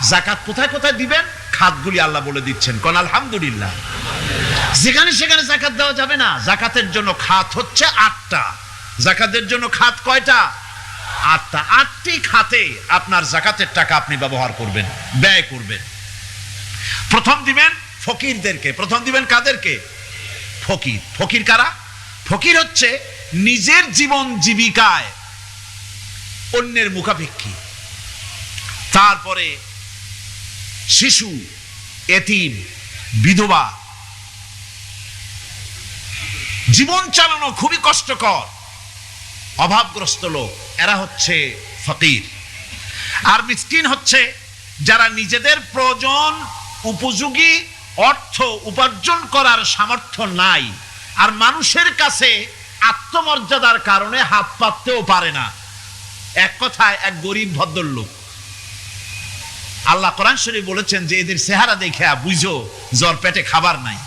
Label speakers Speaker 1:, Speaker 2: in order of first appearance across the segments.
Speaker 1: জাকাত কোথায় কোথায় দিবেন খাতগুলি আল্লাহ বলে দিচ্ছেন, কোন আলহামদুলিল্লাহ। যেখানে সেখানে জাকাত দেওয়া যাবে না। জাকাতের জন্য খাত হচ্ছে 8টা। জাকাতের জন্য খাত কয়টা? 8টা। 8টি খাতে আপনার জাকাতের টাকা আপনি ব্যবহার করবেন, ব্যয় করবেন। প্রথম দিবেন ফকিরদেরকে। প্রথম দিবেন কাদেরকে? ফকির। ফকির কারা? ফকির হচ্ছে নিজের জীবন জীবিকায় অন্যের মুখাপেক্ষী। তারপরে শিশু, এতিম, বিধবা, জীবন চালানো খুবই কষ্টকর, অভাবগ্রস্ত লোক, এরা হচ্ছে ফকির। আর মিসকিন হচ্ছে যারা নিজেদের প্রয়োজন উপযোগী অর্থ উপার্জন করার সামর্থ্য নাই, আর মানুষের কাছে আত্মমর্যাদার কারণে হাত পাততেও পারে না। এক কথায় এক গরিব ভদ্রলোক। আল্লাহ কোরআন শরীফ বলেছেন যে এদের চেহারা দেখে বুঝো জ্বর পেটে খাবার নাই,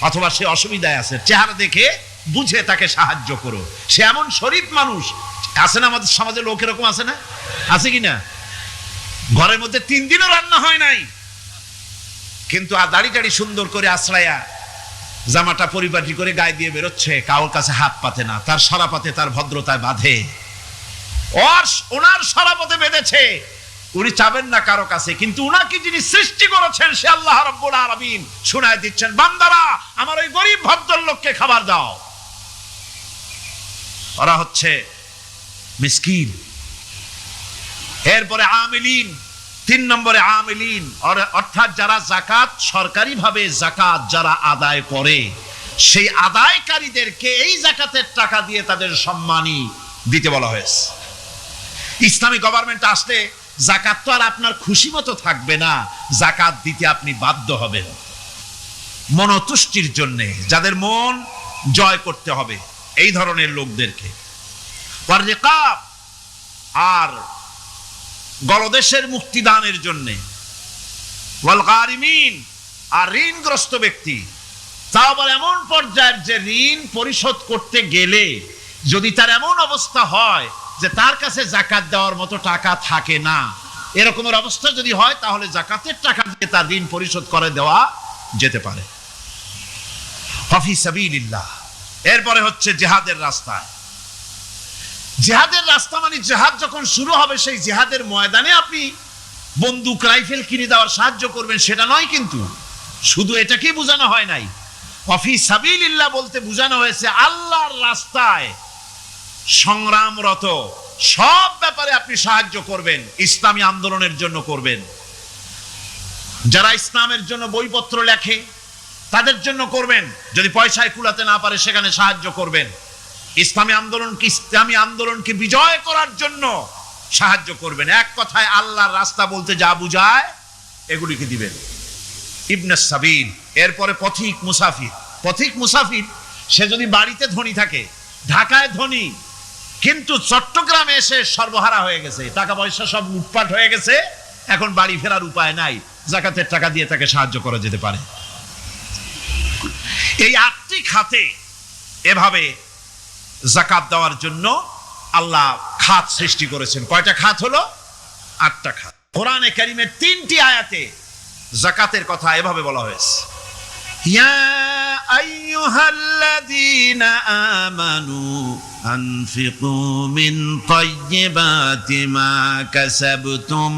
Speaker 1: অথবা সে অসুবিধায় আছে, চেহারা দেখে বুঝে তাকে সাহায্য করো। সে এমন শরীফ মানুষ আছে না আমাদের সমাজে, লোক এরকম আছে না? আছে কিনা? ঘরের মধ্যে 3 দিনও রান্না হয় নাই, কিন্তু দাড়ি টাড়ি সুন্দর করে আশ্রায়া জামাটা পরিপাটি করে গায়ে দিয়ে বেরোচ্ছে, কারোর কাছে হাত পাতে না, তার সরাপাতে তার ভদ্রতায় বাঁধে। ওনার সরাপথে বেঁধেছে, উনি চাবেন না কারো কাছে, কিন্তু উনাকে যিনি সৃষ্টি করেছেন সে আল্লাহ রাব্বুল আলামিন শোনায় দিচ্ছেন, বান্দারা আমার ওই গরিব ভদ্রলোককে খাবার দাও। ওরা হচ্ছে মিসকিন। এরপরে আমিলিন, 3 নম্বরে আমিলিন, অর্থাৎ যারা জাকাত সরকারিভাবে জাকাত যারা আদায় করে, সেই আদায়কারীদেরকে এই জাকাতের টাকা দিয়ে তাদের সম্মানী দিতে বলা হয়েছে। ইসলামী গভর্নমেন্ট আসলে জাকাত তো আর আপনার খুশি মতো থাকবে না, জাকাত দিতে আপনি বাধ্য হবেন মনতুষ্টির জন্য, যাদের মন জয় করতে হবে এই ধরনের লোকদেরকে। আর গলদেশের মুক্তিদানের জন্য, ওয়াল গারিমিন, আর ঋণগ্রস্ত ব্যক্তি, তাও আবার এমন পর্যায়ের যে ঋণ পরিশোধ করতে গেলে যদি তার এমন অবস্থা হয় যে তার কাছে জাকাত দেওয়ার মতো টাকা থাকে না, এরকমের অবস্থা যদি হয় তাহলে জাকাতের টাকা দিয়ে তার ঋণ পরিশোধ করে দেওয়া যেতে পারে। ফি সাবিলিল্লাহ। এরপরে হচ্ছে জিহাদের রাস্তায়। জিহাদের রাস্তা মানে জিহাদ যখন শুরু হবে সেই জিহাদের ময়দানে আপনি বন্দুক রাইফেল কিনে দেওয়ার সাহায্য করবেন সেটা নয়, কিন্তু শুধু এটাকেই বোঝানো হয় নাই। ফি সাবিলিল্লাহ বলতে বোঝানো হয়েছে আল্লাহর রাস্তায় সংগ্রামরত সব ব্যাপারে আপনি সাহায্য করবেন, ইসলামী আন্দোলনের জন্য করবেন। যারা ইসলামের জন্য বইপত্র লেখে তাদের জন্য করবেন, যদি পয়সায় কুলাতে না পারে সেখানে সাহায্য করবেন। ইসলামী আন্দোলনকে বিজয় করার জন্য সাহায্য করবেন। এক কথায় আল্লাহর রাস্তা বলতে যা বুঝায় এগুলিকে দিবেন। ইবনে সাবিল। এরপরে পথিক মুসাফির। পথিক মুসাফির সে যদি বাড়িতে ধনী থাকে, ঢাকায় ধনী, কিন্তু চট্টগ্রামে এসে সর্বহারা হয়ে গেছে, টাকা পয়সা সব লুটপাট হয়ে গেছে, এখন বাড়ি ফেরার উপায় নাই, জাকাতের টাকা দিয়ে তাকে সাহায্য করা যেতে পারে। এই 8টি খাতে এভাবে জাকাত দেওয়ার জন্য আল্লাহ খাত সৃষ্টি করেছেন। কয়টা খাত হলো? 8টা খাত। কোরআনে কারীমের 3টি আয়াতে জাকাতের কথা এভাবে বলা হয়েছে, ইয়া আইয়ুহাল্লাযীনা আমানু আনফিকু মিন তাইয়্যিবাতি মা কাসাবতুম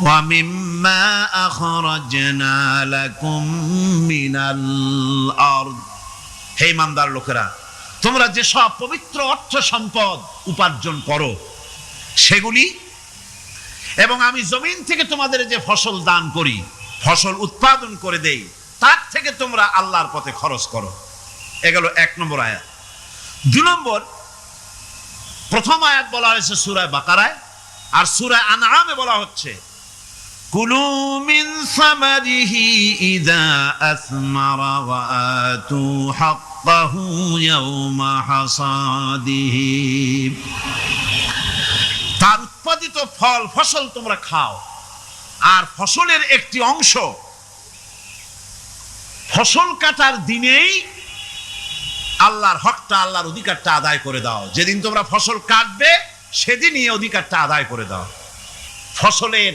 Speaker 1: ওয়া মিম্মা আখরাজনা লাকুম মিনাল আরদ। হে ইমানদার লোকেরা, তোমরা যে সব পবিত্র অর্থ সম্পদ উপার্জন করো সেগুলি, এবং আমি জমিন থেকে তোমাদের যে ফসল দান করি, ফসল উৎপাদন করে দেই, তার থেকে তোমরা আল্লাহর পথে খরচ করো। এগুলো 1 নম্বর আয়াত। 2 নম্বর, প্রথম আয়াত বলা হয়েছে সূরা বাকারায়, আর সূরা আনআমে বলা হচ্ছে কুলু মিন সামারিহি ইযা আসমারা ওয়া আতু হাক্কাহু ইয়াওমা হাসাদিহি। তার উৎপাদিত ফল ফসল তোমরা খাও, আর ফসলের একটি অংশ ফসল কাটার দিনেই আল্লাহর হকটা, আল্লাহর অধিকারটা আদায় করে দাও। যেদিন তোমরা ফসল কাটবে সেদিনই অধিকারটা আদায় করে দাও। ফসলের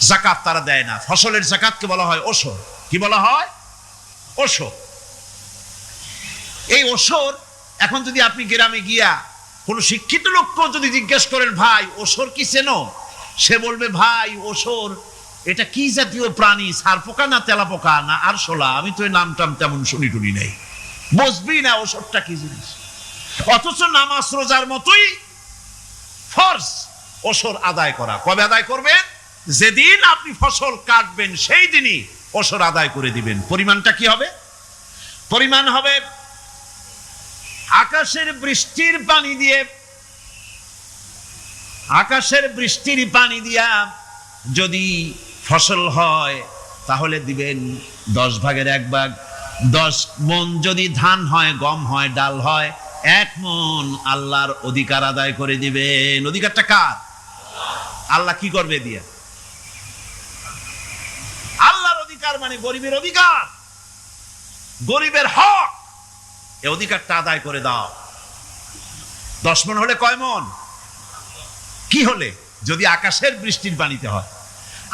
Speaker 1: যাকাত তারা দেয় না। ফসলের যাকাতকে বলা হয় ওসর। কি বলা হয়? ওসর। এই ওসর এখন যদি আপনি গ্রামে গিয়া কোন শিক্ষিত লোককেও যদি জিজ্ঞেস করেন, ভাই ওসর কি চেনো? সে বলবে, ভাই ওসর এটা কি জাতীয় প্রাণী, সারপোকা না তেলাপোকা না আরশোলা, আমি তো এই নামটাম তেমন শুনি টুনি নাই, বুঝবি না ওসরটা কি জিনিস। অথচ নামাজ রোজার মতোই ফরজ ওসর আদায় করা। কবে আদায় করবেন? যেদিন আপনি ফসল কাটবেন সেই দিনই ওসর আদায় করে দিবেন। পরিমাণটা কি হবে? পরিমাণ হবে আকাশের বৃষ্টির পানি দিয়ে, আকাশের বৃষ্টির পানি দিয়া যদি ফসল হয় তাহলে দিবেন 10 ভাগের 1 ভাগ। 10 মণ যদি ধান হয়, গম হয়, ডাল হয়, 1 মণ আল্লাহর অধিকার আদায় করে দিবেন। অধিকারটা কার? আল্লাহ কি করবে দিয়া? আল্লাহর অধিকার মানে গরিবের অধিকার, গরিবের হক। এই অধিকারটা আদায় করে দাও। 10 মণ হলে কয় মণ? কি হলে? যদি আকাশের বৃষ্টির পানিতে হয়।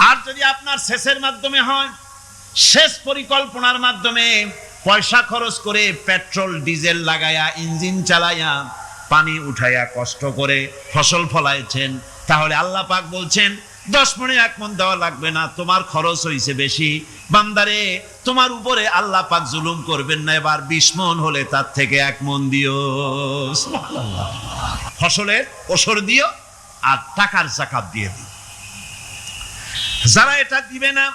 Speaker 1: আর যদি আপনার সেচের মাধ্যমে হয়, সেচ পরিকল্পনার মাধ্যমে পয়সা খরচ করে পেট্রোল ডিজেল লাগায়া ইঞ্জিন চালাইয়া পানি উঠাইয়া কষ্ট করে ফসল ফলাইছেন, তাহলে আল্লাহ পাক বলছেন 10 মণে 1 মণ দেওয়া লাগবে না, তোমার খরচ হইছে বেশি। বান্দারে, তোমার উপরে আল্লাহ পাক জুলুম করবেন না, এবার 20 মণ হলে তার থেকে 1 মণ দিও। সুবহানাল্লাহ। ফসলের ওসর দিও আর টাকার যাকাত দিয়ে দিও। যারা এটা দিবে না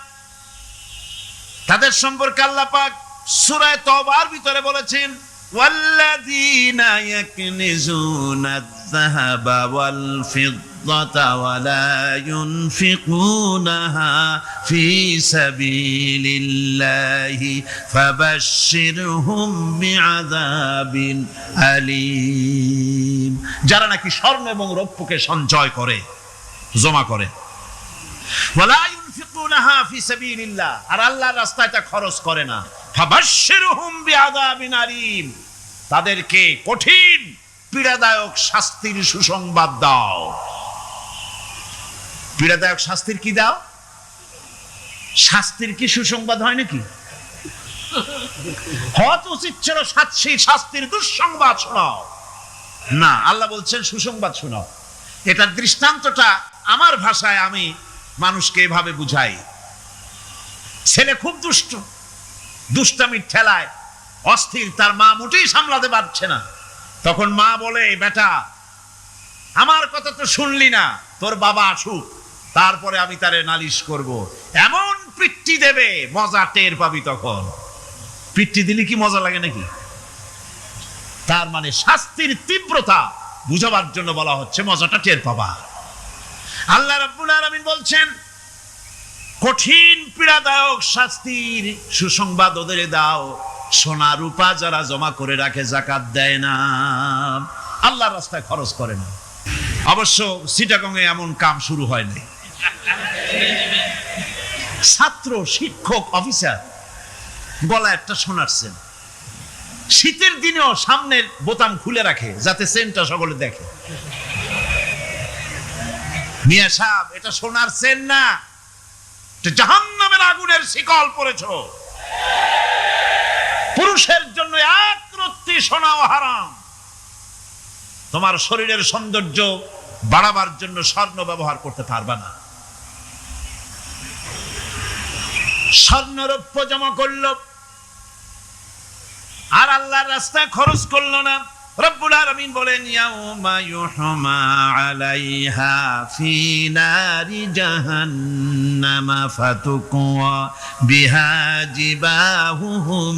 Speaker 1: তাদের সম্পর্কে আল্লাহ পাক সূরা তাওবার ভিতরে বলেছেন, ওয়াল্লাযীনা ইয়াকনিজুনা আয-যাহাবা ওয়াল ফিদ্দাতা ওয়া লা ইউনফিকুনাহা ফি সাবিলিল্লাহি ফাবাশশিরহুম বিআযাবিন আলীম। যারা নাকি স্বর্ণ এবং রৌপ্যকে সঞ্চয় করে, জমা করে, ওয়ালা ইউনফিকুনাহা ফি সাবিলিল্লাহ, আর আল্লাহর রাস্তায় তা খরচ করে না, ফাবাশশিরহুম বিআযাবিন আলীম, তাদেরকে কঠিন পীড়াদায়ক শাস্তির সুসংবাদ দাও। পীড়াদায়ক শাস্তির কি দাও? শাস্তির কি সুসংবাদ হয় নাকি? হত উচিত ছিল শাস্তির দুঃসংবাদ শোনাও, না, আল্লাহ বলছেন সুসংবাদ শোনাও। এটার দৃষ্টান্তটা আমার ভাষায় আমি মানুষকে এভাবে বুঝাই। ছেলে খুব দুষ্ট, দুষ্টামির ঠেলায় অস্থির, তার মা মোটেই সামলাতে পারছে না। তখন মা বলে, বেটা আমার কথা তো শুনলি না, তোর বাবা আসুক, তারপরে আমি তারে নালিশ করব। এমন পিট্টি দেবে, মজা টের পাবি। তখন পিট্টি দিলে কি মজা লাগে নাকি? তার মানে শাস্তির তীব্রতা বুঝাবার জন্য বলা হচ্ছে, মজাটা টের পাবা। আল্লাহ রাব্বুল আলামিন বলছেন, কঠিন পীড়াদায়ক শাস্তির সুসংবাদ ওদের দাও, সোনা রূপা যারা জমা করে রাখে, যাকাত দেয় না, আল্লাহর রাস্তায় খরচ করে না। অবশ্য চিটাগং এ এমন কাম শুরু হয় নাই। ছাত্র, শিক্ষক, অফিসার গলায় একটা সোনার চেন, শীতের দিনেও সামনের বোতাম খুলে রাখে যাতে চেনটা সকলে দেখে। মিয়া সাহেব, এটা সোনার চেন না, জাহান্নামের আগুনের শিকল পড়েছো। পুরুষের জন্য এক রত্তি সোনাও হারাম। তোমার শরীরের সৌন্দর্য বাড়াবার জন্য স্বর্ণ ব্যবহার করতে পারবা না। স্বর্ণ রৌপ্য জমা করলো আর আল্লাহর রাস্তায় খরচ করলো না। রব্বুল আলামিন বলেন, ইয়াউমা ইউহমা আলাইহা ফি নারি জাহান্নামা ফাতুকওয়া বিহা জিবাহুহুম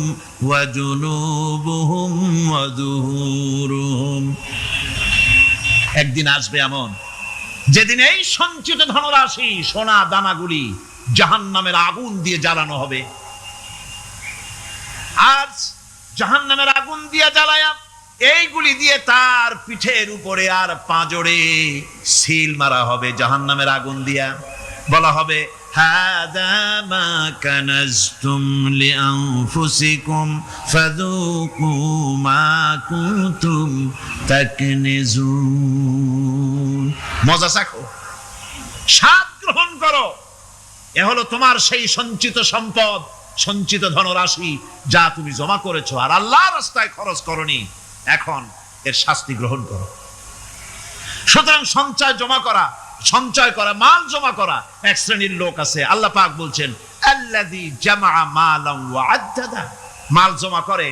Speaker 1: ওয়া জুনুবুহুম ওয়া যুহুরুহুম। একদিন আসবে এমন, যেদিন এই সঞ্চিত ধনরাশি, সোনা দানাগুলি জাহান্নামের আগুন দিয়ে জ্বালানো হবে। আর জাহান্নামের আগুন দিয়ে জ্বালায়া এইগুলি দিয়ে তার পিঠের উপরে আর পাঁজরে সিল মারা হবে জাহান্নামের আগুন দিয়া। বলা হবে, হাদা মা কানাজতুম লিআনফুসিকুম ফাযুকু মা কুনতুম তাকনিজুন। মজা চাখো, স্বাদ গ্রহণ করো এ হলো তোমার সেই সঞ্চিত সম্পদ, সঞ্চিত ধনরাশি যা তুমি জমা করেছো আর আল্লাহর রাস্তায় খরচ করনি, এখন এর শাস্তি গ্রহণ করো। সুতরাং সঞ্চয় করা, মাল জমা করা এক শ্রেণীর লোক আছে। আল্লাহ পাক বলছেন আল্লাযী জামা মালান ওয়া আদ্দাদা, মাল জমা করে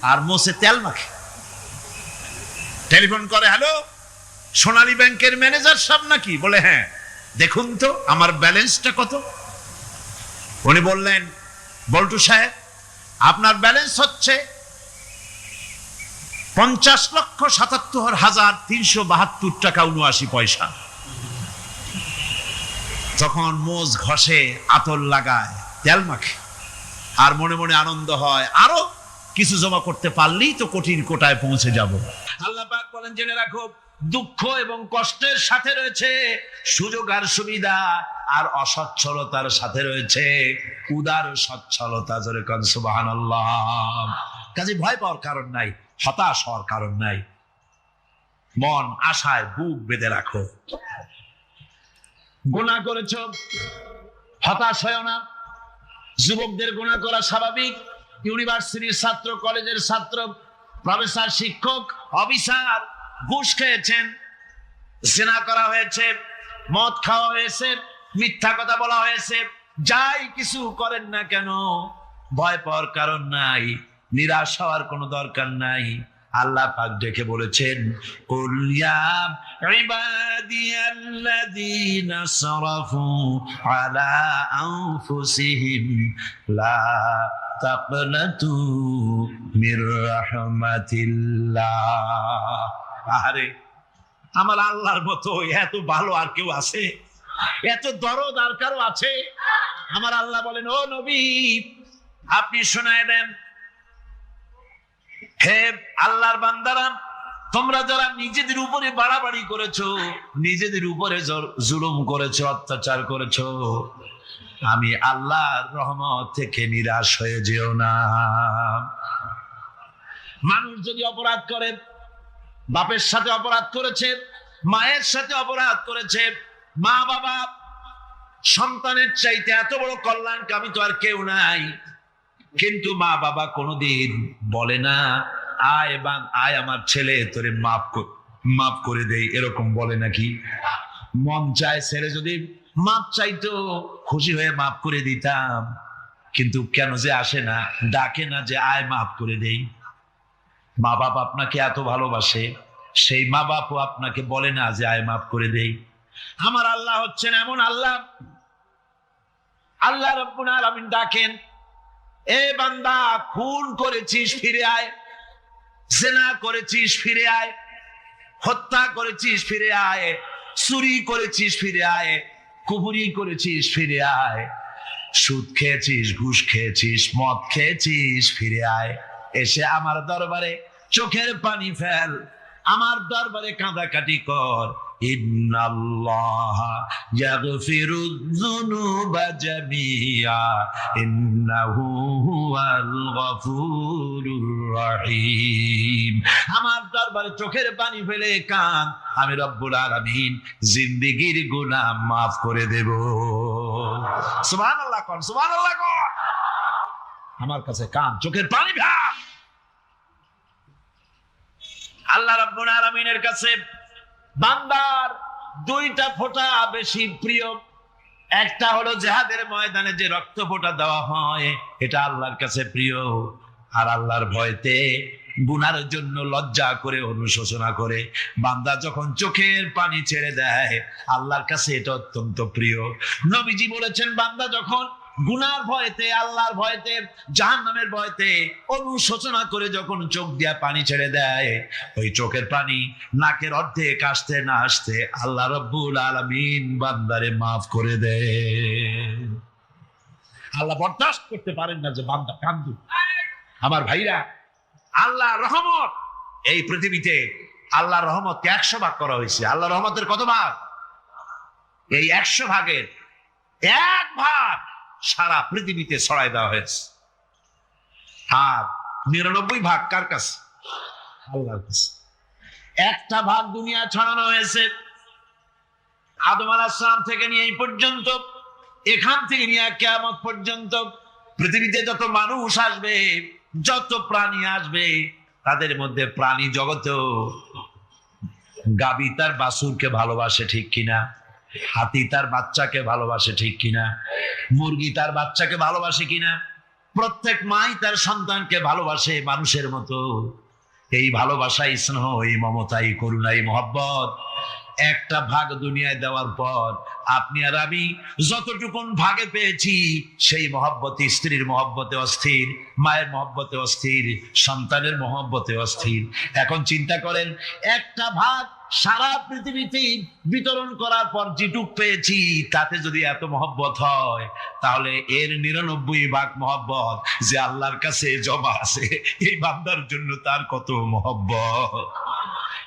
Speaker 1: আর মোছে তেল মাখে। টেলিফোন করে, হ্যালো সোনালী ব্যাংকের ম্যানেজার সাহেব নাকি? বলে হ্যাঁ, দেখুন তো আমার ব্যালেন্সটা কত। উনি বললেন, বল্টু সাহেব আপনার ব্যালেন্স হচ্ছে 50,77,372 টাকা 79 পয়সা। তখন মোজ ঘষে, আতর লাগায়, তেল মাখে আর মনে মনে আনন্দ হয়, আরো কিছু জমা করতে পারলেই তো কঠিন কোটায় পৌঁছে যাব। আল্লাহ পাক বলেন, জেনে রাখো দুঃখ এবং কষ্টের সাথে রয়েছে সুযোগ আর সুবিধা, আর অসচ্ছলতার সাথে রয়েছে উদার সচ্ছলতা। জোরে কোন সুবহানাল্লাহ। কাজে ভয় পাওয়ার কারণ নাই, হতাশ হওয়ার কারণ নাই। মন আশায় বুক বেঁধে রাখো। গুনাহ করেছো, হতাশ হয় না। যুবকদের গুনাহ করা স্বাভাবিক। ইউনিভার্সিটির ছাত্র, কলেজের ছাত্র, প্রফেসর, শিক্ষক, অফিসার ঘুষ খেয়েছেন, জিনা করা হয়েছে, মদ খাওয়া হয়েছে, মিথ্যা কথা বলা হয়েছে, যাই কিছু করেন না কেন ভয় পাওয়ার কারণ নাই, নিরাশ হওয়ার কোনো দরকার নাই। আল্লাহ পাক ডেকে বলেছেন, কুল ইয়া ইবাদিয়াল্লাযীনা সারাফু আলা আনফুসিহিম লা তাকনাতু মির রাহমাতিল্লাহ। আরে আমার আল্লাহর মতো এত ভালো আর কেউ আছে? এত দরদ আর কারো আছে? আমার আল্লাহ বলেন, ও নবী আপনি শোনায় দেন, হে আল্লাহর বান্দারা, তোমরা যারা নিজেদের উপরে বাড়াবাড়ি করেছো, নিজেদের উপরে জুলুম করেছো, অত্যাচার করেছো, আমি আল্লাহর রহমত থেকে নিরাশ হয়ে যেও না। মানুষ যদি অপরাধ করে, বাপের সাথে অপরাধ করেছে, মায়ের সাথে অপরাধ করেছে, মা বাবা সন্তানের চাইতে এত বড় কল্যাণকামী তো আর কেউ নাই, কিন্তু মা বাবা কোনোদিন বলে না আয় আমার ছেলে তোরে মাফ করে দেই, এরকম বলে নাকি? মন চায় ছেলে যদি মাপ চাইতো, খুশি হয়ে মাফ করে দিতাম, কিন্তু কেন যে আসে না, ডাকে না যে আয় মাফ করে দেই। মা বাপ আপনাকে এত ভালোবাসে, সেই মা বাপও আপনাকে বলে না যে আয় মাফ করে দেই। আমার আল্লাহ হচ্ছেন এমন আল্লাহ, আল্লাহ রাব্বুল আলামিন ডাকেন, এ বান্দা খুন করেছিস ফিরে আয়, জিনা করেছিস ফিরে আয়, হত্যা করেছিস ফিরে আয়, চুরি করেছিস ফিরে আয়, কুফরি করেছিস ফিরে আয়, সুদ খেয়েছিস, ঘুষ খেয়েছিস, মদ খেয়েছিস ফিরে আয়। এসে আমার দরবারে চোখের পানি ফেল, আমার দরবারে কাঁদাকাটি কর। ইন্নাল্লাহা ইয়াগফিরুয যুনুবা জামিআ ইন্নাহু হুয়াল গফুরুর রহিম। আমার দরবারে চোখের পানি ফেলে কান, আমি রব্বুল আলামিন জিন্দেগীর গুনাহ মাফ করে দেব। সুবহানাল্লাহ কোন, সুবহানাল্লাহ কোন। আমার কাছে কান, চোখের পানি ভাব। আল্লাহ রাব্বুল আলামিনের কাছে বান্দার দুইটা ফোঁটা বেশি প্রিয়। একটা হলো জিহাদের ময়দানে যে রক্ত ফোঁটা দেওয়া হয়, এটা আল্লাহর কাছে প্রিয়। আর আল্লাহর ভয়তে গুনার জন্য লজ্জা করে, অনুশোচনা করে বান্দা যখন চোখের পানি ছেড়ে দেয়, আল্লাহর কাছে এটা অত্যন্ত প্রিয়। নবীজি বলেছেন, বান্দা যখন গুনার ভয়তে, আল্লাহর ভয়তে, জাহান্নামের ভয়তে অনুশোচনা করে যখন চোখ দিয়া পানি ছেড়ে দেয়, ওই চোখের পানি নাকের অর্ধেক আসতে না আসতে আল্লাহ রাব্বুল আলামিন বান্দারে মাফ করে দেয়। আল্লাহ বরদাস্ত করতে পারেন না যে বান্দা কান্দুক। আমার ভাইরা, আল্লাহর রহমত এই পৃথিবীতে, আল্লাহর রহমতকে 100 ভাগ করা হয়েছে। আল্লাহর রহমতের কত ভাগ? এই 100 ভাগের 1 ভাগ সারা পৃথিবীতে ছড়াই দেওয়া হয়েছে। আর 99 ভাগ কার কাছে? আল্লাহর কাছে। 1টা ভাগ দুনিয়া ছড়ানো হয়েছে। আদম আলাইহিস সালাম থেকে নিয়ে এই পর্যন্ত এখান থেকে নিয়ে কিয়ামত পর্যন্ত পৃথিবীতে যত মানুষ আসবে, যত প্রাণী আসবে, তাদের মধ্যে প্রাণী জগতেও গাভী তার বাছুরকে ভালোবাসে ঠিক কিনা, হাতি তার বাচ্চাকে ভালোবাসে ঠিক কিনা, মুরগি তার বাচ্চাকে ভালোবাসে কিনা, প্রত্যেক মাই তার সন্তানকে ভালোবাসে মানুষের মতো। এই ভালোবাসা, স্নেহ, এই মমতা, এই করুণা, এই মহব্বত একটা ভাগ দুনিয়ায় দেওয়ার পর আপনি আর আমি যতটুকুন ভাগে পেয়েছি, সেই মহব্বতে, স্ত্রীর মহব্বতে অস্থির, মায়ের মহব্বতে অস্থির, সন্তানের মহব্বতে অস্থির। এখন চিন্তা করেন, একটা ভাগ সারা পৃথিবীতে বিতরণ করার পর যেটুক পেয়েছি, তাতে যদি এত মহব্বত হয়, তাহলে এর 99 ভাগ মহব্বত যে আল্লাহর কাছে জমা আছে, এই বান্দার জন্য তার কত মহব্বত,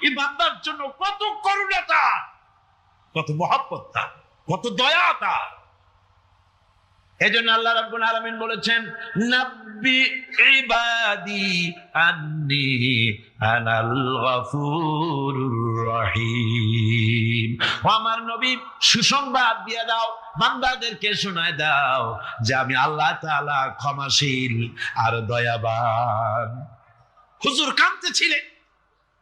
Speaker 1: এই বান্দার জন্য কত করুণা তার, কত মহব্বত তার, কত দয়া তার। এজন্য আল্লাহ রাব্বুল আলামিন বলেছেন, নাব্বি ইবাদি আন্নী আনাল গফুরুর রহিম। ও আমার নবী, সুসংবাদ দিয়ে দাও, বান্দাদেরকে শোনায় দাও যে আমি আল্লাহ তাআলা ক্ষমাশীল আর দয়াবান। হুজুর কাঁদতেছিলেন,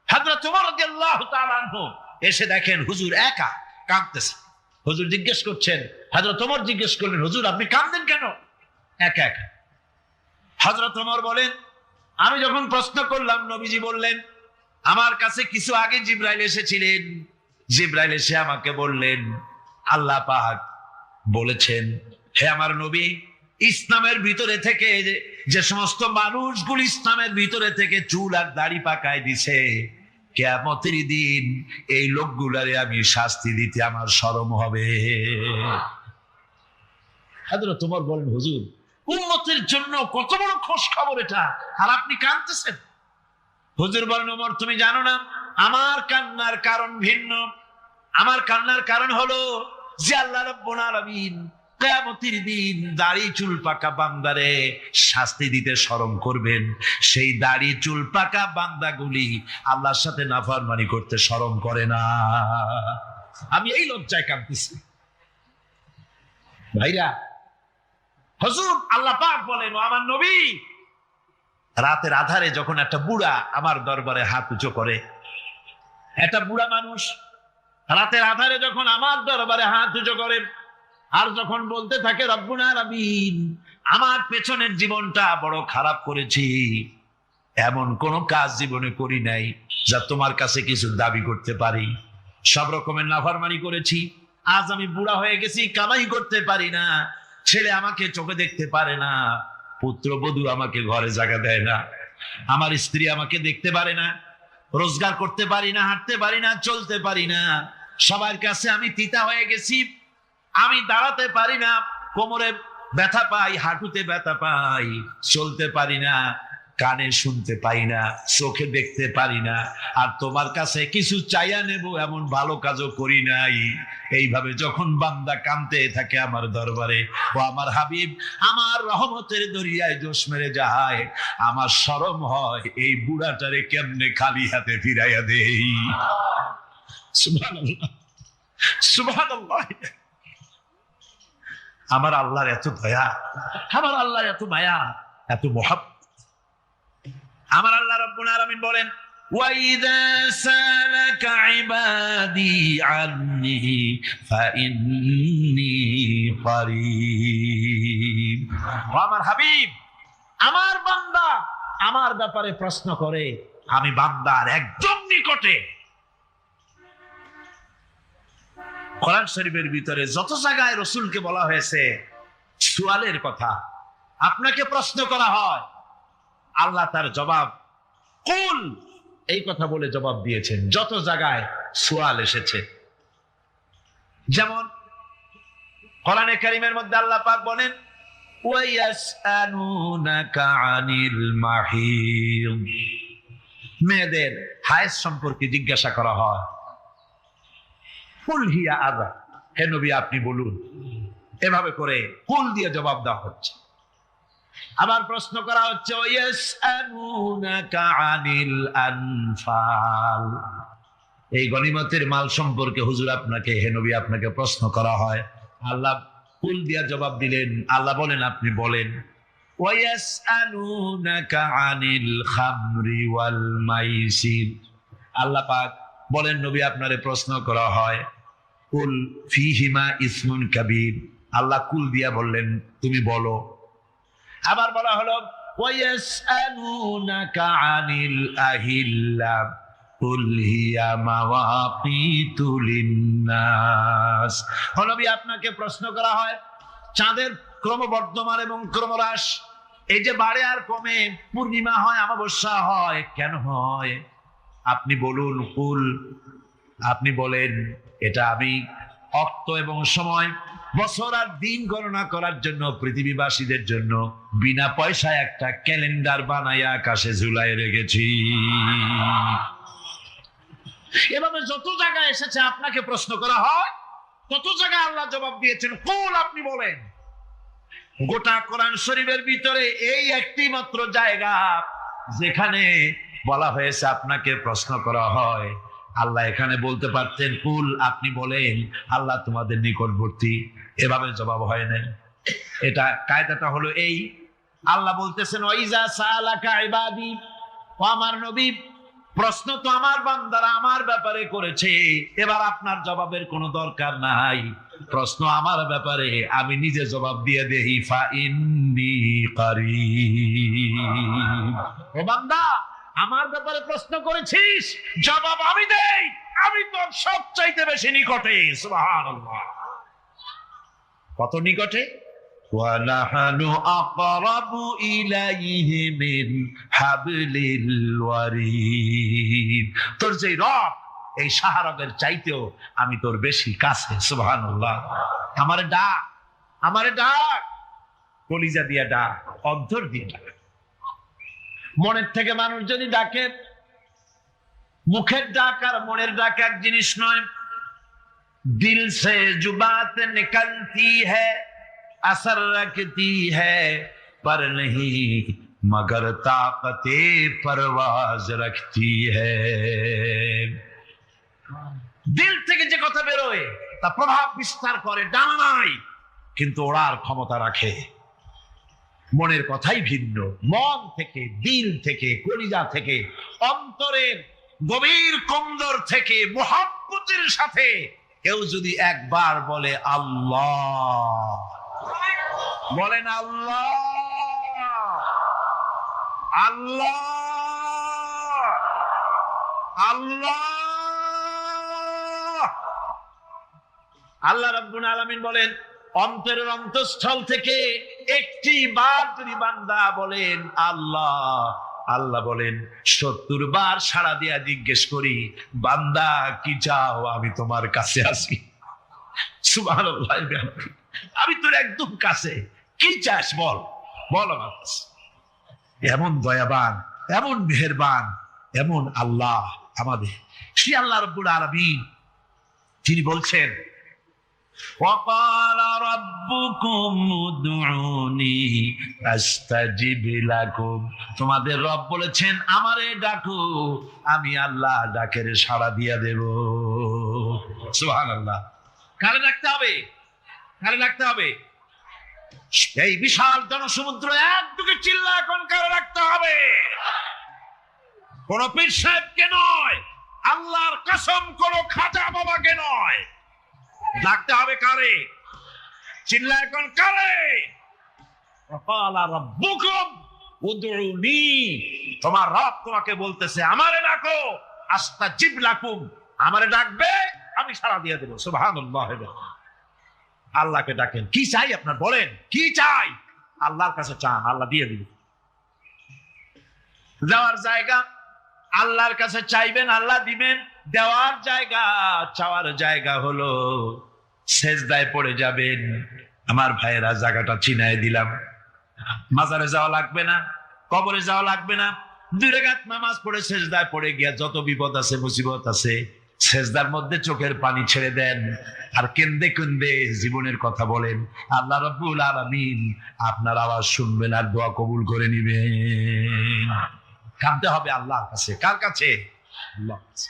Speaker 1: হযরত ওমর রাদিয়াল্লাহু তাআলা আনহু এসে দেখেন হুজুর একা কাঁদতেছে। হুজুর জিজ্ঞেস করছেন, হযরত ওমর জিজ্ঞেস করলেন, হুজুর আপনি কাঁদেন কেন একা একা? হযরত ওমর বলেন, আমি যখন প্রশ্ন করলাম, নবীজি বললেন, আমার কাছে কিছু আগে জিবরাইল এসেছিলেন। জিবরাইল এসে আমাকে বললেন, আল্লাহ পাক বলেছেন, হে আমার নবী, ইসলামের ভিতরে থেকে যে সমস্ত মানুষগুলো ইসলামের ভিতরে থেকে চুল আর দাড়ি পাকায় দিছে, কিয়ামতের দিন এই লোকগুলারে আমি শাস্তি দিতে আমার শরম হবে। হযরত ওমর বলেন, হুজুর উম্মতের জন্য কত বড় খোঁজ খবর এটা, আর আপনি কাঁদতেছেন? হুজুর বলেন, ওমর তুমি জানো না, আমার কান্নার কারণ ভিন্ন। আমার কান্নার কারণ হলো যে আল্লাহ রাব্বুল আলামিন কিয়ামতের দিন দাড়ি চুল পাকা বান্দারে শাস্তি দিতে শরম করবেন। সেই দাড়ি চুল পাকা বান্দাগুলি আল্লাহর সাথে নাফরমানি করতে শরম করে না। আমি এই লজ্জায় কাঁদতেছি। ভাইরা, হুজুর আল্লাহ পাক বলেন, ও আমার নবী, রাতের আধারে যখন একটা বুড়া আমার দরবারে হাত উঁচু করে, একটা বুড়া মানুষ রাতের আধারে যখন আমার দরবারে হাত উঁচু করে, আর যখন বলতে থাকে, রব্বুল আলামিন, আমার পেছনের জীবনটা বড় খারাপ করেছি, এমন কোন কাজ জীবনে করি নাই যা তোমার কাছে কিছু দাবি করতে পারি, সব রকমের নাফরমানি করেছি, আজ আমি বুড়া হয়ে গেছি, কামাই করতে পারি না, ছেলে আমাকে চোখে দেখতে পারে না, পুত্রবধূ আমাকে ঘরে জায়গা দেয় না, আমার স্ত্রী আমাকে দেখতে পারে না, রোজগার করতে পারি না, হাঁটতে পারি না, চলতে পারি না, সবার কাছে আমি তিতা হয়ে গেছি, আমি দাঁড়াতে পারি না, কোমরে ব্যথা পাই, হাঁটুতে ব্যথা পাই, চলতে পারি না, কানে শুনতে পাই না, চোখে দেখতে পারি না, আর তোমার কাছে কিছু চাইয়া নেব এমন ভালো কাজও করি নাই। এইভাবে যখন বান্দা কাঁদতে থাকে আমার দরবারে, ও আমার হাবিব আমার রহমতের দরিয়ায় জোশ মেরে যায়, আমার শরম হয় এই বুড়াটারে কেমনে খালি হাতে ফিরাইয়া দেই। সুবহানাল্লাহ, সুবহানাল্লাহ। আমার আল্লাহর এত দয়া, আমার আল্লাহর এত মায়া, এত মহব্বত। আমার আল্লাহ রাব্বুল আলামিন বলেন, ওয়াইযা সালাকা ইবাদি আন্নী ফাইন্নী কারীব। আমার হাবিব, আমার বান্দা আমার ব্যাপারে প্রশ্ন করে, আমি বান্দার একদম নিকটে। কোরআন শরীফের ভিতরে যত জায়গায় রাসূলকে বলা হয়েছে সুয়ালের কথা, আপনাকে প্রশ্ন করা হয়, আল্লাহ তার জবাব কুল এই কথা বলে জবাব দিয়েছেন। যত জায়গায় সুয়াল এসেছে, যেমন কোরআনে কারীমের মধ্যে আল্লাহ পাক বলেন, ওয়ায়াসআলুনাকা আনিল মাহিদ, মেয়েদের হায়েজ সম্পর্কে জিজ্ঞাসা করা হয়, কুল হিয়া আযা, হে নবী আপনি বলুন। এভাবে করে কুল দিয়ে জবাব দেওয়া হচ্ছে। আবার প্রশ্ন করা হচ্ছে, ওয়ায়াসআলুনাকা আনিল আনফাল, এই গনিমতের মাল সম্পর্কে হুজুর আপনাকে, হে নবী আপনাকে প্রশ্ন করা হয়। আল্লাহ কুল দিয়া জবাব দিলেন। আল্লাহ বলেন আপনি বলেন, ওয়ায়াসআলুনাকা আনিল খামরি ওয়াল মাইসির। আল্লাহ পাক বলেন নবী আপনারে প্রশ্ন করা হয়, কুল ফীহিমা ইসমুন কাবীর। আল্লাহ কুল দিয়া বললেন তুমি বলো। আবার বলা হলো ওয়ায়াসআলুনাকা আনিল আহিল্লা কুল হিয়া মাওয়াকিতু লিন্নাস। নবী আপনাকে প্রশ্ন করা হয় চাঁদের ক্রমবর্ধমান এবং ক্রমহ্রাস, এই যে বাড়ে আর কমে, পূর্ণিমা হয় অমাবস্যা হয়, কেন হয়? আপনি বলুন কুল, আপনি বলেন এটা আমি অক্ত এবং সময়, বছর আর দিন গণনা করার জন্য পৃথিবীবাসীদের জন্য বিনা পয়সায় একটা ক্যালেন্ডার বানাইয়া আকাশে ঝুলাই রেখেছি। এভাবে যত জায়গায় এসেছে আপনাকে প্রশ্ন করা হয়, তত জায়গায় আল্লাহ জবাব দিয়েছেন কুল, আপনি বলেন। গোটা কোরআন শরীফের ভিতরে এই একটি মাত্র জায়গা যেখানে বলা হয়েছে আপনাকে প্রশ্ন করা হয়। আল্লাহ এখানে বলতে পারতেন কুল, আপনি বলেন, আল্লাহ তোমাদের নিকটবর্তী, এভাবে জবাব হয় না। এটা কায়দাটা হলো এই, আল্লাহ বলতেছেন ওয়াইজা সালাকা ইবাদি, ও আমার নবী প্রশ্ন তো আমার বান্দারা আমার ব্যাপারে করেছে, এবার আপনার জবাবের কোনো দরকার নাই। প্রশ্ন আমার ব্যাপারে, আমি নিজে জবাব দিয়ে দেই, ফা ইন্নী কারীব। ও বান্দা আমার ব্যাপারে প্রশ্ন করেছিস, জবাব আমি দেই, আমি তো সবচাইতে বেশি নিকটে। সুবহানাল্লাহ, কত নিকটে? ওয়ানাহানু আকরাবু ইলাইহি মিন হাবলিল ওয়ারিদ। তোর যে রব, এই শাহরগের চাইতেও আমি তোর বেশি কাছে। সুবহানাল্লাহ, আমারে ডাক, আমারে ডাক, কলিজা দিয়া ডাক, অন্তর দিয়ে ডাক। মনের থেকে মানুষ যদি ডাকে, মুখের ডাক আর মনের ডাক এক জিনিস নয়। দিল সে জুবাত নিকলতি হ্যায়, असर रखती है पर नहीं मगर ताकते परवाज रखती है। দিল থেকে যে কথা বেরোয় তা প্রভাব বিস্তার করে, ডানা নাই কিন্তু ওড়ার ক্ষমতা রাখে। মনের কথাই ভিন্ন। মন থেকে, দিল থেকে, কলিজা থেকে, অন্তরের গভীর কন্দর থেকে মুহাব্বতের সাথে কেউ যদি একবার বলে আল্লাহ, বলেন আল্লাহ, আল্লাহ, আল্লাহ, আল্লাহ রাব্বুল আলামিন বলেন অন্তরের অন্তঃস্থল থেকে একটি বার যদি বান্দা বলেন আল্লাহ, আল্লাহ বলেন ৭০ বার সাড়া দিয়া জিজ্ঞেস করি, বান্দা কি চাও, আমি তোমার কাছে আসি। সুবহানাল্লাহ, আমি তোর একদম কাছে, কি চাস বল, বল আমার কাছে। এমন দয়াবান, এমন মেহেরবান, এমন আল্লাহ আমাদের। সে আল্লাহ রাব্বুল আলামিন তিনি বলছেন وَقَالَ رَبُّكُمْ উদউনি আস্তাজিব লাকুম। তোমাদের রব বলেছেন আমারে ডাকো, আমি আল্লাহ ডাকের সাড়া দিয়া দেব। সুবহানাল্লাহ, কারে ডাকতে হবে, কারে ডাকতে হবে? এই বিশাল জনসমুদ্র একদিকে চিল্লা এখন কারে ডাকতে হবে? কোন পীর সাহেবকে নয়, আল্লাহর কসম কোন খাজা বাবাকে নয়, ডাকতে হবে কারে? চিল্লা এখন কারে? ওয়াকালা রাব্বুকুম উদউনি, তোমার রব তোমাকে বলতেছে আমারে ডাকো, আস্তাজিব লাকুম, আমারে ডাকবে আমি সাড়া দিয়ে দেব। সুবহানাল্লাহ। আল্লাহকে ডাকেন, কি চাই আপনার বলেন, কি চাই? আল্লাহর কাছে চান, আল্লাহ দিয়ে দিবেন। যাওয়ার জায়গা আল্লাহর কাছে চাইবেন, আল্লাহ দিবেন। দেওয়ার জায়গা, চাওয়ার জায়গা হলো সেজদায় পড়ে যাবেন। আমার ভাইয়েরা, জায়গাটা চিনাই দিলাম। মাজারে যাওয়া লাগবে না, কবরে যাওয়া লাগবে না। 2 রাকাত নামাজ পড়ে সেজদায় পড়ে গিয়া যত বিপদ আছে, মুসিবত আছে, সেজদার মধ্যে চোখের পানি ছেড়ে দেন আর কেন্দে কেন্দে জীবনের কথা বলেন। আল্লাহ রাব্বুল আলামিন আপনার আওয়াজ শুনবেন আর দোয়া কবুল করে নিবেন। কাঁদতে হবে আল্লাহর কাছে। কার কাছে? আল্লাহর কাছে।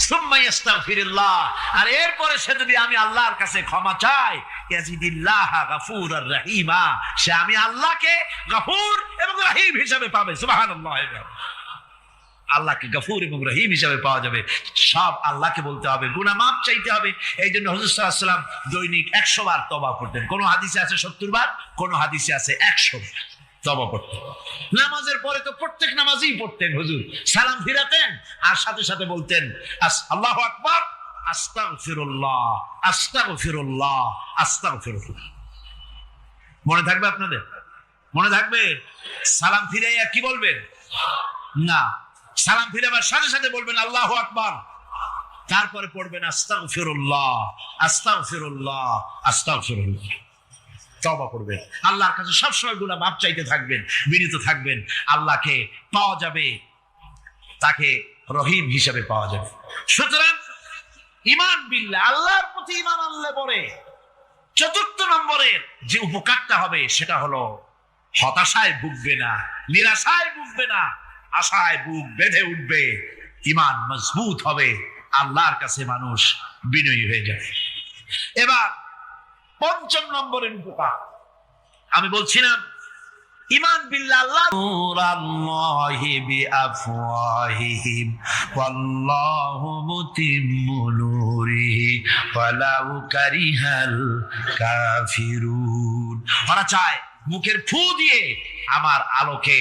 Speaker 1: সুম্মা ইস্তাগফিরুল্লাহ, আর এরপরে সে যদি আমি আল্লাহর কাছে ক্ষমা চাই, ইয়াজিদিল্লাহ গাফুরার রহিমা, সে আমি আল্লাহকে গফুর এবং রহিম হিসাবে পাবে। সুবহানাল্লাহ। আল্লাহকে গফুর এবং রহিম হিসাবে পাওয়া যাবে। সব আল্লাহকে বলতে হবে, গুনাহ মাফ চাইতে হবে। এই জন্য হুজুর সাল্লাল্লাহু আলাইহি ওয়াসাল্লাম দৈনিক 100 বার তওবা করতেন। কোন হাদিসে আছে 70 বার, কোন হাদিসে আছে 100 বার তওবা করতেন। নামাজের পরে তো প্রত্যেক নামাজেই পড়তেন হুজুর, সালাম ফিরাতেন আর সাথে সাথে বলতেন আল্লাহু আকবার, আস্তাগফিরুল্লাহ, আস্তাগফিরুল্লাহ, আস্তাগফিরুল্লাহ। মনে থাকবে আপনাদের? মনে থাকবে? সালাম ফিরাইয়া কি বলবেন? না, সালাম ফিরাবার সাথে সাথে বলবেন আল্লাহু আকবার, তারপরে পড়বেন আস্তাগফিরুল্লাহ, আস্তাগফিরুল্লাহ, আস্তাগফিরুল্লাহ। তওবা করবেন, আল্লাহর কাছে সবসময় গুনাহ মাফ চাইতে থাকবেন, বিনীত থাকবেন। আল্লাহকে পাওয়া যাবে, তাকে রহিম হিসেবে পাওয়া যাবে। সুতরাং ঈমান বিল্লাহ, আল্লাহর প্রতি ঈমান আনলে পরে চতুর্থ নম্বরের যে উপকারটা হবে সেটা হলো হতাশায় ভুগবে না, নিরাশায় ভুগবে না, আশায় বুক বেঁধে উঠবে, ঈমান মজবুত হবে, আল্লাহর কাছে মানুষ বিনয়ী হয়ে যাবে। এবার পঞ্চম নম্বরের উপকার আমি বলছিলাম, ঈমান বিল্লাহ, আল্লাহ নূরাল্লাহি বিআফওয়াহিহিম ওয়াল্লাহু মুতিম্মু নূরিহি ওয়ালাউ কারিহাল কাফিরুন। ওরা চায় মুখের ফু দিয়ে আমার আলোকে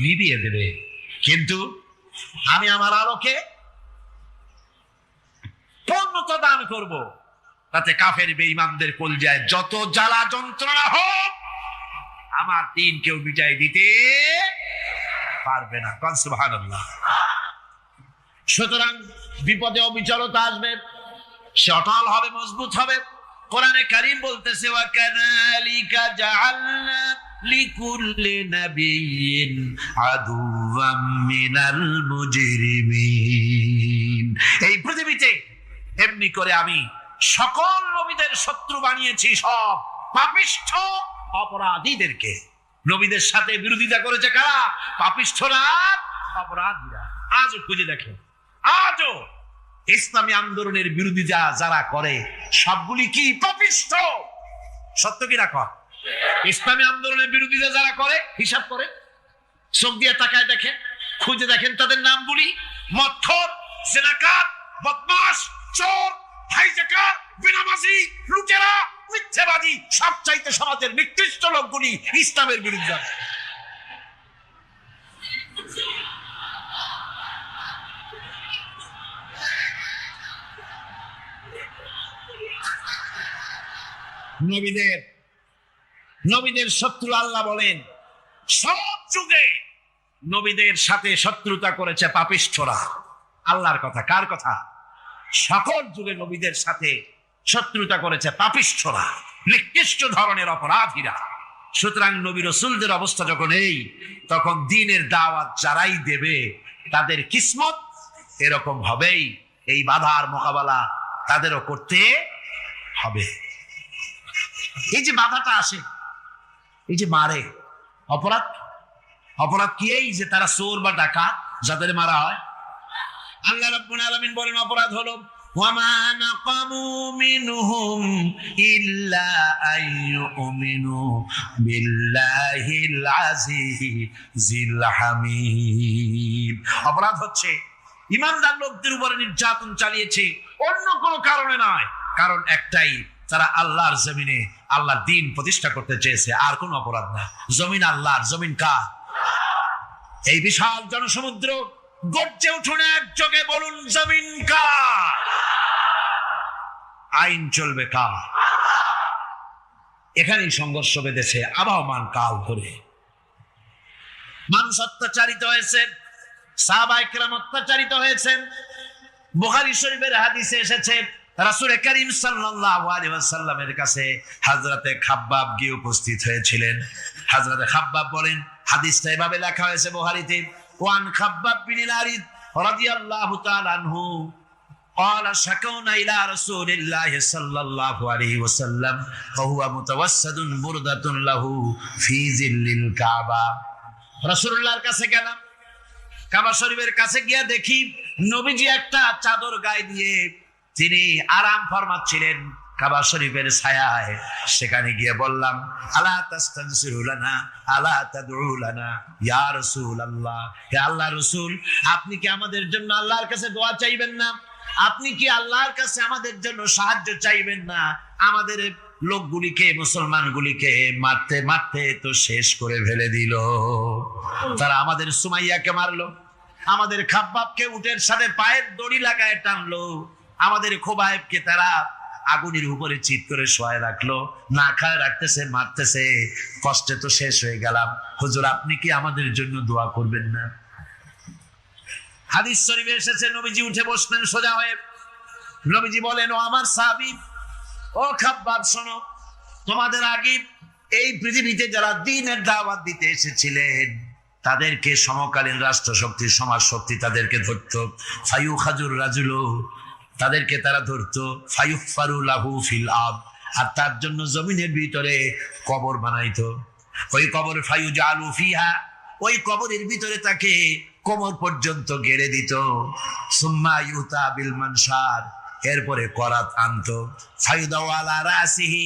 Speaker 1: নিভিয়ে দেবে, কিন্তু আমি আমার আলোকে পূর্ণতা দান করব, তাতে কাফের বেঈমানদের কলজায় যত জ্বালা যন্ত্রণা হোক আমার দিন কেউ মিটাই দিতে পারবে না। সুবহানাল্লাহ। সুতরাং বিপদে অবিচলতা আসবে, সে অটল হবে, মজবুত হবে। কোরআনে কারীম বলতেছে ওয়া কাযালিকা জাআলনা লিকুল্লি নাবিয়্যিন আদুওয়াম মিনাল মুজরিমিন। এই পৃথিবীতে এমনি করে আমি সকল নবীদের শত্রু বানিয়েছি, সব পাপিষ্ঠ অপরাধীদেরকে। নবীদের সাথে বিরোধিতা করেছে কারা? পাপিষ্ঠরা, অপরাধীরা। আজও খুঁজে দেখেন, আজও ইসলামী আন্দোলনের বিরোধিতা যারা করে সবগুলি কি পাপিষ্ঠ? সত্য কি না কর? ইসলামী আন্দোলনের বিরোধিতা যারা করে হিসাব করে চোখ দিয়ে তাকায় দেখেন, খুঁজে দেখেন তাদের নামগুলি। মদখোর, জিনাকার, বদমাশ, চোর, হাইজাকার, বেনামাজি, লুটেরা, মিথ্যাবাদী, সবচাইতে সমাজের নিকৃষ্ট লোকগুলি ইসলামের বিরুদ্ধে। নবীদের শত্রু আল্লাহ বলেন সব যুগে নবীদের সাথে শত্রুতা করেছে পাপিষ্ঠরা। আল্লাহর কথা, কার কথা? সকল যুগে নবীদের সাথে শত্রুতা করেছে পাপিষ্ঠরা, নিকৃষ্ট ধরনের অপরাধীরা। সুতরাং নবী রাসূলদের অবস্থা যখন এই, তখন দ্বীনের দাওয়াত যারাই দেবে তাদের কিসমত এরকম হবেই। এই বাধার মোকাবেলা তাদেরও করতে হবে। এই যে বাধাটা আসে, এই যে মারে, অপরাধ কি? এই যে তারা চোর বা ডাকাত, যাদের মারা হয়। আল্লাহ রাব্বুল আলামিন বলেন অপরাধ হলো ওয়ামা নাকামু মিনহুম ইল্লা আইয়ুমিনু বিল্লাহিল আজিজিল হামিদ। অপরাধ হচ্ছে ঈমানদার লোকদের উপরে নির্যাতন চালিয়েছে, অন্য কোনো কারণে নয়। কারণ একটাই, তারা আল্লাহর জমিনে আল্লাহর দ্বীন প্রতিষ্ঠা করতে চেয়েছে, আর কোনো অপরাধ না। জমিন আল্লাহর, জমিন কার? এই বিশাল জনসমুদ্র গর্জে উঠুন একযোগে, বলুন জমিন কার? আইন চলবে কার? এখানেই সংঘর্ষ বেঁধেছে আবহমান কাল ধরে। মানুষ অত্যাচারিত হয়েছে, সাহাবায়ে কেরাম অত্যাচারিত হয়েছেন। বুখারী শরীফের হাদিসে এসেছে রাসূল করিম সাল্লাল্লাহু আলাইহি ওয়াসাল্লামের কাছে হযরতে খাব্বাব গিয়ে উপস্থিত হয়েছিলেন। হযরতে খাব্বাব বলেন, হাদিসটা এভাবে লেখা হয়েছে বুখারীতে, ওয়ান খাব্বাব বিন আরিদ রাদিয়াল্লাহু তাআলা আনহু قال شكونا إلى رسول الله صلى الله عليه وسلم وهو متوسد بردة له في ظل الكعبة। রাসূলুল্লাহর কাছে গেলাম, কাবা শরীফের কাছে গিয়ে দেখি নবীজি একটা চাদর গায়ে দিয়ে তিনি আরাম ফরমাচ্ছিলেন কাবা শরীফের ছায়ায় সেখানে গিয়ে বললাম, আলা তাস্তানসিরু লানা আলা তাদউ লানা ইয়া রাসূলুল্লাহ, হে আল্লাহর রাসূল, আপনি কি আমাদের জন্য আল্লাহর কাছে দোয়া চাইবেন না? আপনি কি আল্লাহর কাছে আমাদের জন্য সাহায্য চাইবেন না? আমাদের লোকগুলিকে, মুসলমানগুলিকে মারতে মারতে তো শেষ করে ফেলে দিল। তারা আমাদের সুমাইয়াকে মারলো, আমাদের খাব্বাবকে উটের সাথে পায়ের দড়ি লাগায় টানলো, আমাদের খোবায়েবকে তারা আগুনের উপরে চিৎ করে শোয়ায় রাখলো, না খায় রাখতেছে, মারতেছে, কষ্টে তো শেষ হয়ে গেলাম। হুজুর, আপনি কি আমাদের জন্য দোয়া করবেন না? হাদিস শরীফে এসেছে, নবীজি উঠে বসলেন সোজা হয়ে। নবীজি বলেন, ও আমার সাহাবী, ও খাব্বাব, শোনো, তোমাদের আগে এই পৃথিবীতে যারা দ্বীনের দাওয়াত দিতে এসেছিলেন তাদেরকে সমকালীন রাষ্ট্রশক্তি, সমাজ শক্তি তাদেরকে ধরতো। ফায়ু খাজুর রাজুলো, তাদেরকে তারা ধরতো। ফায়ুফারু লাহু ফিল আব, আর তার জন্য জমিনের ভিতরে কবর বানাইতো। ওই কবর ফায়ু জালু ফিহা, ওই কবরের ভিতরে তাকে কোমর পর্যন্ত গেড়ে দিত। সুম্মা ইউতা বিল মানশার, এরপরে করাত আনতো। ফায়ুদাউ আলা রাসিহি,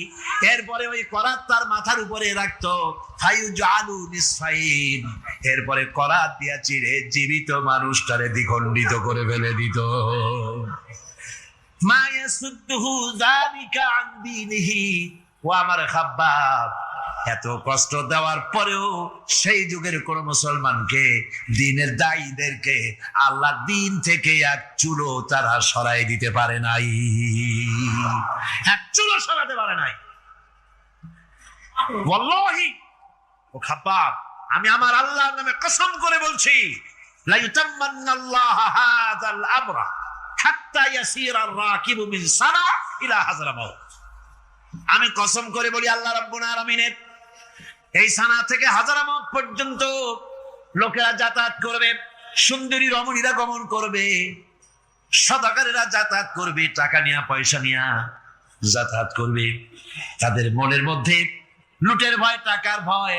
Speaker 1: এরপরে ওই করাত তার মাথার উপরে রাখতো। ফায়ুজালু নিসফাইন, এরপরে করাত দিয়া চিরে জীবিত মানুষটারে দ্বিখণ্ডিত করে ফেলে দিত। মা ইয়াসুদ্দুহু যালিকা আন দীনিহি, ও আমার খাব্বাব, এত কষ্ট দেওয়ার পরেও সেই যুগের কোন মুসলমানকে, দ্বীনের দায়ীদেরকে আল্লাহ দ্বীন থেকে এক চুলো তারা সরাই দিতে পারে নাই, এক চুলো সরাতে পারে নাই। ওয়াল্লাহি, ও খাব্বাব, আমি আমার আল্লাহর নামে কসম করে বলছি, লা ইউতাম্মান্নাল্লাহু হাযাল আমরা হাত্তা ইয়াসিরা আর-রাকিবু মিন সানা ইলা হাযরামাউত। আমি কসম করে বলি, আল্লাহ রাব্বুল আলামিনের এই সানা থেকে হাজারামাউত পর্যন্ত লোকেরা যাতায়াত করবে, সুন্দরী রমণীরা গমন করবে, সদাগরেরা যাতায়াত করবে, টাকা নিয়া পয়সা নিয়া যাতায়াত করবে। তাদের মনের মধ্যে লুটের ভয়, টাকার ভয়,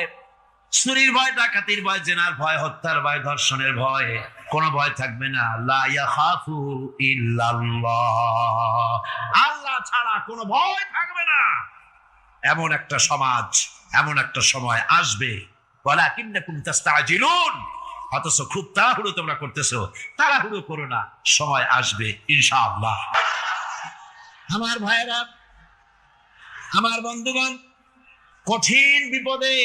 Speaker 1: চুরির ভয়, ডাকাতির ভয়, জেনার ভয়, হত্যার ভয়, ধর্ষণের ভয়, কোনো ভয় থাকবে না। লা ইয়াখাফু ইল্লাল্লাহ, আল্লাহ ছাড়া কোনো ভয় থাকবে না। এমন একটা সমাজ, এমন একটা সময় আসবে। ওয়ালাকিন্নাকুম তাস্তাজিলুন, অথচ খুব তাড়াহুড়ো তোমরা করতেছো। তাড়াহুড়ো করো না, সময় আসবে ইনশাআল্লাহ। আমার ভাইয়েরা, আমার বন্ধুগণ, কঠিন বিপদে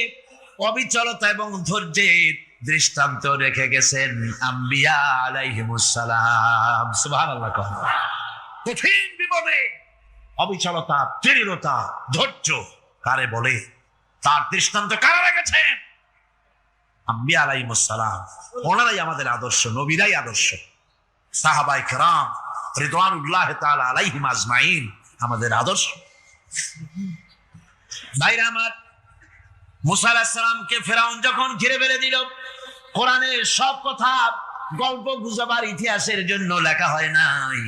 Speaker 1: অবিচলতা এবং ধৈর্যের দৃষ্টান্ত রেখে গেছেন আম্বিয়া আলাইহিমুস সালাম। সুবহানাল্লাহ। কঠিন বিপদে অবিচলতা, দৃঢ়তা, ধৈর্য কারে বলে, তার দৃষ্টান্ত কারা রেখেছেন? আম্বিয়া আলাইহিমুস সালাম। ওনারাই আমাদের আদর্শ, নবীরাই আদর্শ। সাহাবায়ে কেরাম রিদওয়ানুল্লাহ তাআলা আলাইহিম আজমাইন আমাদের আদর্শ। ভাইরা আমার, মুসা আলাইহিস সালামকে ফেরাউন যখন ঘিরে ফেলে দিল, কোরআনের সব কথা গল্প গুজবার ইতিহাসের জন্য লেখা হয় নাই।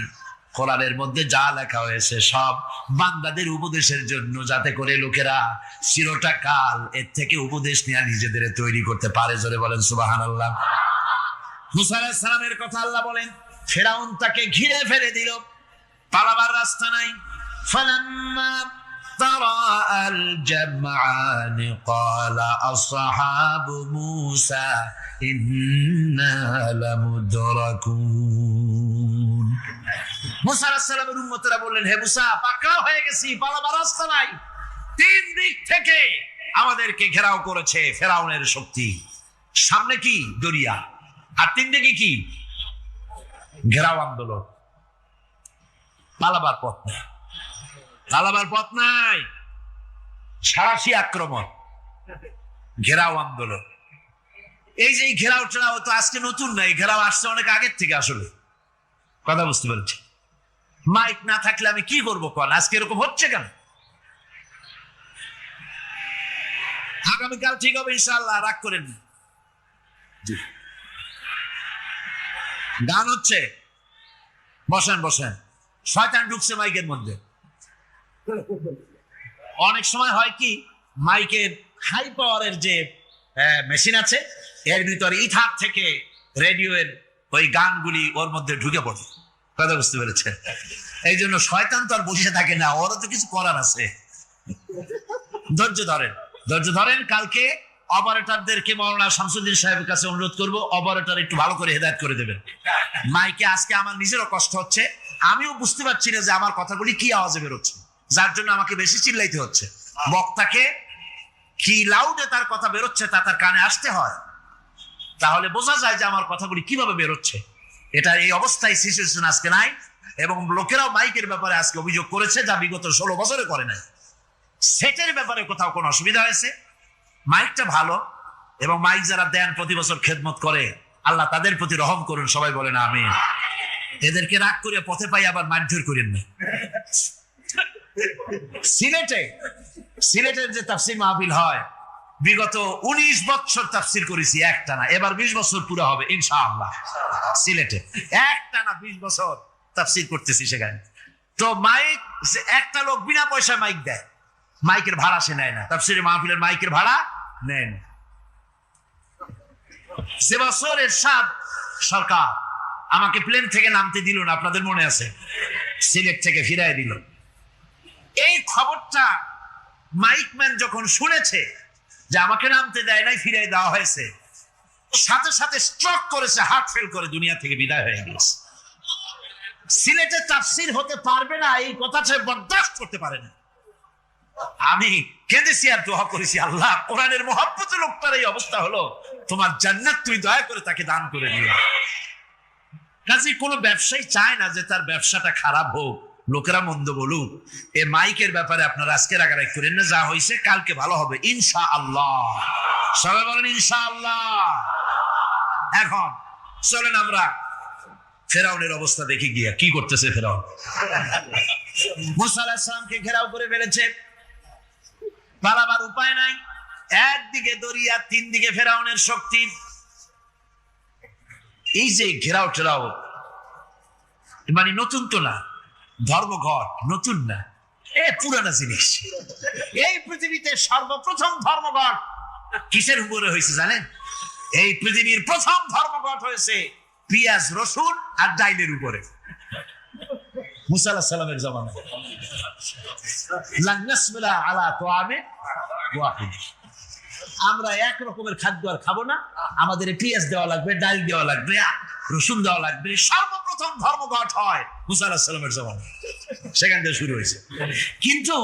Speaker 1: কোরআনের মধ্যে যা লেখা হয়েছে সব বান্দাদের উপদেশের জন্য, যাতে করে লোকেরা চিরটা কাল এর থেকে উপদেশ নিয়ে নিজেদের তৈরি করতে পারে। জোরে বলেন সুবহানাল্লাহ। মুসা আলাইহিস সালামের কথা আল্লাহ বলেন, ফেরাউন তাকে ঘিরে ফেলে দিল, পালাবার রাস্তা নাই। ফালাম্মা تراءى الجمعان قال أصحاب موسى إنا لمدركون। মুসা আলাইহিস সালামের উম্মতরা বললেন, হে মুসা, পাকড়াও হয়ে গেছি, পালাবার রাস্তা নাই। তিন দিক থেকে আমাদেরকে ঘেরাও করেছে ফেরাউনের শক্তি। সামনে কি? দরিয়া, আর তিন দিকে কি? ঘেরাও আন্দোলন। পালাবার পথ নেই, পালাবার পথ নাই। সারাশি আক্রমণ, ঘেরাও আন্দোলন। এই যে ঘেরাও টেরাও তো আজকে নতুন নাই, ঘেরাও আসছে অনেক আগের থেকে। আসলে কথা বুঝতে পেরেছি। মাইক না থাকলে আমি কি করবো কল? আজকে এরকম হচ্ছে কেন? আগামীকাল ঠিক হবে ইনশাআল্লাহ, রাগ করেন না। গান হচ্ছে, বসেন বসেন। শয়তান ঢুকছে মাইকের মধ্যে। অনেক সময় হয় কি, মাইকের হাই পাওয়ারের যে মেশিন আছে, এর ভিতরে ইথার থেকে রেডিওর ওই গানগুলি ওর মধ্যে ঢুকে পড়ে। কথা বুঝতে পেরেছে? এই জন্য শয়তান তো আর বসে থাকে না, ওরা তো কিছু করার আছে। ধৈর্য ধরেন, ধৈর্য ধরেন। কালকে অপারেটরদেরকে মাওলানা শামসুদ্দিন সাহেবের কাছে অনুরোধ করব, অপারেটর একটু ভালো করে হেদায়েত করে দেবেন মাইকে। আজকে আমার নিজেরও কষ্ট হচ্ছে, আমিও বুঝতে পারছি না যে আমার কথাগুলি কি আওয়াজে বেরোচ্ছে, যার জন্য আমাকে বেশি চিল্লাইতে হচ্ছে। বক্তাকে কি লাউডে তার কথা বেরোচ্ছে তা তার কানে আসতে হয়, তাহলে বোঝা যায় যে আমার কথাগুলি কিভাবে বেরোচ্ছে। এটা এই অবস্থায় সিচুয়েশন আজকে নাই, এবং লোকেরাও মাইকের ব্যাপারে আজকে অভিযোগ করেছে যা বিগত 16 বছরে করে নাই। সেটের ব্যাপারে কোথাও কোনো অসুবিধা হয়েছে? মাইকটা ভালো, এবং মাইক যারা দেন প্রতি বছর খেদমত করে, আল্লাহ তাদের প্রতি রহম করুন, সবাই বলেন আমিন। এদেরকে রাগ করে পথে পাই আবার মারধর করেন না। সিলেটের যে তাফসীর মাহফিল হয়, বিগত 19 বছর তাফসীর করেছি একটানা, এবার 20 বছর পুরো হবে ইনশাআল্লাহ। সিলেটে একটানা 20 বছর তাফসীর করতেছি সেখানে। তো মাইক, একটা লোক বিনা পয়সায় মাইক দেয়, মাইকের ভাড়া সে নেয় না, তাফসীরের মাহফিলের মাইকের ভাড়া নেয় না। সে বছর এরশাদ সরকার আমাকে প্লেন থেকে নামতে দিল না, আপনাদের মনে আছে? সিলেট থেকে ফিরাই দিল। এই খবরটা মাইকম্যান যখন শুনেছে যে আমাকে নামতে দেয় নাই, ফিরাই দেওয়া হয়েছে, সাথে সাথে স্ট্রোক করেছে, হার্ট ফেল করে দুনিয়া থেকে বিদায় হয়ে গেছে। সিলেটে তাফসীর হতে পারবে না এই কথা সে বরদাস্ত করতে পারে না। আমি কেঁদেছি আর দোয়া করেছি, আল্লাহ কোরআনের মহব্বতে লোকটার এই অবস্থা হলো, তোমার জান্নাত তুমি দয়া করে তাকে দান করে দিও। কাজে কোনো ব্যবসায়ী চায় না যে তার ব্যবসাটা খারাপ হোক, লোকেরা মন্দ বলুক। এ মাইকের ব্যাপারে আপনারা আজকে রাগারাগি করেন না, যা হয়েছে কালকে ভালো হবে ইনশাআল্লাহ। সবাই বলেন ইনশাআল্লাহ। এখন চলেন আমরা ফেরাউনের অবস্থা দেখে গিয়া কি করতেছে ফেরাউন। মুসা আলাইহিস সালামকে ঘেরাও করে ফেলেছে, পালাবার উপায় নাই। একদিকে দরিয়া, 3 দিকে ফেরাউনের শক্তি। এই যে ঘেরাও টেরাও মানে নতুন তো না, ধর্মঘট নতুন না, এ পুরানা জিনিস। এই পৃথিবীতে সর্বপ্রথম ধর্মঘট কিসের উপরে হয়েছে জানেন? এই পৃথিবীর প্রথম ধর্মঘট হয়েছে পেঁয়াজ, রসুন আর ডাইলের উপরে। মুসা আলাইহিস সালামের জামানায় লান নাসবিরা আলা তুআমিন ওয়াহিদ, আমরা এক রকমের খাদ্য আর খাবো না, আমাদের পেঁয়াজ দেওয়া লাগবে, ডাল দেওয়া লাগবে, রসুন দেওয়া লাগবে। সর্বপ্রথম ধর্মঘট হয় মুসা আলাইহিস সালামের জামানায়, সেখান থেকে শুরু হয়েছে। কিন্তু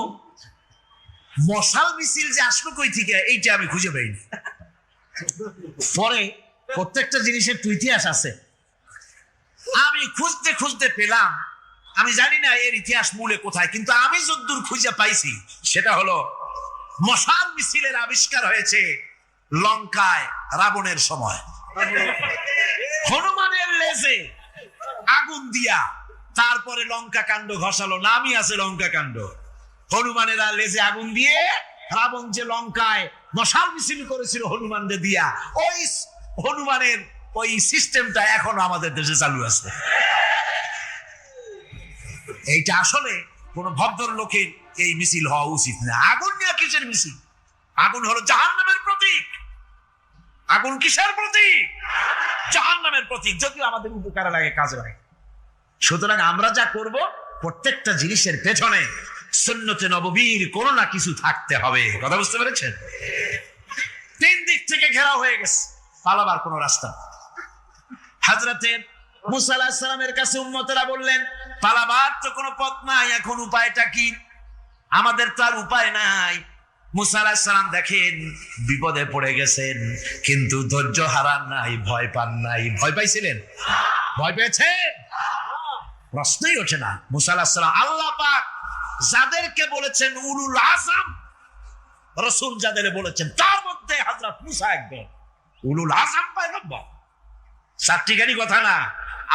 Speaker 1: মশাল মিছিল যে আসলো কই থেকে, এইটা আমি খুঁজে পাইনি। পরে প্রত্যেকটা জিনিসের তো ইতিহাস আছে, আমি খুঁজতে খুঁজতে পেলাম। আমি জানি না এর ইতিহাস মূলে কোথায়, কিন্তু আমি যতদূর খুঁজে পাইছি সেটা হলো মশাল মিছিলের আবিষ্কার হয়েছে লঙ্কায় রাবণের সময়। হনুমানের লেজে আগুন দিয়া তারপরে লঙ্কা কাণ্ড ঘষালো, নামই আছে লঙ্কা কাণ্ড। হনুমানের লেজে আগুন দিয়ে রাবণ যে লঙ্কায় মশাল মিছিল করেছিল হনুমানদের দিয়া, ওই হনুমানের ওই সিস্টেমটা এখনো আমাদের দেশে চালু আছে। এইটা আসলে কোন ভদ্রলোকের এই মিছিল হওয়া উচিত না। আগুন নিয়ে কিসের মিছিল? আগুন হলো জাহান্নামের প্রতীক। আগুন কিসের প্রতীক? জাহান্নামের প্রতীক। যদিও আমাদের উপকারে লাগে, কাজে লাগে। সুতরাং আমরা যা করব, প্রত্যেকটা জিনিসের পেছনে সুন্নতে নববীর কোনো না কিছু থাকতে হবে। কথা বুঝতে পেরেছেন? 3 দিক থেকে ঘেরাও হয়ে গেছে, পালাবার কোনো রাস্তা। হযরতে মুসা আলাইহিস সালামের কাছে উম্মতেরা বললেন, পালাবার তো কোনো পথ নাই, এখন উপায়টা কি? আমাদের তো আর উপায় নাই। মুসা আলাইহিস সালাম দেখেন বিপদে পড়ে গেছেন, কিন্তু ধৈর্য হারান নাই, ভয় পান নাই। ভয় পাইছিলেন? ভয় পেয়েছেন? প্রশ্নই ওঠে না। মুসা আলাইহিস সালাম আল্লাহ পাক যাদেরকে বলেছেন উলুল আযম রাসূল, যাদের বলেছেন তার মধ্যে হযরত মুসা একজন উলুল আযম পয়গম্বর। সাত্রিকানি কথা না,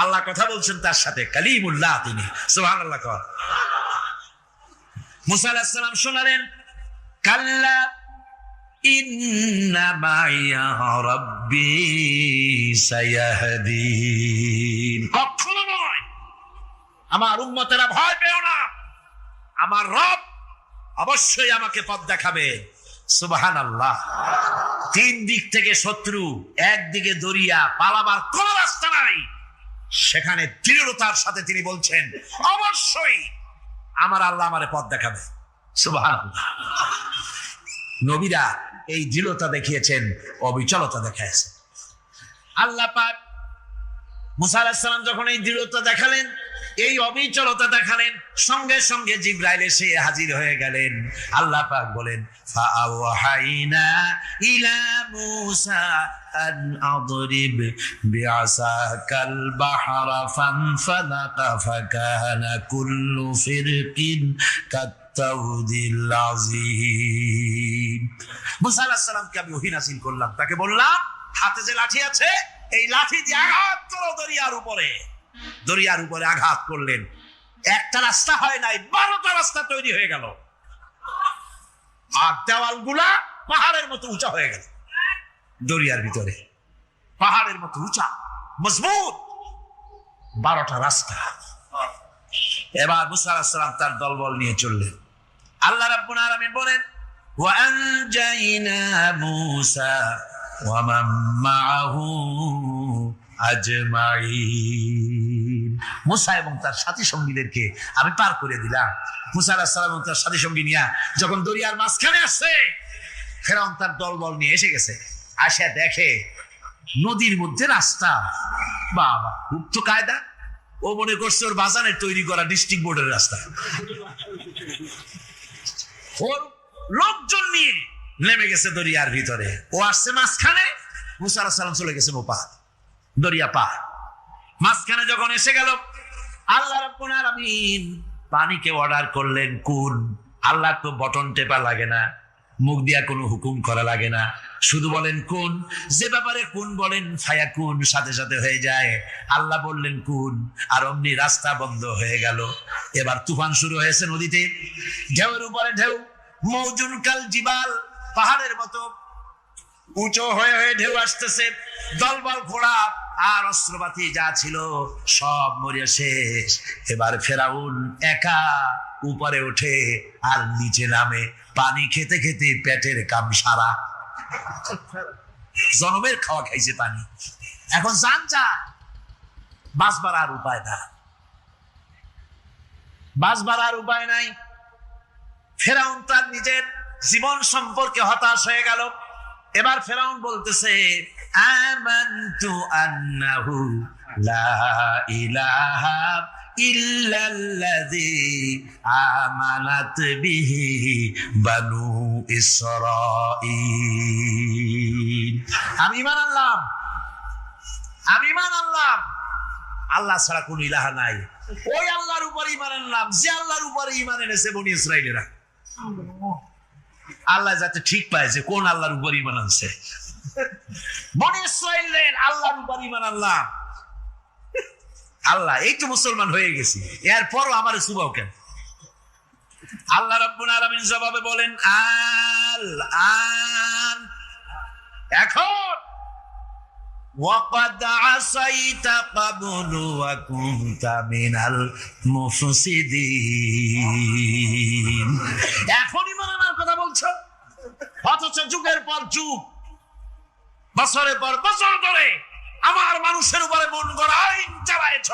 Speaker 1: আল্লাহ কথা বলছেন তার সাথে, কালিমুল্লাহ তিনি। সুবহানাল্লাহ। মুসা আলাইহিস সালাম শোনালেন, কাল্লা ইন্না মাইয়া রাব্বি সায়াহদিন। কখনো নয়, আমার উম্মতেরা ভয় পেও না, আমার রব অবশ্যই আমাকে পথ দেখাবে। সুবহানাল্লাহ। 3 দিক থেকে শত্রু, একদিকে দরিয়া, পালাবার কোন রাস্তা নাই। সেখানে দৃঢ়তার সাথে তিনি বলছেন, অবশ্যই আমার আল্লাহ আমারে পথ দেখাবে। সুবহানাল্লাহ। নবীরা এই দৃঢ়তা দেখিয়েছেন, অবিচলতা দেখাইছেন। আল্লাহ পাক মুসা আলাইহিস সালাম যখন এই দৃঢ়তা দেখালেন, এই অবিচলতা দেখালেন, সঙ্গে সঙ্গে জিবরাইল এসে হাজির হয়ে গেলেন। আল্লাহ পাক বলেন, ফাআওহাইনা ইলা মুসা আন আদরিব বিআসাকাল বাহরা ফানফালাকা ফাকানা কুল্লু ফিরকিন কাত্তাউদিল আযীম। মুসা আলাইহিস সালামকে আমি ওহী নাযিল করলাম, তাকে বললাম হাতে যে লাঠি আছে, এই লাঠি দিয়ে আঘাত করো দরিয়ার উপরে। দরিয়ার উপরে আঘাত করলেন, একটা রাস্তা হয় নাই, 12টা রাস্তা তৈরি হয়ে গেল। আর দেওয়ালগুলা পাহাড়ের মতো উঁচা হয়ে গেল। দরিয়ার ভিতরে পাহাড়ের মতো উঁচা মজবুত 12টা রাস্তা। এবার মুসা আলাইহিস সালাম তার দলবল নিয়ে চললেন। আল্লাহ রাব্বুল আলামিন বলেন, ওয়া আনজাইনা মুসা ওয়া মান মাআহু আজমাইন। মুসা এবং তার সাথী সঙ্গীদেরকে আমি পার করে দিলাম। মুসা আলাইহিস সালাম এবং তার সাথী সঙ্গী নিয়ে যখন দরিয়ার মাঝখানে আসছে, ফেরাউন তার দলবল নিয়ে এসে গেছে। আসে দেখে নদীর মধ্যে রাস্তা। বাবা, খুব তো কায়দা। ও মনে করছে ওর বাজানের তৈরি করা ডিস্ট্রিক্ট বোর্ডের রাস্তা। ওর লোকজন নিয়ে নেমে গেছে দরিয়ার ভিতরে। ও আসছে মাঝখানে, মুসা আলাইহিস সালাম চলে গেছে ওপার, দরিয়া পার। মাঝখানে যখন এসে গেল, আল্লাহ রাব্বুল আলামিন পানিকে অর্ডার করলেন কুন। আল্লাহ তো বটন টেপা লাগে না, মুখ দিয়া কোনো হুকুম করা লাগে না, শুধু বলেন কুন। যে ব্যাপারে কুন বলেন ফায়াকুন, সাথে সাথে হয়ে যায়। আল্লাহ বললেন কুন, আর অমনি রাস্তা বন্ধ হয়ে গেল। এবার তুফান শুরু হয়েছে নদীতে, ঢেউয়ের উপরে ঢেউ, মৌজুন কাল জিবাল, পাহাড়ের মতো উঁচু হয়ে হয়ে ঢেউ আসতেছে। দলবল ঘোড়া আর অস্ত্রপাতি যা ছিল সব মরিয়া শেষ। এবার ফেরাউন একা উপরে ওঠে আর নিচে নামে, পানি খেতে খেতে পেটের কাম সারা। জনমের খাওয়া খাইছে পানি, এখন জান যা, বাঁচবার আর উপায় না, বাঁচবার আর উপায় নাই। ফেরাউন তার নিজের জীবন সম্পর্কে হতাশ হয়ে গেল। এবার ফেরাউন বলতেছে, আমানতু আন্নাহু লা ইলাহা ইল্লাল্লাযী আমানাত বিহি বানু ইসরাঈল। আমি ঈমান আনলাম, আমি ঈমান আনলাম, আল্লাহ ছাড়া কোন ইলাহা নাই। ওই আল্লাহর উপর ঈমান আনলাম যে আল্লাহর উপরে ঈমান এনেছে বনি ইসরাঈলেরা। আল্লাহ যাতে ঠিক পায় যে কোন আল্লাহর উপর ঈমান আনছে। বনি ইসরাঈলের আল্লাহর উপর ঈমান আনলাম। আল্লাহ, এই তো মুসলমান হয়ে গেছি, এরপরও আমার সুবাও কেন? আল্লাহ রাব্বুল আলামিন জবাবে বলেন, আল আন, এখন ওয়াকাদ আসাইতা ক্বাবলু ওয়া কুনতা মিনাল মুফসিদিন। এখনই ঈমান আনার কথা বলছো, অথচ যুগের পর যুগ, বছরের পর বছর ধরে আমার মানুষের উপরে মন গড়া আইন চালায়েছ,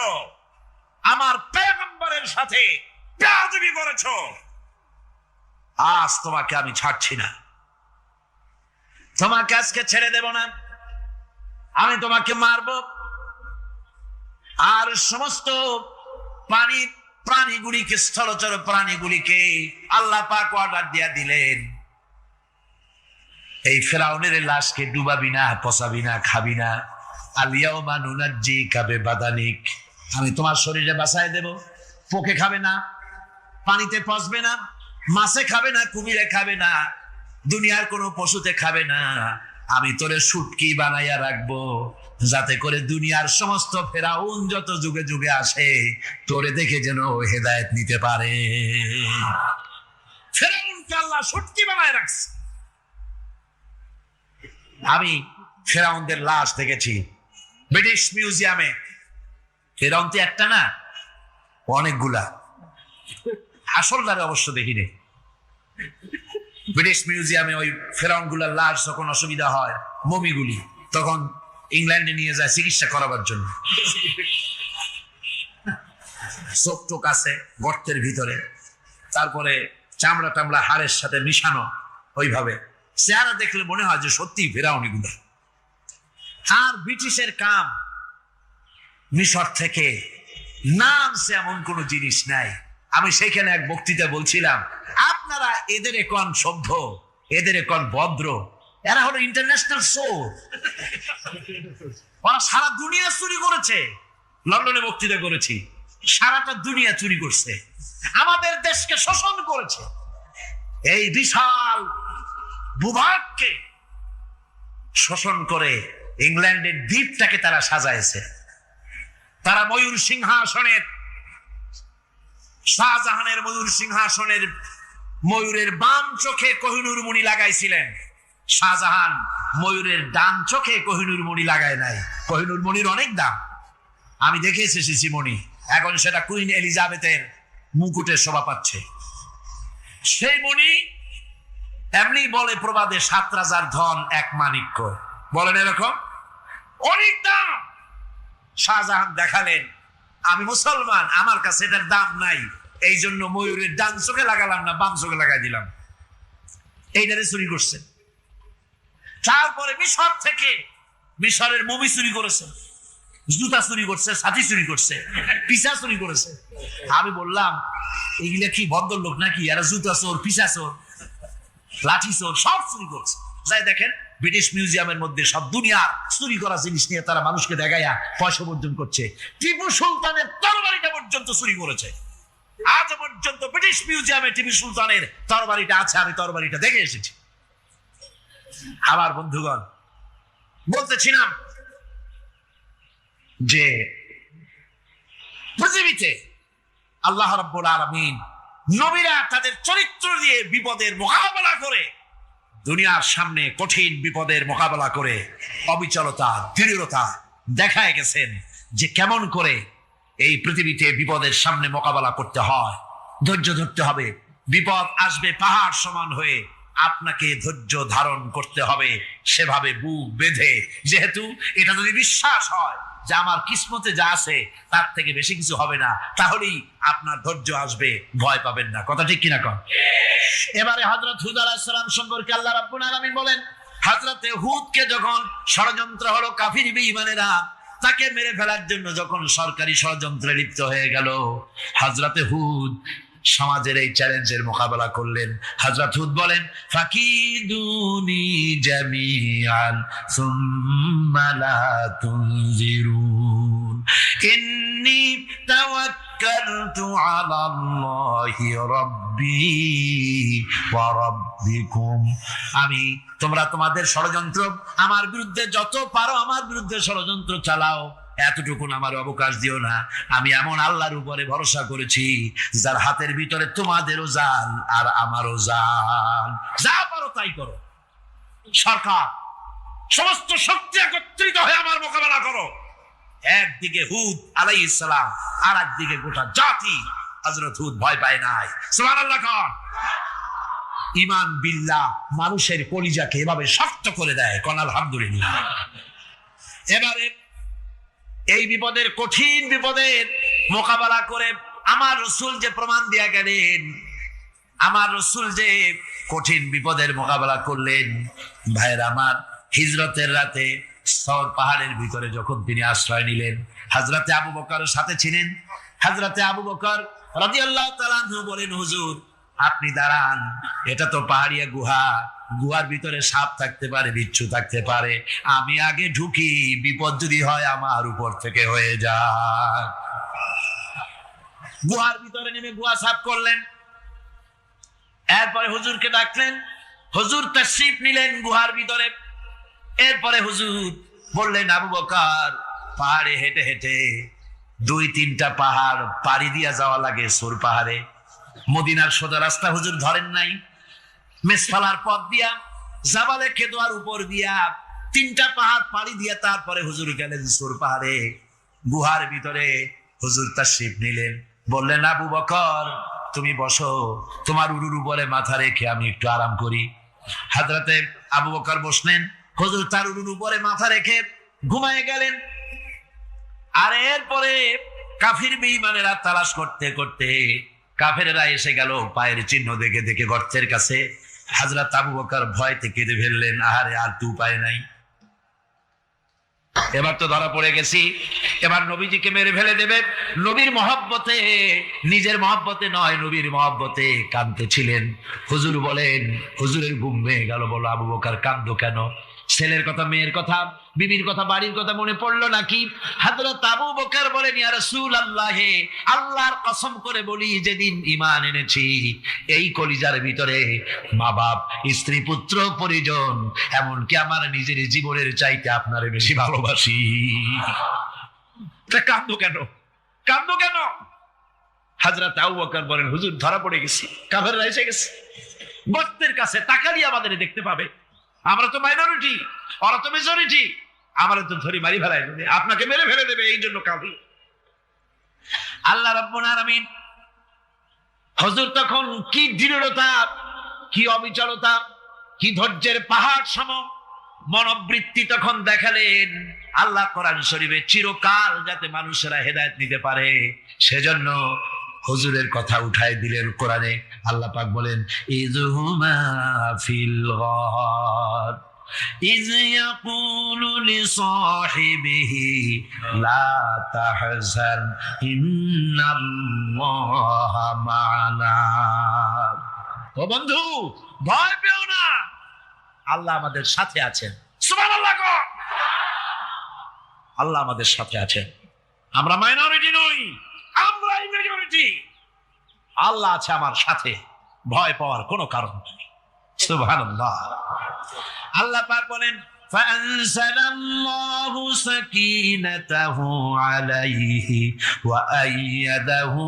Speaker 1: আমার পয়গম্বরের সাথে বেয়াদবি করেছ। আজ তোমাকে আমি ছাড়ছি না, তোমাকে আজকে ছেড়ে দেব না, আমি তোমাকে মারব। আর সমস্ত প্রাণীগুলিকে, স্থলচর প্রাণীগুলিকে আল্লাহ পাক অর্ডার দিয়া দিলেন, এই ফেরাউনের লাশকে ডুবাবি না, পচাবি না, খাবি না। আলিয়াউমা নুনাজ্জিকা বিবাদানিক, আমি তোমার শরীরে বাঁচায় দেব। পোকে খাবে না, পানিতে পচবে না, মাছে খাবে না, কুমিরে খাবে না, দুনিয়ার কোনো পশুতে খাবে না। আমি তোরে শুটকি বানাইয়া রাখবো, যাতে করে দুনিয়ার সমস্ত ফেরাউন যত যুগে যুগে আসে তোরে দেখে যেন হেদায়েত নিতে পারে। ফেরাউনকে আল্লাহ শুটকি বানায় রাখছে। আমি ফেরাউনদের লাশ দেখেছি ব্রিটিশ মিউজিয়ামে। ফেরাউন তো একটা না, অনেকগুলা। আসলটারে অবশ্য দেখিনি। ব্রিটিশ মিউজিয়ামে ওই ফেরাউন গুলার লাশ যখন অসুবিধা হয়, মমিগুলি, তখন ইংল্যান্ডে নিয়ে যায় চিকিৎসা করাবার জন্য। চোখ টোক আছে গর্তের ভিতরে, তারপরে চামড়া টামড়া হাড়ের সাথে মিশানো, ওইভাবে চেহারা দেখলে মনে হয় যে সত্যি ফেরাউনিগুলো। আর ব্রিটিশের কাম মিশর থেকে নামছে এমন কোন জিনিস নাই। আমি সেখানে এক বক্তৃতা বলছিলাম, আপনারা এদের এখন সভ্য, এদের এখন ভদ্র, এরা হলো ইন্টারন্যাশনাল চোর। ওরা সারা দুনিয়া চুরি করেছে। লন্ডনে বক্তৃতা করেছি, সারাটা দুনিয়া চুরি করছে, আমাদের দেশকে শোষণ করেছে। এই বিশাল ভূভাগকে শোষণ করে ইংল্যান্ডের দ্বীপটাকে তারা সাজাইছে। তারা ময়ূর সিংহাসনের, শাহজাহানের ময়ূর সিংহাসনের ময়ূরের বাম চোখে কোহিনূর মণি লাগাইছিলেন। শাহজাহান ময়ূরের ডান চোখে কোহিনূর মণি লাগায় নাই। কোহিনূর মণির অনেক দাম, আমি দেখে এসেছি মণি, এখন সেটা কুইন এলিজাবেথের মুকুটের শোভা পাচ্ছে। সেই মণি এমনি বলে প্রবাদে 7 রাজার ধন 1 মাণিক্য, বলেন এরকম অনেক দাম। শাহজাহান দেখালেন, আমি মুসলমান, আমার কাছে এটার দাম নাই, এই জন্য ময়ূরের ডান চোখে লাগালাম না, বাম চোখে লাগাই দিলাম। এইটারে চুরি করছে। তারপরে মিশর থেকে, মিশরের মমি চুরি করেছে, জুতা চুরি করছে, ছাতি চুরি করছে, পিসা চুরি করেছে। আমি বললাম এগুলা কি ভদ্রলোক নাকি? এরা জুতা চোর, পিসা চোর, লাঠি চোর, সব চুরি করছে। যাই দেখেন ব্রিটিশ মিউজিয়ামের মধ্যে সব দুনিয়ার চুরি করা জিনিস নিয়ে তারা মানুষকে দেখাইয়া পয়সা অর্জন করছে। টিপু সুলতানের তরবারিটা পর্যন্ত চুরি করেছে। আজ পর্যন্ত ব্রিটিশ মিউজিয়ামে টিপু সুলতানের তরবারিটা আছে, আমি তরবারিটা দেখে এসেছি। আমার বন্ধুগণ, বলতেছিলাম যে পৃথিবীতে আল্লাহ রাব্বুল আলামিন নবীরা তাদের চরিত্র দিয়ে বিপদের মোকাবেলা করে, দুনিয়ার সামনে কঠিন বিপদের মোকাবেলা করে অবিচলতা, দৃঢ়তা দেখায় গেছেন যে কেমন করে এই পৃথিবীতে বিপদের সামনে মোকাবেলা করতে হয়। ধৈর্য ধরতে হবে, বিপদ আসবে পাহাড় সমান হয়ে, আপনাকে ধৈর্য ধারণ করতে হবে সেভাবে বুক বেঁধে। যেহেতু এটা যদি বিশ্বাস হয় যে আমার কিসমতে যা আছে তার থেকে বেশি কিছু হবে না, তাহলেই আপনার ধৈর্য আসবে, ভয় পাবেন না। কথা ঠিক কিনা কন? এবারে হযরত হুদ আলাইহিস সালাম সম্পর্কে আল্লাহ রাব্বুল আলামিন বলেন, হযরত হুদকে যখন ষড়যন্ত্র হলো কাফির বেঈমানেরা তাকে মেরে ফেলার জন্য, যখন সরকারি ষড়যন্ত্রে লিপ্ত হয়ে গেল, হযরত হুদ সমাজের এই চ্যালেঞ্জের মোকাবেলা করলেন। হযরত হুদ বলেন, ফাকিদুনি জামিআন সুম্মা লা তুনজিরুন ইন্নী তাওয়াক্কালতু আলাল্লাহি রাব্বি ওয়া রাব্বিকুম। আমি, তোমরা তোমাদের ষড়যন্ত্র আমার বিরুদ্ধে যত পারো আমার বিরুদ্ধে ষড়যন্ত্র চালাও, এতটুকু আমার অবকাশ দিও না। আমি এমন আল্লাহর উপরে ভরসা করেছি যার হাতের ভিতরে তোমাদেরও জান আর আমারও জান। যা পারো তাই করো। সরকার, সমস্ত শক্তি একত্রিত হয়ে আমার মোকাবেলা করো। একদিকে হুদ আলাইহিস সালাম, আর একদিকে গোটা জাতি। হযরত হুদ ভয় পায় নাই। সুবহানাল্লাহ খান। ঈমান বিল্লাহ মানুষের কলিজাকে এভাবে শক্ত করে দেয়। কোন আলহামদুলিল্লাহ। এবারে এই বিপদের, কঠিন বিপদের মোকাবেলা করে আমার রাসূল যে প্রমাণ দিয়া গেলেন, আমার রাসূল যে কঠিন বিপদের মোকাবেলা করলেন, ভাইরা আমার, হিজরতের রাতে সওর পাহাড়ের ভিতরে যখন তিনি আশ্রয় নিলেন, হযরতে আবু বকরের সাথে ছিলেন। হযরতে আবু বকর রাদিয়াল্লাহু তাআলা আনহু বলেন, হুজুর আপনি দাঁড়ান, এটা তো পাহাড়িয়া গুহা, গুহার ভিতরে সাপ থাকতে পারে, বিচ্ছু থাকতে পারে, আমি আগে ঢুকি, বিপদ যদি হয় আমার উপর থেকে হয়ে যায়। গুহার ভিতরে নেমে গুহা সাফ করলেন। এরপরে হুজুরকে ডাকলেন, হুজুর তাশরীফ নিলেন গুহার ভিতরে। এরপরে হুজুর বললেন, আবু বকর, পাহাড়ে হেঁটে হেঁটে 2-3টা পাহাড় পাড়ি দিয়া যাওয়া লাগে সূর পাহাড়ে। মদিনার সোজা রাস্তা হুজুর ধরেন নাই, মেসফালার পথ দিয়া, জাবালে কেদোয়ার উপর দিয়া 3টা পাহাড় পাড়ি দিয়া তারপরে হুজুর গেলেন সূর পাহাড়ে। গুহার ভিতরে হুজুর তাশরীফ নিলেন। বললেন, আবু বকর তুমি বসো, তোমার উরুর উপরে মাথা রেখে আমি একটু আরাম করি। হযরতে আবু বকর বসলেন, হুজুর তার উরুর উপরে মাথা রেখে ঘুমায় গেলেন। আর এরপরে কাফির বেঈমানেরা তালাশ করতে করতে কাফেরেরা এসে গেল পায়ের চিহ্ন দেখে দেখে গর্তের কাছে। হযরত আবু বকর ভয়তে কেঁদে ফেললেন, আহারে আর তো উপায় নাই, এবার তো ধরা পড়ে গেছি, এবার নবীজিকে মেরে ফেলে দেবে। নবীর মহব্বতে, নিজের মহব্বতে নয়, নবীর মহব্বতে কাঁদতেছিলেন। হুজুর বলেন, হুজুরের ঘুম ভেঙে গেল। বলো আবু বকর কাঁদো কেন? ছেলের কথা, মেয়ের কথা, বিবির কথা, বাড়ির কথা মনে পড়লো নাকি? হযরত আবু বকর বলেন, ইয়া রাসূলুল্লাহ, আল্লাহর কসম করে বলি, যেদিন ঈমান এনেছি এই কলিজার ভিতরে মা বাপ, স্ত্রী, পুত্র, পরিজন, এমনকি আমার নিজের জীবনের চাইতে আপনারে বেশি ভালোবাসি। তা কাঁদো কেন? কাঁদো কেন? হযরত আবু বকর বলেন, হুজুর ধরা পড়ে গেছি, কাফেররা এসে গেছে গর্তের কাছে, তাকালি আমাদের দেখতে পাবে, আমরা তো মাইনরিটি, ওরা তো মেজরিটি, আমরা তো ধরি মারি ফেলাই দেবে, আপনাকে মেরে ফেলে দেবে, এই জন্য কাঁদি। আল্লাহ রাব্বুল আলামিন, হুজুর তখন কি দৃঢ়তা, কি অবিচলতা, কি ধৈর্যের পাহাড় সম মনোবৃত্তি তখন দেখালেন। আল্লাহ কোরআন শরীফে চিরকাল যাতে মানুষেরা হেদায়েত নিতে পারে সেজন্য হুজুরের কথা উঠায় দিলেন কোরআনে। আল্লাহ পাক বলেন, ইযহুমা ফিল গার ইয ইয়াকুলু লিসাহিবিহি লা তাহজান ইন্নাল্লাহা মা'ানা। ও বন্ধু, ভয় পেও না, আল্লাহ আমাদের সাথে আছেন। সুবহানাল্লাহ। আল্লাহ আমাদের সাথে আছেন, আমরা মাইনরিটি নই, আমরাই মেজরিটি। আল্লাহ আছে আমার সাথে, ভয় পাওয়ার কোনো কারণ নেই। সুবহানাল্লাহ। আল্লাহ পাক বলেন, ফাআনজালাল্লাহু সাকিনাতাহু আলাইহি ওয়া আইয়াদাহু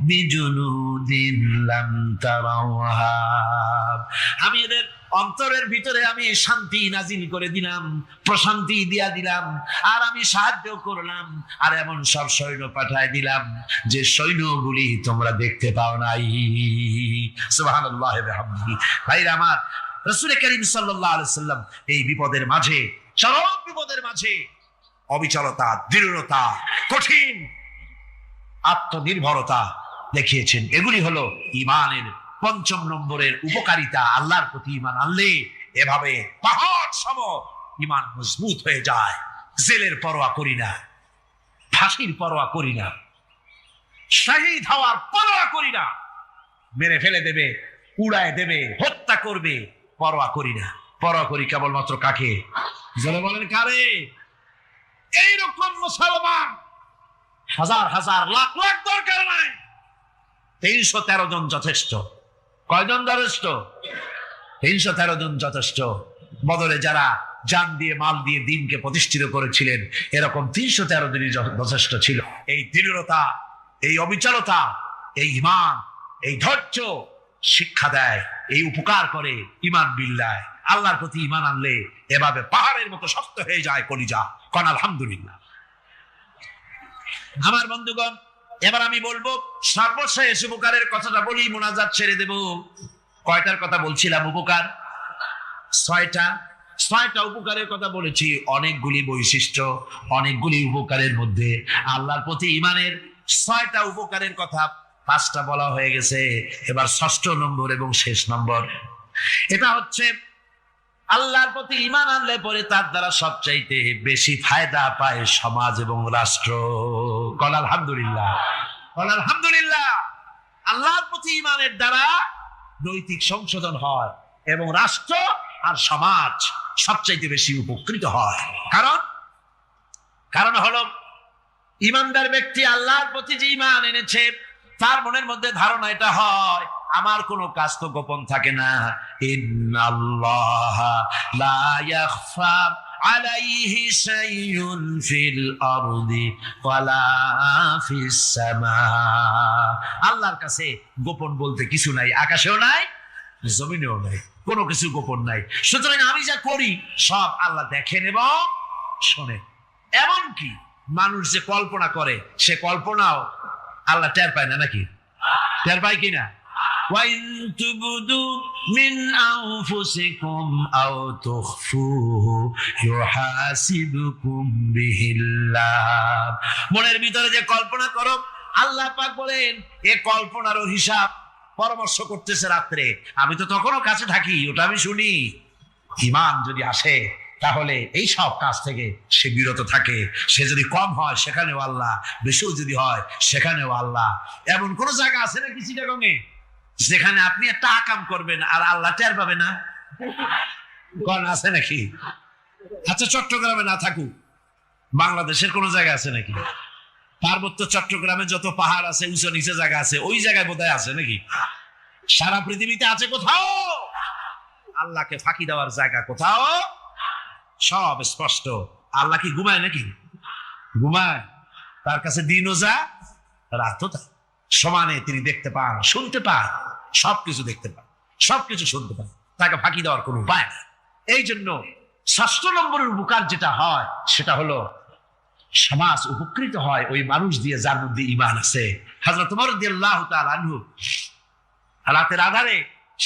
Speaker 1: বিজুনুদিন লাম তারাওহা। আমি এদের অন্তরের ভিতরে আমি শান্তি নাজিল করে দিলাম, প্রশান্তি দিয়া দিলাম, আর আমি সাহায্য করলাম, আর এমন সব সৈন্য পাঠায় দিলাম যে সৈন্যগুলি তোমরা দেখতে পাও নাই। সুবহানাল্লাহ ওয়া বিহামদিহি। ভাইরা আমার, রাসূল করিম সাল্লাল্লাহু আলাইহি সাল্লাম এই বিপদের মাঝে, চরম বিপদের মাঝে অবিচলতা, দৃঢ়তা, কঠিন আত্মনির্ভরতা দেখিয়েছেন। এগুলি হলো ঈমানের পঞ্চম নম্বরের উপকারিতা। আল্লাহর প্রতি ঈমান আনলে এভাবে পাহাড় সম ঈমান মজবুত হয়ে যায়। জেলের পরোয়া করি না, ফাঁসির পরোয়া করি না, শহীদ হওয়ার পরোয়া করি না, মেরে ফেলে দেবে, উড়ায় দেবে, হত্যা করবে, পরোয়া করি না। পরোয়া করি কেবলমাত্র কাকে? জেলে বলেন কারে? এইরকম মুসলমান হাজার হাজার লাখ লাখ দরকার নাই, 313 জন যথেষ্ট। কয়জন যথেষ্ট? 313 জন যথেষ্ট। বদরে যারা জান দিয়ে, মাল দিয়ে দিনকে প্রতিষ্ঠিত করেছিলেন, এরকম 313 জনই যথেষ্ট ছিল। এই দৃঢ়তা, এই অবিচলতা, এই ঈমান, এই ধৈর্য শিক্ষা দেয়, এই উপকার করে ঈমান বিল্লাহ। আল্লাহর প্রতি ঈমান আনলে এভাবে পাহাড়ের মতো শক্ত হয়ে যায় কলিজা। কোন আলহামদুলিল্লাহ। আমার বন্ধুগণ, এবার আমি বলবো সর্বশেষ উপকারের কথাটা বলি, মোনাজাত ছেড়ে দেব। কয়টার কথা বলছিলাম? উপকার 6টা। 6টা উপকারের কথা বলেছি। অনেকগুলি বৈশিষ্ট্য, অনেকগুলি উপকারের মধ্যে আল্লাহর প্রতি ঈমানের 6টা উপকারের কথা 5টা বলা হয়ে গেছে। এবার 6ষ্ঠ নম্বর এবং শেষ নম্বর, এটা হচ্ছে আল্লাহর প্রতি ঈমান আনলে পরে তার দ্বারা সবচাইতে বেশি ফায়দা পায় সমাজ এবং রাষ্ট্র। বল আলহামদুলিল্লাহ, বল আলহামদুলিল্লাহ। আল্লাহর প্রতি ঈমানের দ্বারা নৈতিক সংশোধন হয় এবং রাষ্ট্র আর সমাজ সবচাইতে বেশি উপকৃত হয়। কারণ হলো ঈমানদার ব্যক্তি আল্লাহর প্রতি যে ঈমান এনেছে, তার মনের মধ্যে ধারণা এটা হয়, আমার কোনো কাজ তো গোপন থাকে না। ইন্নাল্লাহা লা ইয়াখফা আলাইহি শাইউন ফিল আরদি ওয়ালা ফিস সামা। আল্লাহর কাছে গোপন বলতে কিছু নাই, আকাশেও নাই, জমিনেও নাই, কোনো কিছু গোপন নাই। সুতরাং আমি যা করি সব আল্লাহ দেখেন এবং শোনেন। এমনকি মানুষ যে কল্পনা করে, সে কল্পনাও আল্লাহ টের পায় না, নাকি? টের পায় কিনা? وإن تبدوا من أنفسكم أو تخفوه يحاسبكم به الله। মনের ভিতরে যে কল্পনা করো, আল্লাহ পাক বলেন এই কল্পনারও হিসাব পরামর্শ করতেছে রাত্রে। আমি তো তখনও কাছে থাকি, ওটা আমি শুনি। ঈমান যদি আসে তাহলে এই সব কাজ থেকে সে বিরত থাকে। সে যদি কম হয় সেখানেও আল্লাহ, বেশিও যদি হয় সেখানেও আল্লাহ। এমন কোন জায়গা আছে নাকি চিটাগংয়ে যেখানে আপনি একটা আকাম করবেন আর আল্লাহ টের পাবে না? কোন আছে নাকি? আচ্ছা, চট্টগ্রামে না থাকুক, বাংলাদেশের কোন জায়গা আছে নাকি? পার্বত্য চট্টগ্রামে যত পাহাড় আছে, উঁচু নিচে জায়গা আছে, ওই জায়গায় বোধহয় আছে নাকি? সারা পৃথিবীতে আছে কোথাও আল্লাহকে ফাঁকি দেওয়ার জায়গা? কোথাও? সব স্পষ্ট। আল্লাহ কি ঘুমায় নাকি? ঘুমায়? তার কাছে দিনও যা, রাতও তা। সমানে তিনি দেখতে পান, শুনতে পান, সবকিছু দেখতে পান, সবকিছু শুনতে পান। তাকে ফাঁকি দেওয়ার কোনো উপায় না। এই জন্য ৬০ নম্বরের উপকার যেটা হয় সেটা হলো সমাজ উপকৃত হয় ওই মানুষ দিয়ে যার মধ্যে ঈমান আছে। হযরত ওমর রাদিয়াল্লাহু তাআলা আনহু রাতের আধারে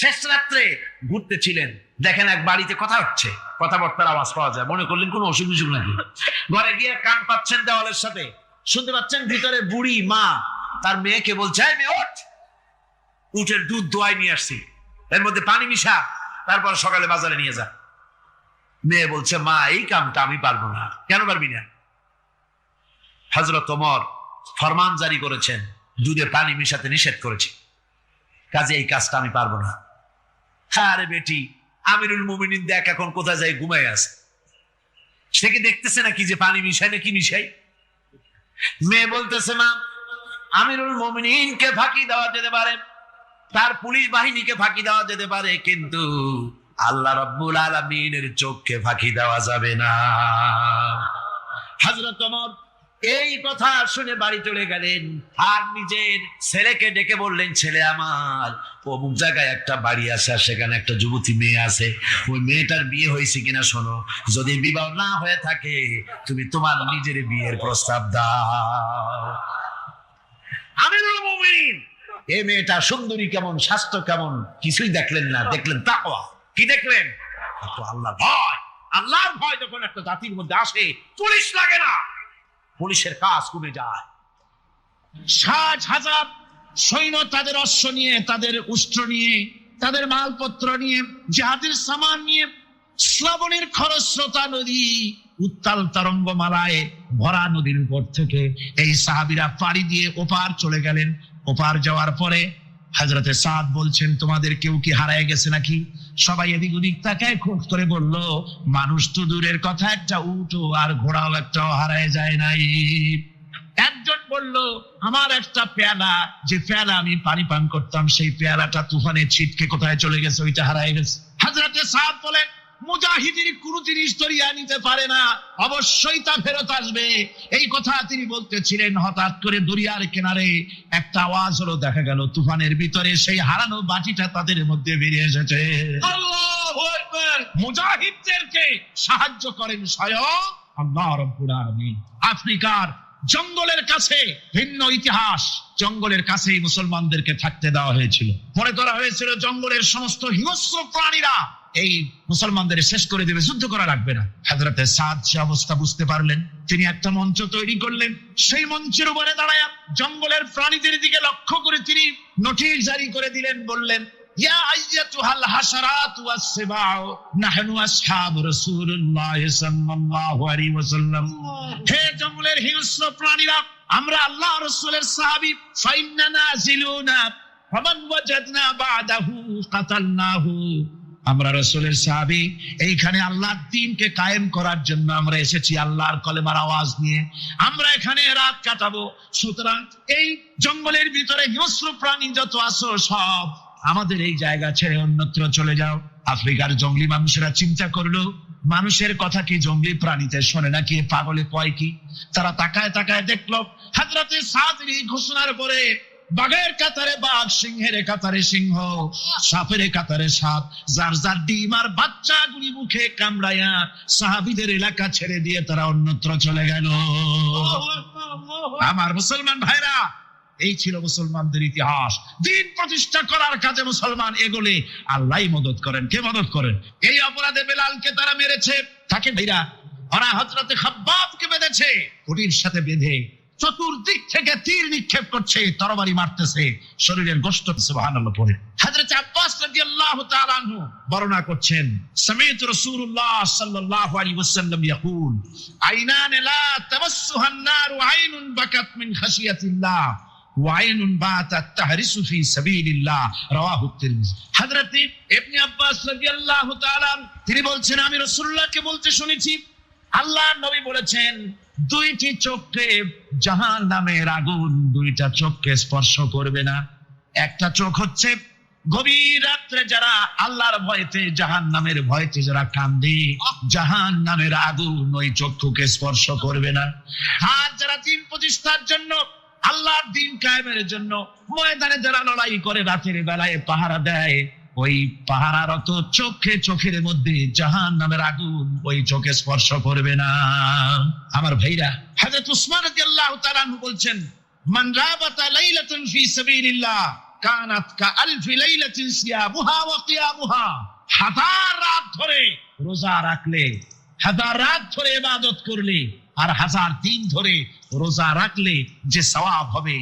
Speaker 1: শেষ রাত্রে ঘুরতে ছিলেন, দেখেন এক বাড়িতে কথা হচ্ছে, কথাবার্তার আওয়াজ পাওয়া যায়। মনে করলেন কোন অসুখ বিসুখ নাকি। ঘরে গিয়ে কান পাচ্ছেন দেওয়ালের সাথে, শুনতে পাচ্ছেন ভিতরে বুড়ি মা তার মেয়েকে বলছে, এই মেয়ে ওঠ, উটের দুধ দোয়াই নিয়ে আসছি, এর মধ্যে পানি মিশা, তারপর সকালে বাজারে নিয়ে যা। মেয়ে বলছে, মা এই কামটা আমি পারবো না। কেন পারবি না? হযরত ওমর ফরমান জারি করেছেন, দুধে পানি মিশাতে নিষেধ করেছে, কাজে এই কাজটা আমি পারবো না। আরে বেটি, আমিরুল মুমিনিন দেখ এখন কোথায় যায়, ঘুমায় আছে। সে কি দেখতেছে নাকি যে পানি মিশাই না কি মিশাই? মেয়ে বলতেছে, মা আমিরুল মুমিনিনকে ফাঁকি দেওয়া যেতে পারে, তার পুলিশ বাহিনীকে ফাঁকি দেওয়া যেতে পারে, কিন্তু আল্লাহ রাব্বুল আলামিনের চোখকে ফাঁকি দেওয়া যাবে না। হযরত ওমর এই কথা শুনে বাড়ি চলে গেলেন আর নিজের ছেলেকে ডেকে বললেন, ছেলে আমার, অমুক জায়গায় একটা বাড়ি আছে, আর সেখানে একটা যুবতী মেয়ে আছে, ওই মেয়েটার বিয়ে হয়েছে কিনা শোনো, যদি বিবাহ না হয়ে থাকে তুমি তোমার নিজের বিয়ের প্রস্তাব দাও। আমিরুল মুমিনিন এই মেয়েটা সুন্দরী কেমন, স্বাস্থ্য কেমন কিছুই দেখলেন না, দেখলেন তাকওয়া। কি দেখলেন? আল্লাহর ভয়। আল্লাহর ভয় যখন একটা জাতির মধ্যে আসে, পুলিশ লাগে না, পুলিশের কাজ কমে যায়। ৬০,০০০ সৈন্য তাদের অশ্ব নিয়ে, তাদের উষ্ট্র নিয়ে, তাদের মালপত্র নিয়ে, জাহাজের সামান নিয়ে শ্রাবণের খরস্রোতা নদী, উত্তাল তরঙ্গমালায় ভরা নদীর উপর থেকে এই সাহাবীরা পাড়ি দিয়ে ওপার চলে গেলেন। ওপার যাওয়ার পরে হযরতে সাদ বলছেন, তোমাদের কেউ কি হারায় গেছে নাকি? সবাই এদিক ওদিক তাকায়, খোঁজ করে বলল, মানুষ তো দূরের কথা, একটা উট আর ঘোড়াও একটাও হারায় যায় নাই। একজন বলল, আমার একটা পেয়ালা, যে পেয়ালা আমি পানি পান করতাম, সেই পেয়ালাটা তুফানে ছিটকে কোথায় চলে গেছে, ওইটা হারায় গেছে। হযরতে সাদ বলেন, মুজাহিদের কোন জিনিস ধরিয়া নিতে পারে না, অবশ্যই তা ফেরত আসবে। এই কথা তিনি বলতেছিলেন, হঠাৎ করে দরিয়ার কিনারে একটা আওয়াজ হলো, দেখা গেল তুফানের ভিতরে সেই হারানো বাটিটা তাদের মধ্যে বেরিয়ে এসেছে। আল্লাহু আকবার! মুজাহিদদেরকে সাহায্য করেন স্বয়ং আল্লাহ রাব্বুল আলামিন। আফ্রিকার জঙ্গলের কাছে ভিন্ন ইতিহাস, জঙ্গলের কাছেই মুসলমানদেরকে থাকতে দেওয়া হয়েছিল। মনে করা হয়েছিল জঙ্গলের সমস্ত হিংস্র প্রাণীরা এই মুসলমানদের শেষ করে দেবে, যুদ্ধ করা লাগবে না। হযরতে সাদ সে অবস্থা বুঝতে পারলেন, তিনি একটা মঞ্চ তৈরি করলেন। সেই মঞ্চের উপরে দাঁড়ায় জঙ্গলের প্রাণীদের দিকে লক্ষ্য করে তিনি নোটিশ জারি করে দিলেন, বললেন, ইয়া আইয়াতুহাল হাশারাতু ওয়াস-সিবাউ নাহনু আসহাবু রাসূলুল্লাহ সাল্লাল্লাহু আলাইহি ওয়াসাল্লাম। হে জঙ্গলের হিংস্র প্রাণীরা, আমরা আল্লাহ রাসূলের সাহাবী, ফাইন্না নাজিলুনা ফামান ওয়াজাদনা বাদাহু কাতালনাহু। আমরা রাসূলের সাহাবী, এইখানে আল্লাহর দ্বীনকে কায়েম করার জন্য আমরা এসেছি, আল্লাহর কলেমার আওয়াজ নিয়ে আমরা এখানে রাত কাটাবো। সুতরাং এই জঙ্গলের ভিতরে হিংস্র প্রাণী যত আছো, সব আমাদের এই জায়গা ছেড়ে অন্যত্র চলে যাও। আফ্রিকার জঙ্গলি মানুষেরা চিন্তা করলো, মানুষের কথা কি জঙ্গলি প্রাণীতে শোনে নাকি, পাগলে কয় কি? তারা তাকায় তাকায় দেখলো, হযরতে সাদের এই ঘোষণার পরে বাঘের কাতারে বাঘ, সিংহের কাতারে সিংহ, সাপের কাতারে সাপ, যার যার ডিম আর বাচ্চা গুলি মুখে কামড়ায়া সাহাবীদের এলাকা ছেড়ে দিয়ে তারা অন্যত্র চলে গেল। আমার মুসলমান ভাইরা, এই ছিল মুসলমানদের ইতিহাস। দিন প্রতিষ্ঠা করার কাজে মুসলমান এগোলে আল্লাহই মদত করেন। কে মদত করেন? এই অপরাধে বেলালকে তারা মেরেছে, তাকে ভাইরা ওরা হযরতে খাব্বাবকে বেঁধেছে, কুটির সাথে বেঁধে চতুর্দিক থেকে তীর নিক্ষেপ করছে, তরবারি মারতেছে, শরীরের গোশত সুবহানাল্লাহ পড়ে। হযরত আব্বাস রাদিয়াল্লাহু তাআলা আনহু বর্ণনা করছেন, সামি'তু রাসূলুল্লাহ সাল্লাল্লাহু আলাইহি ওয়াসাল্লাম ইয়াকুল আইনান লা তামাসসুহা আন-নার আইনুন বাকাত মিন খাশিয়াতিল্লাহ ওয়া আইনুন বাতাত তাহরিসু ফি সাবিলিল্লাহ রাওয়াহু তিরমিজি। হযরত ইবনে আব্বাস রাদিয়াল্লাহু তাআলা তিনি বলছেন, আমি রাসূলুল্লাহকে বলতে শুনেছি, আল্লাহর নবী বলেছেন, দুইটি চোখে জাহান্নামের আগুন দুইটা চোখকে স্পর্শ করবে না। একটা চোখ হচ্ছে গভীর রাত্রে যারা আল্লাহর ভয়তে জাহান্নামের ভয়তে যারা কান্দে, জাহান্নামের আগুন ওই চক্ষুকে স্পর্শ করবে না। আর যারা দিন প্রতিষ্ঠার জন্য, আল্লাহর দিন কায়েমের জন্য ময়দানে যারা লড়াই করে, রাতের বেলায় পাহারা দেয়, ওই পাহারারত চোখের মধ্যে জাহান্নামের আগুন ওই চোখে স্পর্শ করবে না। আমার ভাইরা, হযরত উসমান রাদিয়াল্লাহু তাআলা আনহু বলছেন, মান রাবাতা লাইলাতান ফি সাবিলিল্লাহ কানাত কাআলফি লাইলাতিন সিয়ামুহা ওয়া কিয়ামুহা। হাজার রাত ধরে রোজা রাখলে, হাজার রাত ধরে ইবাদত করলে, আর হাজার দিন ধরে রোজা রাখলে যে সওয়াব হবে,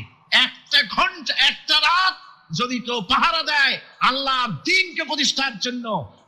Speaker 1: একটা ঘন্টা একটা রাত যদি কেউ পাহারা দেয় আল্লাহর দ্বীনকে প্রতিষ্ঠার জন্য,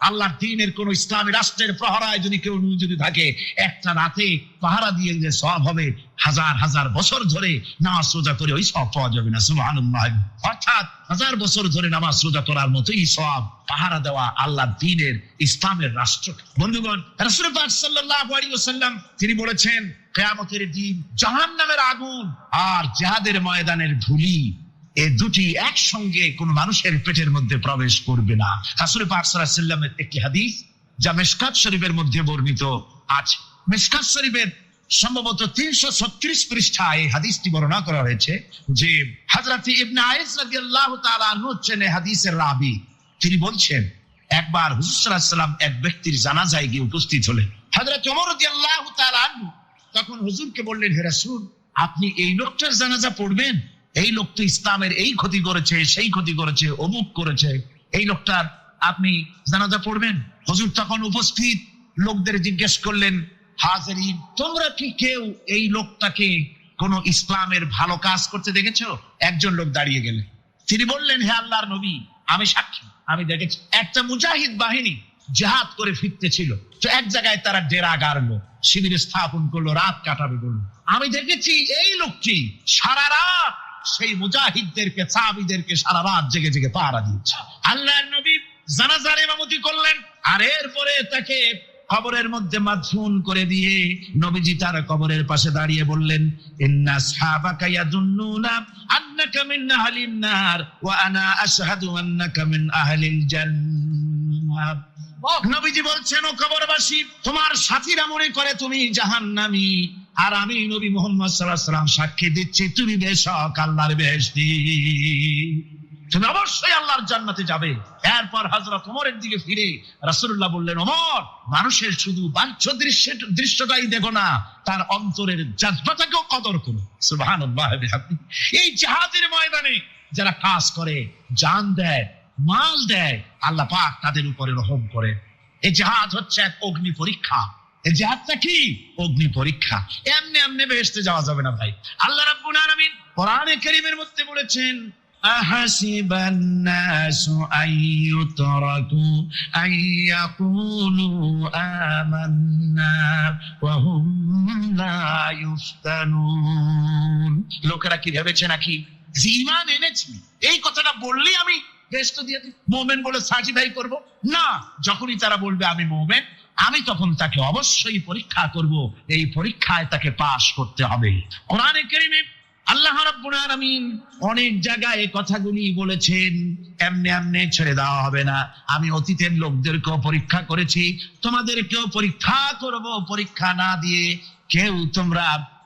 Speaker 1: আল্লাহর দ্বীনের কোন ইসলামী রাষ্ট্রের প্রহরায় যদি কেউ যদি থাকে, একটা রাতে পাহারা দিয়ে যে সওয়াব হবে, হাজার হাজার বছর ধরে নামাজ রোজা করে ওই সওয়াব পাওয়া যাবে না। সুবহানাল্লাহ। অর্থাৎ হাজার বছর ধরে নামাজ রোজা করার মতোই সওয়াব পাহারা দেওয়া আল্লাহর দ্বীনের ইসলামের রাষ্ট্র। বন্ধুগণ, রাসূল পাক সাল্লাল্লাহু আলাইহি ওয়াসাল্লাম তিনি বলেছেন, কিয়ামতের দিন জাহান্নামের আগুন আর জিহাদের ময়দানের ধুলি, এই দুটি একসঙ্গে কোন মানুষের পেটের মধ্যে প্রবেশ করবে না। রাসূল পাক সাল্লাল্লাহু আলাইহি ওয়াসাল্লামের একটি হাদিস যা মিশকাত শরীফের মধ্যে বর্ণিত আছে। মিশকাত শরীফের সম্ভবত 336 পৃষ্ঠায় এই হাদিসটি বর্ণনা করা হয়েছে যে হযরত ইবনে আইস রাদিয়াল্লাহু তাআলা আনহু হচ্ছেন এই হাদিসের রাবী। তিনি বলছেন, একবার হুজুর সাল্লাল্লাহু আলাইহি ওয়াসাল্লাম এক ব্যক্তির জানাজায় গিয়ে উপস্থিত হলেন। হযরত ওমর রাদিয়াল্লাহু তাআলা আনহু তখন হুজুরকে বললেন, হে রাসূল, আপনি এই লোকটার জানাজা পড়বেন? এই লোক তো ইসলামের এই ক্ষতি করেছে, সেই ক্ষতি করেছে, অমুক করেছে, এই লোকটার আপনি জানাজা পড়বেন? হুজুর তখন উপস্থিত লোকদের জিজ্ঞেস করলেন, হাজিরিন, তোমরা কি কেউ এই লোকটাকে কোন ইসলামের ভালো কাজ করতে দেখেছো? একজন লোক দাঁড়িয়ে গেলেন, তিনি বললেন, হে আল্লাহর নবী, আমি সাক্ষী, আমি দেখেছি একটা মুজাহিদ বাহিনী জিহাদ করে ফিরতেছিল, তো এক জায়গায় তারা ডেরা গাড়লো, শিবির স্থাপন করলো, রাত কাটাবে বললো। আমি দেখেছি এই লোকটি সারা রাত সেই মুজাহিদদেরকে, সাহাবীদেরকে সারা রাত জেগে জেগে পাহারা দিয়েছে। আল্লাহর নবী জানাজার ইমামতি করলেন, আর এরপরে তাকে কবরের মধ্যে মাদফুন করে দিয়ে নবীজি তার কবরের পাশে দাঁড়িয়ে বললেন, ইন্না আসহাবাকা ইয়াদুন্নুনা আন্নাকা মিন আহলিন নার ওয়া আনা আশহাদু আন্নাকা মিন আহলিল জান্নাহ। নবীজি বলছেন, ও কবরবাসী, তোমার সাথীরা মনে করে তুমি জাহান্নামী, আর আমি নবী মুহাম্মদ সাল্লাল্লাহু আলাইহি ওয়াসাল্লাম সাক্ষী দিচ্ছি তুমি বেশক আল্লাহর বেহেশতি, তুমি অবশ্যই আল্লাহর জান্নাতে যাবে। এরপর হযরত ওমরের দিকে ফিরে রাসূলুল্লাহ বললেন, ওমর, মানুষের শুধু বাহ্য দৃশ্যটাই দেখো না, তার অন্তরের জাযবাটাকেও কদর করো। সুবহানাল্লাহ। এই জিহাদের ময়দানে যারা কাজ করে, জান দেয়, মাল দেয়, আল্লাহ পাক তাদের উপরে রহম করে। এই জিহাদ হচ্ছে এক অগ্নি পরীক্ষা। এই জিহাদটা কি? অগ্নি পরীক্ষা। এমনি এমনি বেহেশতে যাওয়া যাবে না ভাই। আল্লাহ রাব্বুল আলামিন কোরআনে কারীমের মধ্যে বলেছেন, আহাসিবান নাসু আইয়ুতরাকু আইয়াকুলু আমান্না ওয়া হুম লা ইফতানুন। লোকেরা কি ভেবেছে নাকি যে ঈমান এনেছি, এই কথাটা বললেই আমি বেহেশত দিয়ে দিই, মুমিন বলে সার্টিফাই করব? না, যখনই তারা বলবে আমি মুমিন, আমি তখন তাকে অবশ্যই পরীক্ষা করব, এই পরীক্ষায় তাকে পাশ করতে হবে। কোরআনে কারীমে আল্লাহ রাব্বুল আলামিন অনেক জায়গায় এই কথাগুলি বলেছেন, এমনি এমনি ছেড়ে দেওয়া হবে না। আমি অতীতের লোকদেরকেও পরীক্ষা করেছি, তোমাদেরকেও পরীক্ষা করব, পরীক্ষা না দিয়ে কেউ তোমরা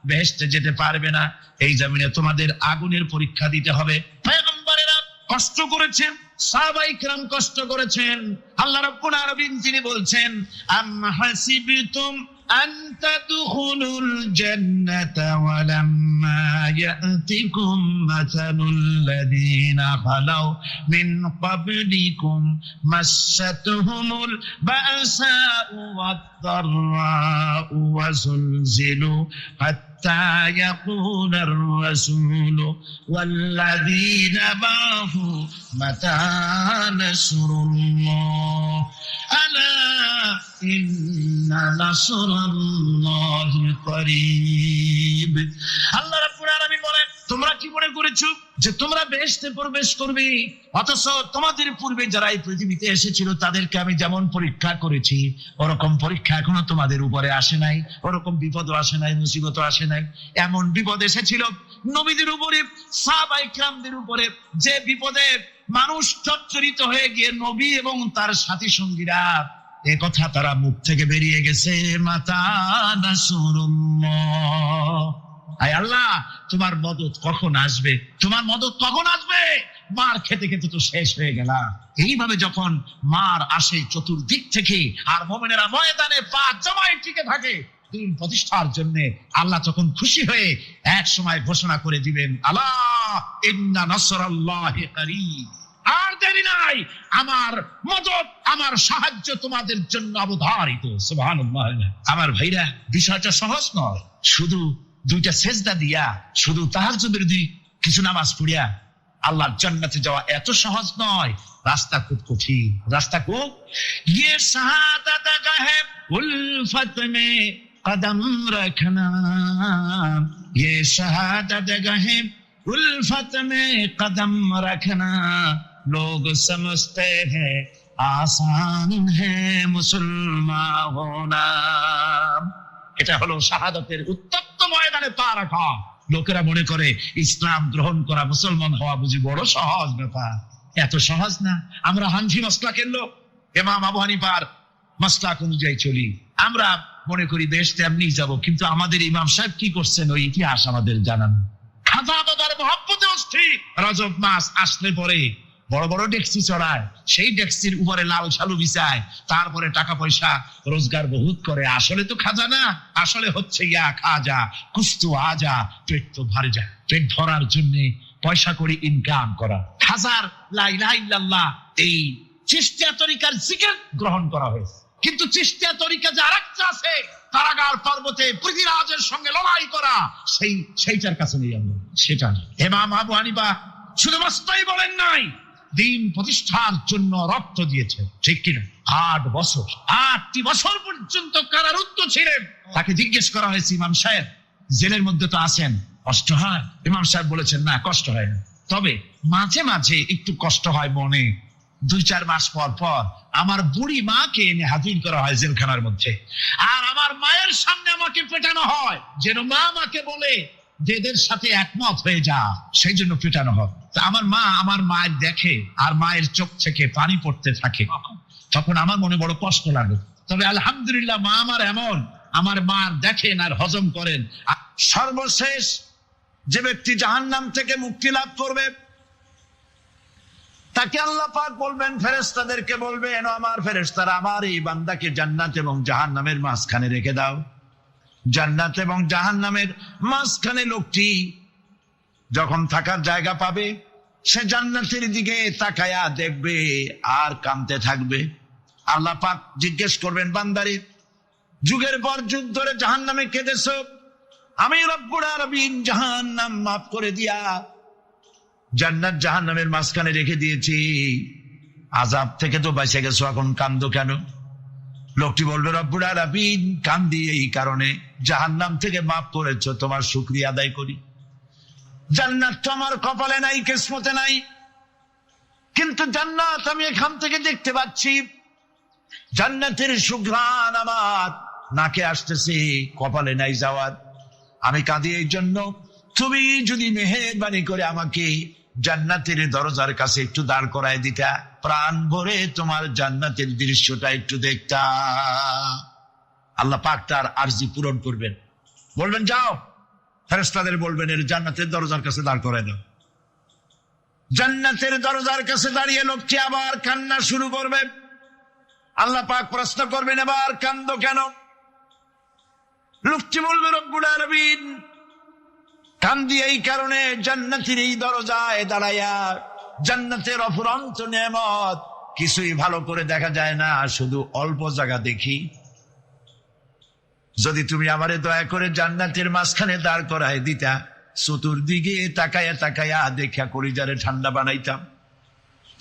Speaker 1: বেহেশতে যেতে পারবে না। এই জমিনে তোমাদের আগুনের পরীক্ষা দিতে হবে। পয়গম্বরেরা কষ্ট করেছেন, সাহাবায়ে কেরাম কষ্ট করেছেন। আল্লাহ রাব্বুল আলামিন তিনি বলছেন, আম হাসিবতুম
Speaker 2: أن تدخلوا الجنة ولما يأتكم مثل الذين خلوا من قبلكم مستهم البأساء والضراء وزلزلوا حتى يقول الرسول والذين معه متى نصر الله ألا إن نصر الله قريب আল্লাহ রাব্বুল আলামিন বলেন, তোমরা কি মনে করেছো যে তোমরা বেহেশতে প্রবেশ করবে, অথচ তোমাদের পূর্বে যারা এই পৃথিবীতে এসেছিল তাদেরকে আমি যেমন পরীক্ষা করেছি ওরকম পরীক্ষা এখনো তোমাদের উপরে আসে নাই, ওরকম বিপদও আসে নাই, মুসিবতও আসে নাই। এমন বিপদ এসেছিল নবীদের উপরে, সাহাবায়ে কিরামদের উপরে, যে বিপদে মানুষ জর্জরিত হয়ে গিয়ে নবী এবং তার সাথী সঙ্গীরা এ কথা তারা মুখ থেকে বেরিয়ে গেছে, মাতা নাসরুল্লাহ, আয় আল্লাহ তোমার মদত কখন আসবে, তোমার মদত কখন আসবে। মার খেতে খেতে তো শেষ হয়ে গেলাম। এইভাবে যখন মার আসে চতুর্দিক থেকে, আর মুমিনেরা ময়দানে পা জমায় টিকে থাকে দিন প্রতিষ্ঠার জন্য, আল্লাহ তখন খুশি হয়ে এক সময় ঘোষণা করে দিবেন, আলা ইন্না নাসরাল্লাহি কারীব, আর দেরি নাই, আমার মদত, আমার সাহায্য তোমাদের জন্য অবধারিত। সুবহানাল্লাহ। আমার ভাইরা, বিষয়টা সহজ নয়। শুধু দুইটা সেজদা দিয়া, শুধু তাহাজ্জুদের কিছু নামাজ পড়িয়া আল্লাহর জান্নাতে যাওয়া এত সহজ নয়। রাস্তা খুব কঠিন, রাস্তা খুব। ये शहादत का है उल्फत में कदम रखना, ये शहादत का है उल्फत में कदम रखना, लोग समझते हैं आसान है मुसलमान होना। এটা হলো শাহাদাতের উত্তপ্ত ময়দানে পা রাখা। লোকেরা মনে করে ইসলাম গ্রহণ করা, মুসলমান হওয়া বুঝি বড় সহজ ব্যাপার। এত সহজ না। আমরা হানফি মাসলাকের লোক, ইমাম আবু হানিফার মাসলাক অনুযায়ী চলি। আমরা মনে করি দেশ তেমনি যাব, কিন্তু আমাদের ইমাম সাহেব কি করছেন ওই ইতিহাস আমাদের জানান। খাজা বাবার মহব্বতে অস্থির। রজব মাস আসলে পরে বড় বড় ডেক্সি চড়ায়, সেই ডেক্সির উপরে লাল শালু বিছায়, তারপরে টাকা পয়সা রোজগার বহুত করে। আসলে তো খাজা না, আসলে হচ্ছে ইয়া খাজা কুস্তু আজা, পেট তো ভরে যায়। পেট ভরার জন্য পয়সা করে ইনকাম করা। খাজার লা ইলাহা ইল্লাল্লাহ এই চিশতিয়া তরিকার জিকির গ্রহণ করা হয়েছে, কিন্তু চিশতিয়া তরিকা যে আরেকটা আছে, কারাগার পর্বতে পৃথিবীরাজের সঙ্গে লড়াই করা, সেইটার কাছে নেই আমরা, সেটা না। ইমাম আবু হানিফা শুধু মাসলাই বলেন নাই, দিন প্রতিষ্ঠার জন্য রক্ত দিয়েছে, ঠিক কিনা? 8টি বছর পর্যন্ত কারারুদ্ধ ছিলেন। তাকে জিজ্ঞেস করা হয়েছে, ইমাম সাহেব জেলের মধ্যে তো আছেন, কষ্ট হয়? ইমাম সাহেব বলেছেন, না কষ্ট হয় না, তবে মাঝে মাঝে একটু কষ্ট হয় মনে। 2-4 মাস পর পর আমার বুড়ি মাকে এনে হাজির করা হয় জেলখানার মধ্যে, আর আমার মায়ের সামনে আমাকে পেটানো হয়, যেন মা আমাকে বলে যে এদের সাথে একমত হয়ে যা, সেই জন্য পেটানো হয়। আমার মা আমার মায়ের দেখে, আর মায়ের চোখ থেকে পানি পড়তে থাকে, তখন আমার মনে বড় কষ্ট লাগে। তবে আলহামদুলিল্লাহ মা আমার এমন, আমার মা দেখেন আর হজম করেন। সর্বশেষ যে ব্যক্তি জাহান্নাম থেকে মুক্তি লাভ করবে, তাকে আল্লাহ পাক বলবেন, ফেরেশতাদেরকে বলবেন, আমার ফেরেশতারা আমার এই বান্দাকে জান্নাত এবং জাহান্নামের মাঝখানে রেখে দাও। জান্নাত এবং জাহান্নামের মাঝখানে লোকটি যখন থাকার জায়গা পাবে, সে জান্নাতের দিকে তাকায়া দেখবে আর কাঁদতে থাকবে। আল্লাহ পাক জিজ্ঞেস করবেন, বান্দারে যুগের পর যুগ ধরে জাহান্নামে কেঁদেছো, আমি রব্বুল আলামিন জাহান্নাম মাফ করে দিয়া জান্নাত জাহান্নামের মাঝখানে রেখে দিয়েছি, আযাব থেকে তো বেঁচে গেছো, এখন কান্দো কেন? লোকটি বলবে, রব্বুল আলামিন কান্দি এই কারণে, জাহান্নাম থেকে মাফ করেছো, তোমার শুকরিয়া আদায় করি। জান্নাত তো আমার কপালে নাই, কিসমতে নাই, কিন্তু জান্নাত আমি এখান থেকে দেখতে পাচ্ছি, জান্নাতের সুঘ্রাণ আমার নাকে আসতেছে, কপালে নাই যাওয়ার। আমি কাঁদি এই জন্য, তুমি যদি মেহেরবানি করে আমাকে জান্নাতের দরজার কাছে একটু দাঁড় করায় দিতা, প্রাণ ভরে তোমার জান্নাতের দৃশ্যটা একটু দেখতা। আল্লাহ পাক তার আরজি পূরণ করবেন, বলবেন যাও, ফেরেশতাদের বলবেন এর জান্নাতের দরজার কাছে দাঁড় করায় দাও। জান্নাতের দরজার কাছে দাঁড়িয়ে লোকটি আবার কান্না শুরু করবে। আল্লাহ পাক প্রশ্ন করবেন, এবার কান্দো কেন?
Speaker 1: লোকটি বলবে রব্বুল আলামিন কান্দি এই কারণে জান্নাতের এই দরজায় দাঁড়াইয়া জান্নাতের অফুরন্ত নেয়ামত কিছুই ভালো করে দেখা যায় না, শুধু অল্প জায়গা দেখি। যদি তুমি আমারে দয়া করে জান্নাতের মাঝখানে দাঁড় করায় দিতা, চতুর্দিকে তাকায়া তাকায়া দেখা কলিজারে ঠান্ডা বানাইতাম।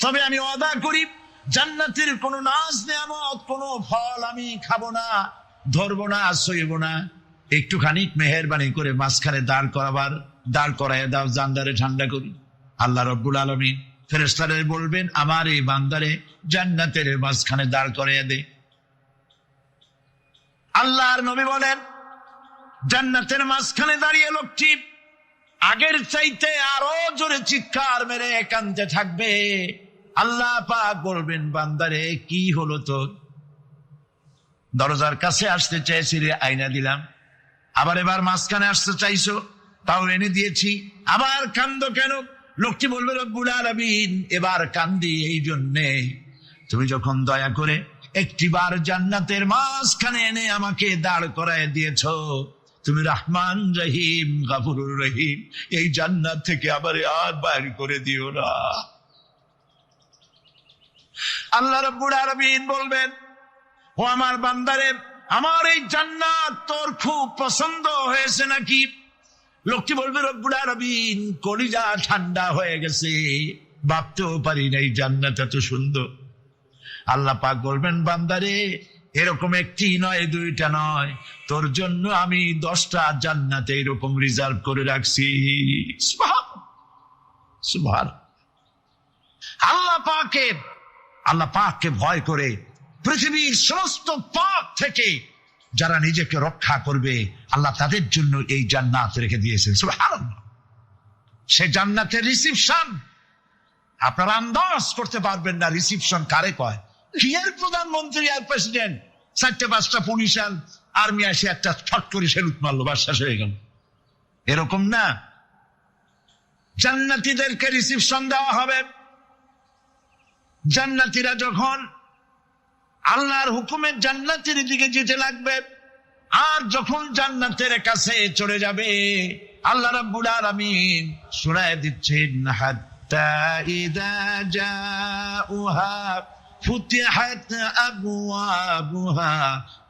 Speaker 1: তবে আমি ওয়াদা করি জান্নাতের কোনো নাজ নেয়ামত, কোনো ফল আমি খাবো না, ধরবো না, সইব না। একটুখানি মেহেরবানি করে মাঝখানে দাঁড় করাইয়া দাও, জান্নারে ঠান্ডা করি। আল্লাহ রব্বুল আলামিন ফেরেশতাদের বলবেন আমার এই বান্দারে জান্নাতের মাঝখানে দাঁড় করাইয়া দে। আল্লাহর নবী বলেন জান্নাতের মাঝখানে দাঁড়িয়ে লোকটি আগের চাইতে আরো জোরে চিৎকার মেরে কাঁদতে থাকবে। আল্লাহ পাক বলবেন বান্দারে কি হলো তোর? দরজার কাছে আসতে চাইছিলে, আয়না দিলাম। আবার এবার মাঝখানে আসতে চাইছো, তাও এনে দিয়েছি। আবার কান্দো কেন? লোকটি বলবে রব্বুল আলামিন এবার কান্দি এই জন্যে তুমি যখন দয়া করে একটিবার জান্নাতের মাঝখানে এনে আমাকে দাঁড় করায় দিয়েছো, তুমি রহমান রহিম গফুরুর রহিম, এই জান্নাত থেকে আবার আর বাইর করে দিও না। আল্লাহ রাব্বুল আলামিন বলবেন ও আমার বান্দারে, আমার এই জান্নাত তোর খুব পছন্দ হয়েছে নাকি? লোকটি বলবে রব্বুল আলামিন কলিজা ঠান্ডা হয়ে গেছে, ভাবতেও পারি না এই জান্নাত এত সুন্দর। আল্লাহ পাক বলবেন বান্দারে এরকম একটি নয়, দুইটা নয়, তোর জন্য আমি 10টা জান্নাতে এরকম রিজার্ভ করে রাখছি। সুবহান। আল্লাহ পাককে ভয় করে পৃথিবীর সমস্ত পাপ থেকে যারা নিজেকে রক্ষা করবে আল্লাহ তাদের জন্য এই জান্নাত রেখে দিয়েছেন। সুবহানাল্লাহ। সে জান্নাতের রিসিপশন আপনারা আন্দাজ করতে পারবেন না রিসিপশন কারে কয়। কি এর প্রধানমন্ত্রী আর প্রেসিডেন্ট 4-5টা পুলিশ আর আর্মি আসে একটা ছট করে সেলুট মারলো, বাস শেষ হয়ে গেল, এরকম না। জান্নাতীদেরকে রিসিপশন দেওয়া হবে। জান্নাতীরা যখন আল্লাহর হুকুমে জান্নাতের দিকে যেতে লাগবে, আর যখন জান্নাতের কাছে চলে যাবে আল্লাহ রাব্বুল আলামিন শোনায় দিচ্ছেন হাত্তা ইযা জাউহা ফুতিহাত আবওয়াবুহা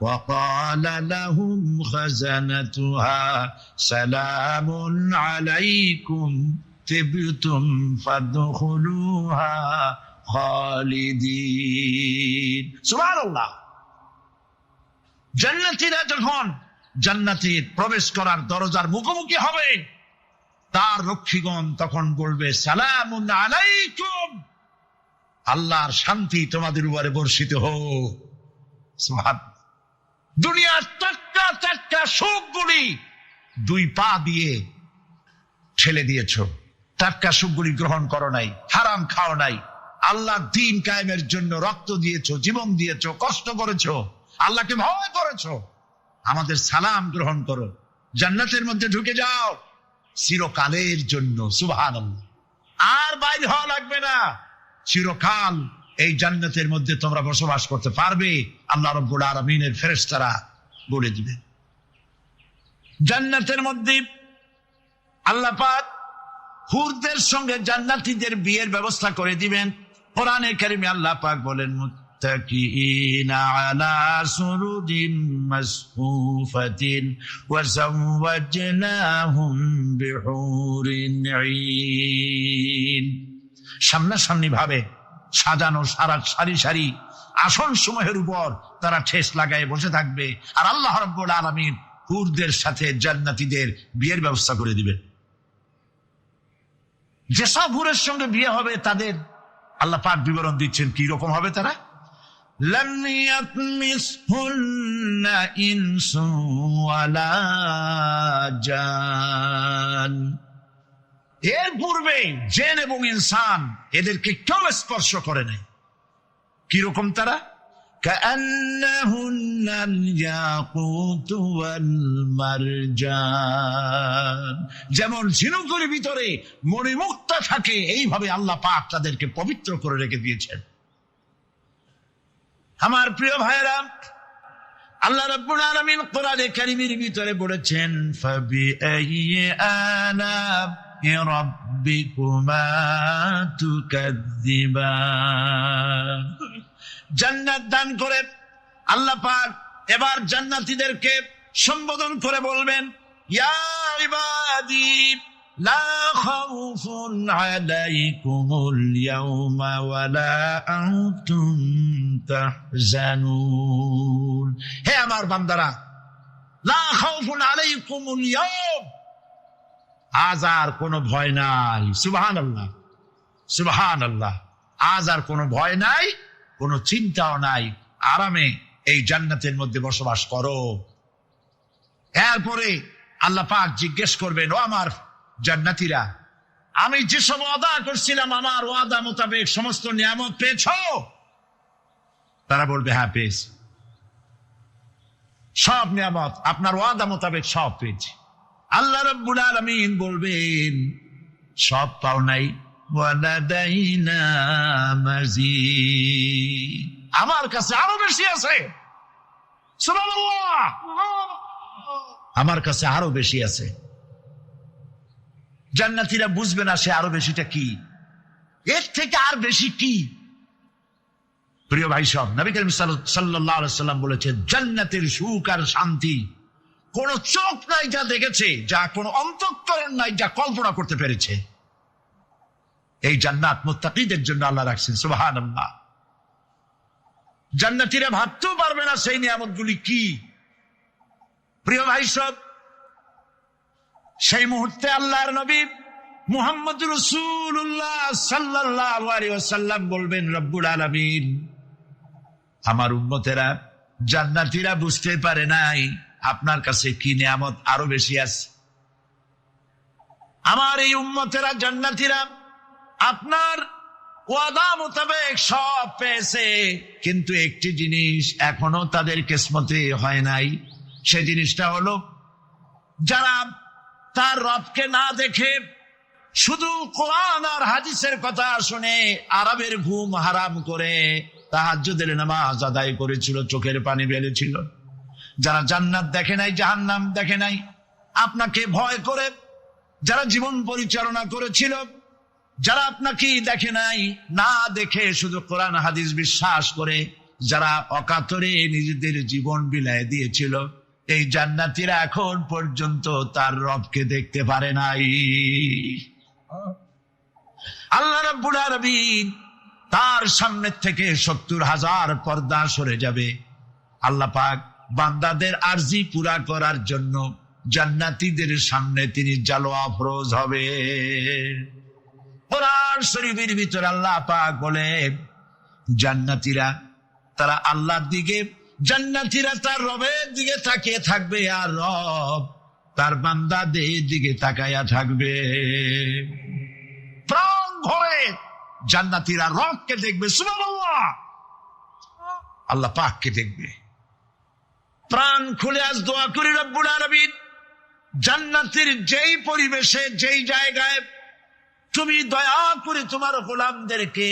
Speaker 1: ওয়া ক্বালা লাহুম খাজানাতুহা সালামুন আলাইকুম তিবতুম ফাদখুলুহা খালিদিন। সুবহানাল্লাহ। জান্নাতীরা যখন জান্নাতে প্রবেশ করার দরজার মুখোমুখি হবে, তার রক্ষীগণ তখন বলবে সালামুন আলাইকুম, আল্লাহর শান্তি তোমাদের উপরে বর্ষিত হোক। সুবহানাল্লাহ। দুনিয়ার টাটকা সুখগুলি 2 পা দিয়ে ঠেলে দিয়েছো, টাটকা সুখগুলি গ্রহণ করো নাই, হারাম খাও নাই, আল্লাহ দ্বীন কায়েমের জন্য রক্ত দিয়েছো, জীবন দিয়েছো, কষ্ট করেছো, আল্লাহকে ভয় করেছো। আমাদের সালাম গ্রহণ করো, জান্নাতের মধ্যে ঢুকে যাও চিরকালের জন্য। সুবহানাল্লাহ। আর বাইর হওয়া লাগবে না, চিরকাল এই জান্নাতের মধ্যে তোমরা বসবাস করতে পারবে। আল্লাহ রাব্বুল আলামিনের ফেরেশতারা বলে দিবে। জান্নাতের মধ্যে আল্লাহ পাক হুরদের সঙ্গে জান্নাতীদের বিয়ের ব্যবস্থা করে দিবেন। কোরআনে কারিমে আল্লাহ পাক বলেন মুত্তাকিইনা আলা সুরুরিন মাসফুফাতিন ওয়া যাওয়াজনাহুম বিহুরিন ঈন। সামনাসামনি ভাবে সাজানো সারি সারি আসন সমূহের উপর তারা ঠেস লাগায় বসে থাকবে, আর আল্লাহ রাব্বুল আলামিন হুরদের সাথে জান্নাতীদের বিয়ের ব্যবস্থা করে দিবেন। যেসব হুরের সঙ্গে বিয়ে হবে তাদের আল্লাহ পাক বিবরণ দিচ্ছেন কি রকম হবে তারা। লাম ইয়াতমিসহুন্না ইনসুন ওয়ালা জান। এর পূর্বে জিন এবং ইনসান এদেরকে কেউ স্পর্শ করে নাই। কি রকম তারা? কাআন্নাহুন্নাল ইয়াকুতু ওয়াল মারজান। যেমন ঝিনুকের ভিতরে মণিমুক্তা থাকে, এইভাবে আল্লাহ পাক তাদেরকে পবিত্র করে রেখে দিয়েছেন। আমার প্রিয় ভাইরা,
Speaker 2: আল্লাহ রাব্বুল আলামিন কোরআনে কারীমের ভিতরে বলেছেন ফাবিআইয়ি আলা'i রাব্বিকুমা তুকাযযিবান। জান্নাত দান করে আল্লাহ পাক এবার জান্নাতীদেরকে সম্বোধন করে বলবেন, ইয়া ইবাদি লা খাউফুন আলাইকুমুল ইয়াওমা ওয়ালা আনতুম তাহজানুন। হে আমার বান্দারা, লা খাউফুন আলাইকুমুল ইয়াওম, আজ আর কোনো ভয় নাই। সুবহানাল্লাহ, সুবহানাল্লাহ। আজ আর কোনো ভয় নাই, কোনো চিন্তাও নাই, আরামে এই জান্নাতের মধ্যে বসবাস করো। এরপরে আল্লাহ পাক জিজ্ঞেস করবেন, ও আমার জান্নাতীরা, আমি যেসব ওয়াদা করছিলাম আমার ওয়াদা মোতাবেক সমস্ত নিয়ামত পেয়েছো? তারা বলবে, হ্যাঁ পেয়েছি, সব নিয়ামত আপনার ওয়াদা মোতাবেক সব পেয়েছি। আল্লাহ রাব্বুল আলামিন বলবেন, সব পাও নাই, ওয়ালাদাইনা মাজিদ, আমার কাছে আরো বেশি আছে। সুবহানাল্লাহ, আমার কাছে আরো বেশি আছে। জান্নাতীরা বুঝবে না সে আরো বেশিটা কি, এর থেকে আর বেশি কি। প্রিয় ভাই সব, নবী করিম সাল্লাল্লাহু আলাইহি সাল্লাম বলেছেন, জান্নাতের সুখ আর শান্তি কোন চোখ নাই যা দেখেছে, যা কোন অন্তঃকরণ নাই যা কল্পনা করতে পেরেছে। এই জান্নাত মুত্তাকিদের জন্য আল্লাহ রাখছেন। সুবহানাল্লাহ। জান্নাতীরা ভাবতেও পারবে না সেই নিয়ামতগুলি কি। প্রিয় ভাই সব, সেই মুহূর্তে আল্লাহর নবী মুহাম্মদ রাসূলুল্লাহ সাল্লাল্লাহু আলাইহি ওয়াসাল্লাম বলবেন, রব্বুল আলামিন, আমার উম্মতেরা জান্নাতীরা বুঝতে পারে নাই আপনার কাছে কি নিয়ামত আরো বেশি আছে। আমার এই উম্মতেরা জান্নাতীরা আপনার ওয়াদা মোতাবেক সব পেয়েছে, কিন্তু একটি জিনিস এখনো তাদের কিসমতে হয় নাই। সেই জিনিসটা হলো, যারা তার রবকে না দেখে শুধু কোরআন আর হাদিসের কথা শুনে আরামের ঘুম হারাম করে তাহাজ্জুদের নামাজ আদায় করেছিল, চোখের পানি ফেলেছিল, যারা জান্নাত দেখে নাই, জাহান্নাম দেখে নাই, আপনাকে ভয় করে যারা জীবন পরিচালনা করেছিল, যারা আপনাকে দেখে নাই, না দেখে শুধু কোরআন হাদিস বিশ্বাস করে যারা অকাতরে নিজেদের জীবন বিলায় দিয়েছিল, এই জান্নাতীরা এখন পর্যন্ত তার রবকে দেখতে পারে নাই। আল্লাহ রাব্বুল আলামিন তার সামনে থেকে ৭০,০০০ পর্দা সরে যাবে। আল্লাহ পাক বান্দাদের আরজি পুরা করার জন্য জান্নাতীদের সামনে তিনি জালোয়া ফরোজ হবে। কোরআন শরীফের ভিতরে আল্লাহ পাক বলে, জান্নাতীরা তারা আল্লাহর দিকে, জান্নাতীরা তার রবের দিকে তাকিয়ে থাকবে, আর রব তার বান্দাদের দিকে তাকায়া থাকবে। প্রাণ ভরে জান্নাতীরা রবকে দেখবে। সুবহানাল্লাহ, আল্লাহ পাককে দেখবে। প্রাণ খুলে আজ দোয়া করি, রব্বুল আলামিন, জান্নাতের যেই পরিবেশে, যেই জায়গায় তুমি দয়া করে তোমার গোলামদেরকে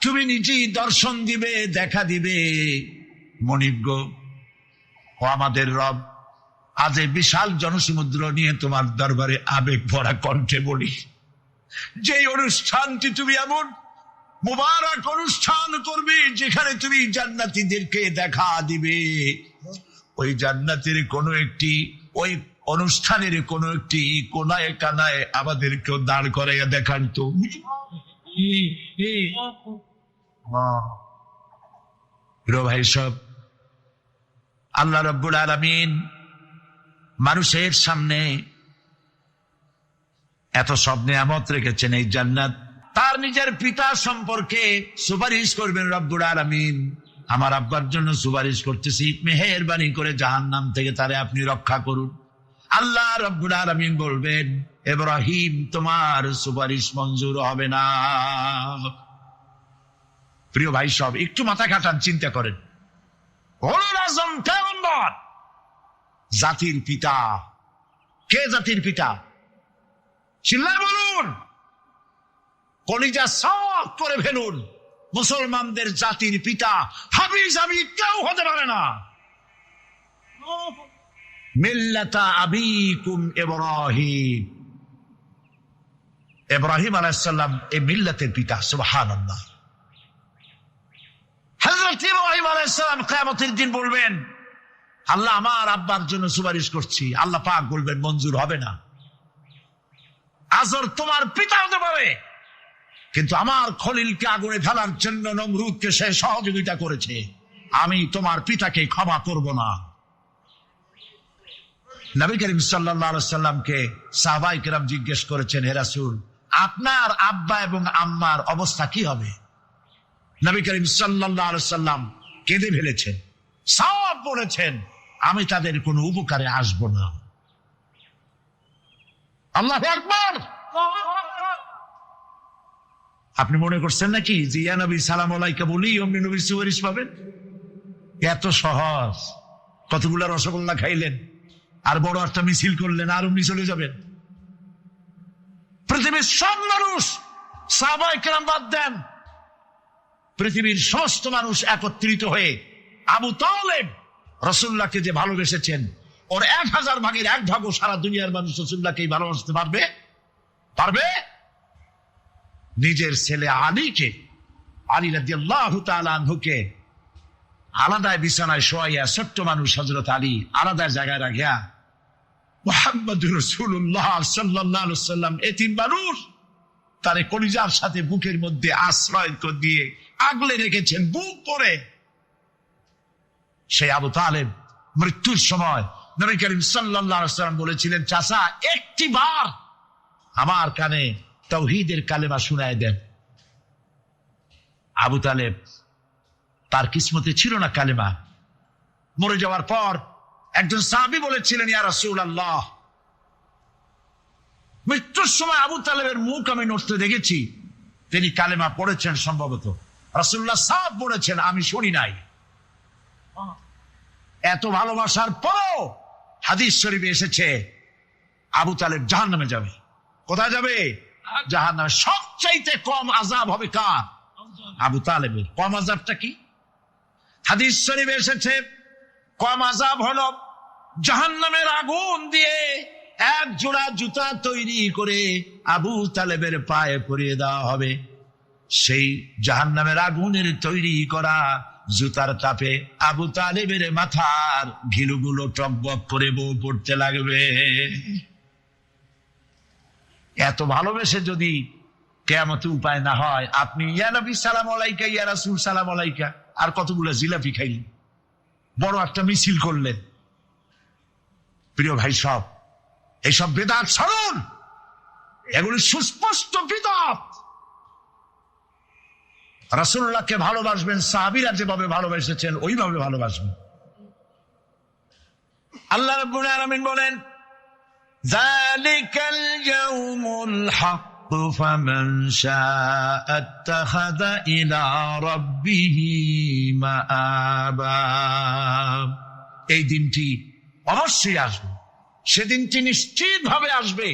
Speaker 2: তুমি নিজেই দর্শন দিবে, দেখা দিবে। মনিব গো, ও আমাদের রব, আজ এই বিশাল জনসমুদ্র নিয়ে তোমার দরবারে আবেগ ভরা কণ্ঠে বলি, যেই অনুষ্ঠানটি তুমি এমন মুবারক অনুষ্ঠান করবে যেখানে তুমি জান্নাতীদেরকে দেখা দিবে, ওই জান্নাতের কোনো একটি, ওই অনুষ্ঠানের কোনো একটি কোনায় কানায় আমাদেরকেও দাঁড় করাইয়া দেখান তো। ভাই সব, আল্লাহ রাব্বুল আলামিন মানুষের সামনে এত সব নিয়ামত রেখেছেন। এই জান্নাত তার নিজের পিতা সম্পর্কে সুপারিশ করবেন রব্বুল আলামিন, আমার আব্বার জন্য সুপারিশ করতেছি, মেহেরবানি করে জাহান্নাম থেকে তারে আপনি রক্ষা করুন। আল্লাহ রাব্বুল আলামিন বলবেন, ইব্রাহিম তোমার সুপারিশ মঞ্জুর হবে না। প্রিয় ভাই সব, একটু মাথা খাটান, চিন্তা করেন। উলুল আযম পয়গম্বর, জাতির পিতা। কে জাতির পিতা? চিল্লায় বলুন, কলিজা সাফ করে ফেলুন। মুসলমানদের জাতির পিতা হাফিজ আমি কেউ হতে পারে না। মিল্লাতা আবিকুম ইব্রাহিম, ইব্রাহিম আলাইহিস সালাম এই মিল্লাতের পিতা। সুবহানাল্লাহ। হযরত ইব্রাহিম আলাইহিস সালাম কিয়ামতের দিন বলবেন, আল্লাহ আমার আব্বার জন্য সুপারিশ করছি। আল্লাহ পাক বলবেন মঞ্জুর হবে না। আজর তোমার পিতা হতে পারে, কিন্তু আমার খলিলকে আগুনে ফেলার জন্য নমরুদকে সে সহযোগিতা করেছে, আমি তোমার পিতাকে ক্ষমা করব না। নবী করিম সাল্লাল্লাহু আলাইহি সাল্লামকে সাহাবায়ে কেরাম জিজ্ঞেস করেছেন, হে রাসূল, আপনার আব্বা এবং আম্মার অবস্থা কি হবে? নবী করিম সাল্লাল্লাহু আলাইহি সাল্লাম কেঁদে ফেলেছেন, সব বলেছেন, আমি তাদের কোনো উপকারে আসব না। আল্লাহু আকবার। আপনি মনে করছেন নাকি যে ইয়া নবী সালাম আলাইকা বলি অমনি নবীর সুপারিশ পাবেন? এত সহজ। কতগুলা রসগোল্লা খাইলেন আর বড় একটা মিছিল করলেন আর অমনি চলে যাবেন? পৃথিবীর সব মানুষ, সাহাবায়ে কেরাম বাদ দেন, পৃথিবীর সমস্ত মানুষ একত্রিত হয়ে আবু তালেব রাসূলুল্লাহকে যে ভালোবেসেছেন, ওর 1000 ভাগের 1 ভাগও সারা দুনিয়ার মানুষ রাসূলুল্লাহকেই ভালোবাসতে পারবে? পারবে? নিজের ছেলে আলীকে, আলী রাদিয়াল্লাহু তাআলা আনহুকে আলাদা বিছানায় শোয়াইয়া, ছোট্ট মানুষ হযরত আলী আলাদা জায়গায় রাখিয়া মুহাম্মদুর রাসূলুল্লাহ সাল্লাল্লাহু আলাইহি ওয়াসাল্লাম এতিম মানুষ তারে কলিজার সাথে বুকের মধ্যে আশ্রয় দিয়ে আগলে রেখেছেন বুক করে। সেই আবু তালেব মৃত্যুর সময় নবী করিম সাল্লাল্লাহু আলাইহি ওয়াসাল্লাম বলেছিলেন, চাচা একটিবার আমার কানে তাওহীদের কালেমা শোনায় দেন। আবু তালেব তার কিসমতে ছিল না কালেমা। মরে যাওয়ার পর একজন সাহাবী বলেছিলেন, ইয়া রাসূলুল্লাহ, মৃত্যুর সময় আবু তালেবের মুখ আমি নড়তে দেখেছি, তিনি কালেমা পড়েছেন সম্ভবত। রাসূলুল্লাহ সাহেব বলেছেন, আমি শুনি নাই। এত ভালোবাসার পরও হাদিস শরীফে এসেছে আবু তালেব জাহান্নামে যাবে। কোথায় যাবে? জাহান্নামে। সবচাইতে কম আযাব হবে কার? আবু তালেবের। কম আযাবটা কি? হাদিস শরীফে এসেছে কম আযাব হলো জাহান্নামের আগুন দিয়ে 1 জোড়া জুতা তৈরি করে আবু তালেবের পায়ে পরিয়ে দেওয়া হবে। সেই জাহান্নামের আগুনের তৈরি করা জুতার তাপে আবু তালেবের মাথার ঘিলুগুলো টকবক করে বউ পড়তে লাগবে। এত ভালোবেসে যদি কিয়ামতে উপায় না হয়, আপনি ইয়া নবী সালাম আলাইকা, ইয়া রাসূল সালাম আলাইকা আর কতগুলো জিলাপি খাইলেন, বড় একটা মিছিল করলেন। প্রিয় ভাই সব, এইসব বেদাত ছাড়ুন, এগুলি সুস্পষ্ট বিদআত। রাসূলুল্লাহকে ভালোবাসবেন, সাহাবীরা যেভাবে ভালোবেসেছেন ওইভাবে ভালোবাসবেন। আল্লাহ রাব্বুল আলামিন বলেন, যালিকাল ইয়াউমুল হক ফামান শাআ আত্তাখাযা ইলা রাব্বিহি মাআবা। এই দিনটি অবশ্যই আসবে, সেদিনটি নিশ্চিতভাবে আসবে।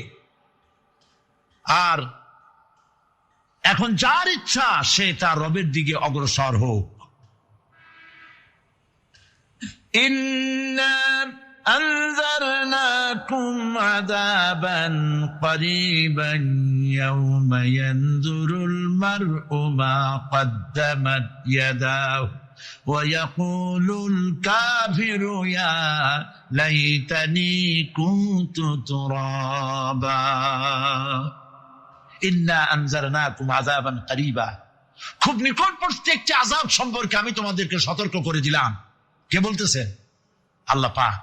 Speaker 2: আর এখন যার ইচ্ছা সে তার রবের দিকে অগ্রসর হোক। ইন্না আনজারনাকুম আযাবান করিবান ইয়াওমা ইয়ানজুরুল মার'উ মা কদ্দামাত ইয়াদাহু ওয়া ইয়াকুলুল কাফিরু ইয়া লাইতানি কুনতু তুরাবা। ইন্না আনজারনাকুম আযাবান করিবা, খুব নিকটবর্তী একটি আযাব সম্পর্কে আমি তোমাদেরকে সতর্ক করে দিলাম। কে বলতেছেন? আল্লাহ পাক।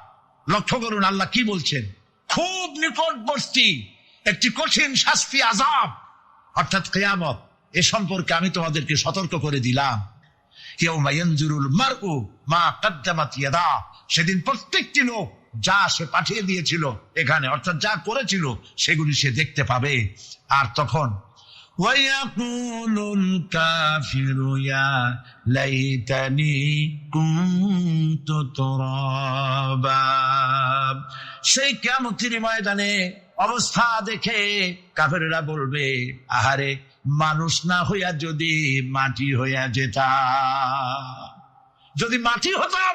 Speaker 2: লক্ষ্য করুন আল্লাহ কি বলছেন। খুব নিকটবর্তী একটি কঠিন শাস্তি, আযাব অর্থাৎ কিয়ামত, এ সম্পর্কে আমি তোমাদেরকে সতর্ক করে দিলাম। ইয়াউমা ইয়ানজুরুল মার'উ মা কদ্দামাত ইয়াদা, সেদিন প্রত্যেকটি লোক যা সে পাঠিয়ে দিয়েছিল এখানে, অর্থাৎ যা করেছিল সেগুলি সে দেখতে পাবে। আর তখন ওয়ায়াকুলুল কাফিরু ইয়া লাইতানি কুনতু তুরাবা, সেই কিয়ামতের ময়দানে অবস্থা দেখে কাফেররা বলবে, আহারে মানুষ না হইয়া যদি মাটি হইয়া যেতাম, যদি মাটি হতাম,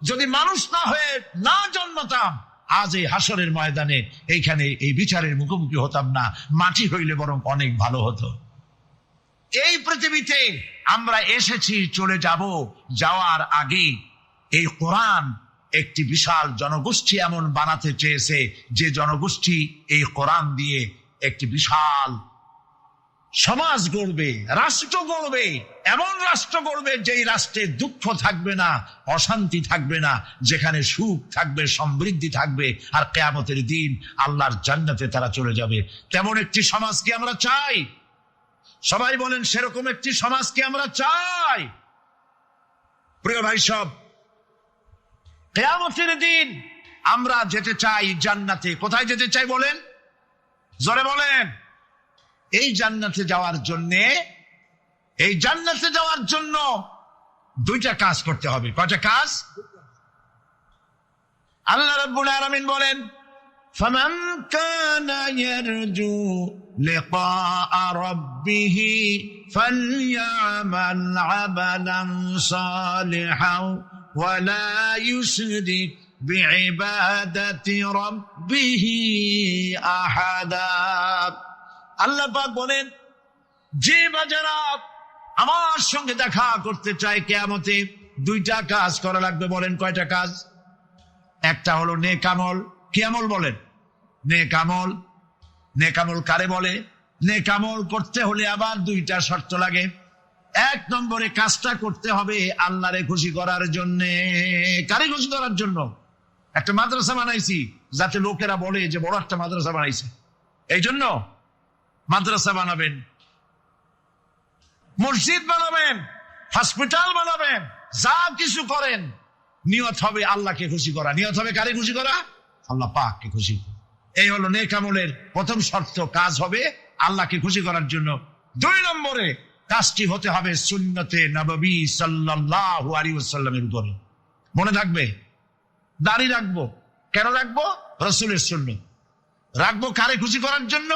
Speaker 2: যদি মানুষ না হয়ে না জন্মতাম, আজ এই হাসরের ময়দানে এইখানে এই বিচারের মুখোমুখি হতাম না, মাটি হইলে বরং অনেক ভালো হতো। এই পৃথিবীতে আমরা এসেছি, চলে যাব, যাওয়ার আগে এই কোরআন একটি বিশাল জনগোষ্ঠী এমন বানাতে চেয়েছে যে জনগোষ্ঠী এই কোরআন দিয়ে একটি বিশাল সমাজ গড়বে, রাষ্ট্র গড়বে, এমন রাষ্ট্র গড়বে যেই রাষ্ট্রে দুঃখ থাকবে না, অশান্তি থাকবে না, যেখানে সুখ থাকবে, সমৃদ্ধি থাকবে, আর কিয়ামতের দিন আল্লাহর জান্নাতে তারা চলে যাবে। তেমন একটি সমাজ কি আমরা চাই? সবাই বলেন, সেরকম একটি সমাজ কি আমরা চাই? প্রিয় ভাই সব, কিয়ামতের দিন আমরা যেতে চাই জান্নাতে। কোথায় যেতে চাই বলেন? জোরে বলেন। এই জান্নাতে যাওয়ার জন্য দুইটা কাজ করতে হবে। কয়টা কাজ? আল্লাহ রাব্বুল আলামিন বলেন, ফামান কানা ইয়ারজু লিকা রাব্বিহি ফালইআমাল আমালান সালিহান ওয়া লা ইউশরিক বিইবাদাতি রাব্বিহি আহাদা। আল্লাহ পাক বলেন, যে বাজারা আমার সঙ্গে দেখা করতে চায় কিয়ামতে, দুইটা কাজ করা লাগবে। বলেন কয়টা কাজ? একটা হলো নেক আমল। কি আমল বলেন? নেক আমল। নেক আমল কারে বলে? নেক আমল করতে হলে আবার দুইটা শর্ত লাগে। এক নম্বরে কাজটা করতে হবে আল্লাহরে খুশি করার জন্য। কারে খুশি করার জন্য? একটা মাদ্রাসা বানাইছি যাতে লোকেরা বলে যে বড় একটা মাদ্রাসা বানাইছে, এই জন্য মাদ্রাসা বানাবেন, মসজিদ বানাবেন, হসপিটাল বানাবেন, যা কিছু করেন নিয়ত হবে আল্লাহকে খুশি করা। নিয়ত হবে কারে খুশি করা? আল্লাহ পাককে খুশি করা। এই হলো নেক আমলের প্রথম শর্ত, কাজ হবে আল্লাহকে খুশি করার জন্য। দুই নম্বরে কাজটি হতে হবে সুন্নতে নববী সাল্লাল্লাহু আলাইহি ওয়াসাল্লামের উপরে। মনে থাকবে, দাড়ি রাখবো। কেন রাখবো? রাসূলের সুন্নাত। রাখবো কারে খুশি করার জন্য?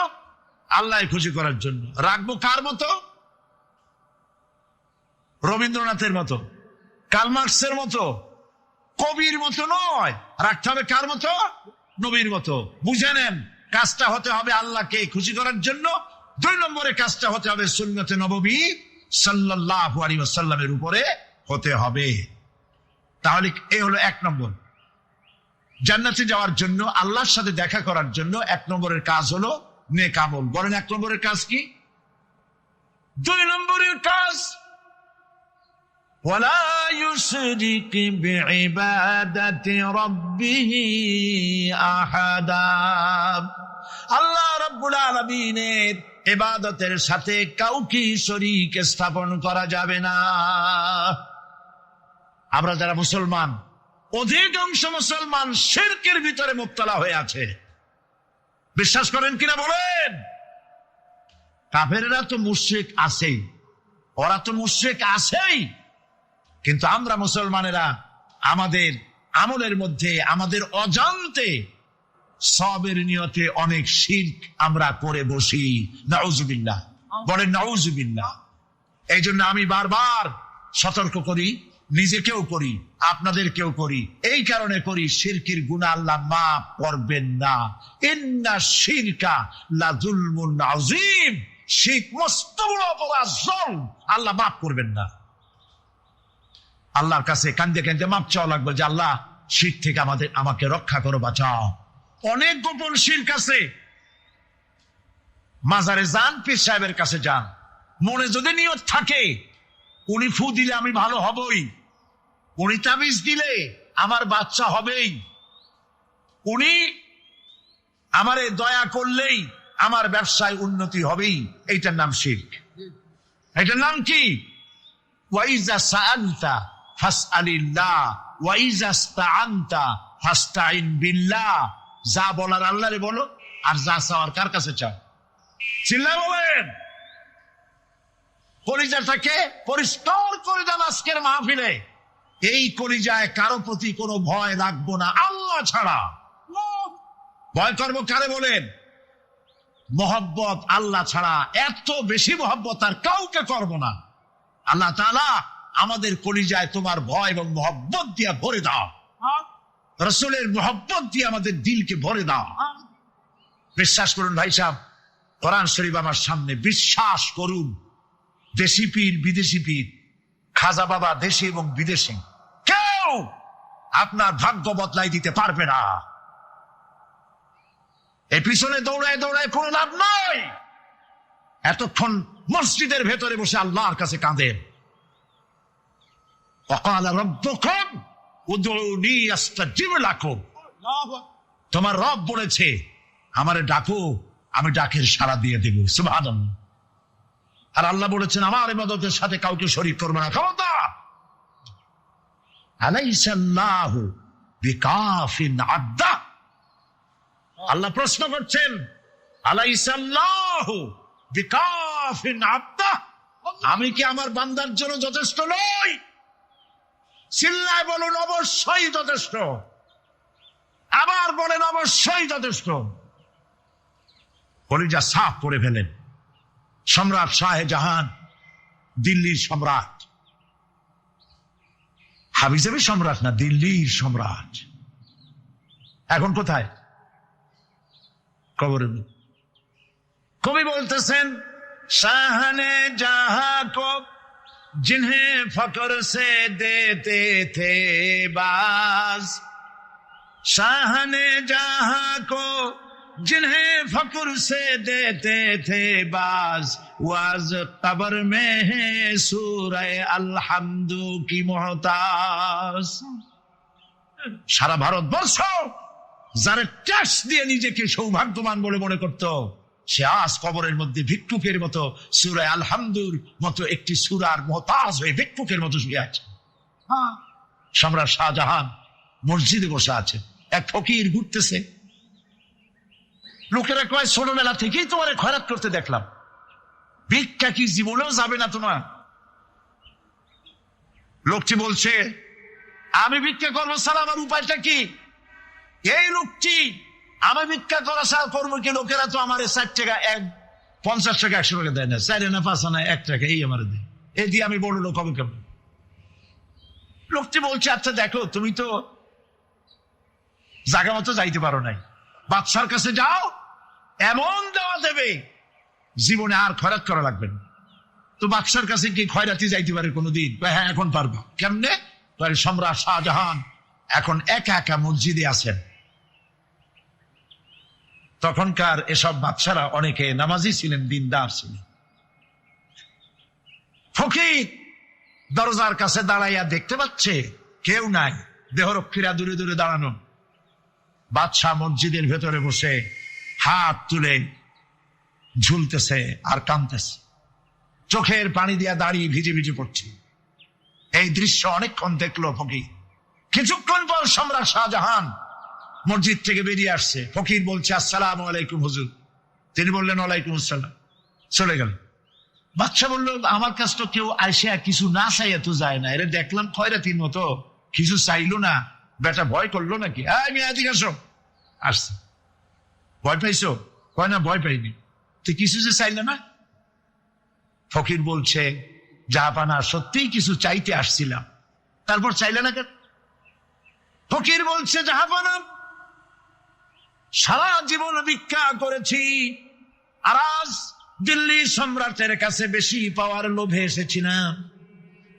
Speaker 2: আল্লাহকে খুশি করার জন্য। রাখবো কার মতো? রবীন্দ্রনাথের মতো, কার্ল মার্কসের মতো, কবির মতো নয়। রাখতে হবে কার মতো? নবীর মতো। বুঝে নেন, কাজটা হতে হবে আল্লাহকে খুশি করার জন্য। দুই নম্বরে কাজটা হতে হবে সুন্নতে নববী সাল্লাল্লাহু আলাইহি ওয়াসাল্লামের উপরে হতে হবে। তাহলে এই হলো এক নম্বর। জান্নাতে যাওয়ার জন্য, আল্লাহর সাথে দেখা করার জন্য এক নম্বরের কাজ হলো নেক আমল। বলেন এক নম্বরের কাজ কি? দুই নম্বরের কাজ ওয়ালা ইউশরিক বিইবাদাতি রাব্বিহি আহাদা। আল্লাহ রাব্বুল আলামিনের ইবাদতের সাথে কাউকে শরীক স্থাপন করা যাবে না। আমরা যারা মুসলমান, অধিকাংশ মুসলমান শিরকের ভিতরে মুবতলা হয়ে আছে। বিশ্বাস করেন কিনা বলেন? কাফেররা তো মুশরিক আছেই, ওরা তো মুশরিক আছেই, কিন্তু আমরা মুসলমানেরা আমাদের আমলের মধ্যে, আমাদের অজান্তে সবের নিয়তে অনেক শিরক আমরা করে বসি। নাউজুবিল্লাহ। বলেন নাউজুবিল্লাহ। এই জন্য আমি বারবার সতর্ক করি, নিজেকেও করি, আপনাদেরকেও করি। এই কারণে করি, শিরকের গুনাহ আল্লাহ মাফ করবেন না। ইন্না শিরকা লাযুলমুন আযীম। শিরক মস্ত বড় অপরাধ, জুলম, আল্লাহ মাফ করবেন না। আল্লাহর কাছে কান্দে কান্দে মাপ চাওয়া লাগবে যে আল্লাহ শিরক থেকে আমাকে রক্ষা করো, বাঁচাও। অনেক গোপন শিরক আছে। মাজারে যান, পীর সাহেবের কাছে যান, মনে যদি নিয়ত থাকে উনি ফু দিলে আমি ভালো হবই, উনি তাবিজ দিলে আমার বাচ্চা হবেই, উনি আমারে দয়া করলেই আমার ব্যবসায় উন্নতি হবেই, এইটার নাম শিরক। এটার নাম কি? ওয়াইজা সাআলতা ফাসআলিল্লাহ ওয়াইজা ইসতাআনতা ফাসতাইন বিল্লাহ। যা বলার আল্লাহরে বলো, আর যা চাওয়ার কার কাছে চাও? চিল্লায় বলেন। কলিজাটাকে পরিষ্কার করে দেন আজকের মাহফিলে। এই কলিজায় কারো প্রতি কোনো ভয় রাখবো না আল্লাহ ছাড়া। ভয় করবো কারে বলেন? মহব্বত আল্লাহ ছাড়া এত বেশি মহব্বত আর কাউকে করব না। আল্লাহ তাআলা আমাদের কলিজায় তোমার ভয় এবং মহব্বত দিয়ে ভরে দাও, রাসূলের মহব্বত দিয়ে আমাদের দিলকে ভরে দাও। বিশ্বাস করুন ভাই সাহেব, কোরআন শরীফ আমার সামনে, বিশ্বাস করুন, দেশি পীর বিদেশি পীর, খাজা বাবা দেশি এবং বিদেশি, কেউ আপনার ভাগ্য বদলাই দিতে পারবে না। এই পিছনে দৌড়ায় দৌড়ায় কোনো লাভ নয়। এতক্ষণ মসজিদের ভেতরে বসে আল্লাহর কাছে কাঁদেন। ওয়াকালা রাব্বুকুম উদউনি আস্তাজিব লাকুম। তোমার রব বলেছে আমারে ডাকো, আমি ডাকের সাড়া দিয়ে দেব। সুবহানাল্লাহ। আর আল্লাহ বলেছেন আমার ইবাদতের সাথে কাউকে শরীক করবে না। খবরদার। আলাইসাল্লাহু বিকাফিন আবদা। আল্লাহ প্রশ্ন করছেন, আলাইসাল্লাহু বিকাফিন আবদা, আমি কি আমার বান্দার জন্য যথেষ্ট নই? চিল্লায় বলুন অবশ্যই যথেষ্ট। আবার বলেন অবশ্যই যথেষ্ট। কলিজা সাফ করে ফেলেন। সম্রাট শাহজাহান, দিল্লির সম্রাট, হাবিজাবি সম্রাট না, দিল্লির সম্রাট। এখন কোথায়? কবরে। কবি বলতেছেন, শাহনে জাহাं को जिन्हें फकर से देते थे बाज, शाहने जहां को जिन्हें फकर से देते थे बाज, वाज कब्र में है सूरह अलहम्दु की मोहताज। সারা ভারতবর্ষ যারা ট্যাক্স দিয়ে নিজেকে সৌভাগ্যবান বলে মনে করত, সে আজ কবরের মধ্যে ভিক্ষুকের মতো সূরা আলহামদুর মতো একটি সূরার মুহতাজ হয়ে ভিক্ষুকের মতো শুয়ে আছে। সম্রাট শাহজাহান মসজিদে বসে আছে, এক ফকির ঘুরতেছে। লোকেরা কয় ছোটবেলা থেকেই তোমার খয়রাত করতে দেখলাম, ভিক্ষা কি জীবনেও যাবে না তোমার? লোকটি বলছে, আমি ভিক্ষা করবো স্যার, আমার উপায়টা কি? এই লোকটি আমি ভিক্ষা করা ছাড়া করবো কি? লোকেরা তো আমার 60 টাকা, 50 টাকা 100 টাকা দেয় না, 4 আনা 5 আনা 1 টাকা এই আমার দেয়, এই দিয়ে আমি বড় লোক হবে কেমন? লোকটি বলছে, আচ্ছা দেখো, তুমি তো জায়গা মতো যাইতে পারো নাই, বাদশার কাছে যাও, এমন দেওয়া দেবে জীবনে আর খয়রাত করা লাগবে না। তো বাদশার কাছে কি খয়রাতি যাইতে পারে কোনোদিন? হ্যাঁ, এখন পারবা। কেমনে? সম্রাট শাহজাহান এখন একা একা মসজিদে আছেন। তখনকার এসব বাদশারা অনেকে নামাজি ছিলেন, দিনদার ছিলেন। ফকির দরজার কাছে দাঁড়াইয়া দেখতে পাচ্ছে কেউ নাই, দেহরক্ষীরা দূরে দূরে দাঁড়ানো। বাদশাহ মসজিদের ভেতরে বসে হাত তুলে ঝুলতেছে আর কাঁদতেছে, চোখের পানি দিয়া দাঁড়িয়ে ভিজে ভিজে পড়ছে। এই দৃশ্য অনেকক্ষণ দেখলো ফকির। কিছুক্ষণ পর সম্রাট শাহজাহান মসজিদ থেকে বেরিয়ে আসছে। ফকির বলছে, আসসালামু আলাইকুম হুজুর। তিনি বললেন, ওয়ালাইকুম আসসালাম, চলে গেল। বাদশা বলল, আমার কাছে তো কেউ আইসা কিছু না চাইয়া তো যায় না, এরা দেখলাম খয়রাতির মতো কিছু চাইলো না, বেটা ভয় করলো নাকি? আমি এদিকে আসো। আসছে। ভয় পাইছো? কয় না, ভয় পাইনি। তো কিছু যে চাইলে না? ফকির বলছে, জাহাপানা, সত্যিই কিছু চাইতে আসছিলাম। তারপর চাইলে না কেন? ফকির বলছে, জাহাপানা, সারা জীবন ভিক্ষা করেছি, আর আজ দিল্লি সম্রাটের কাছে বেশি পাওয়ার লোভে এসেছিলাম,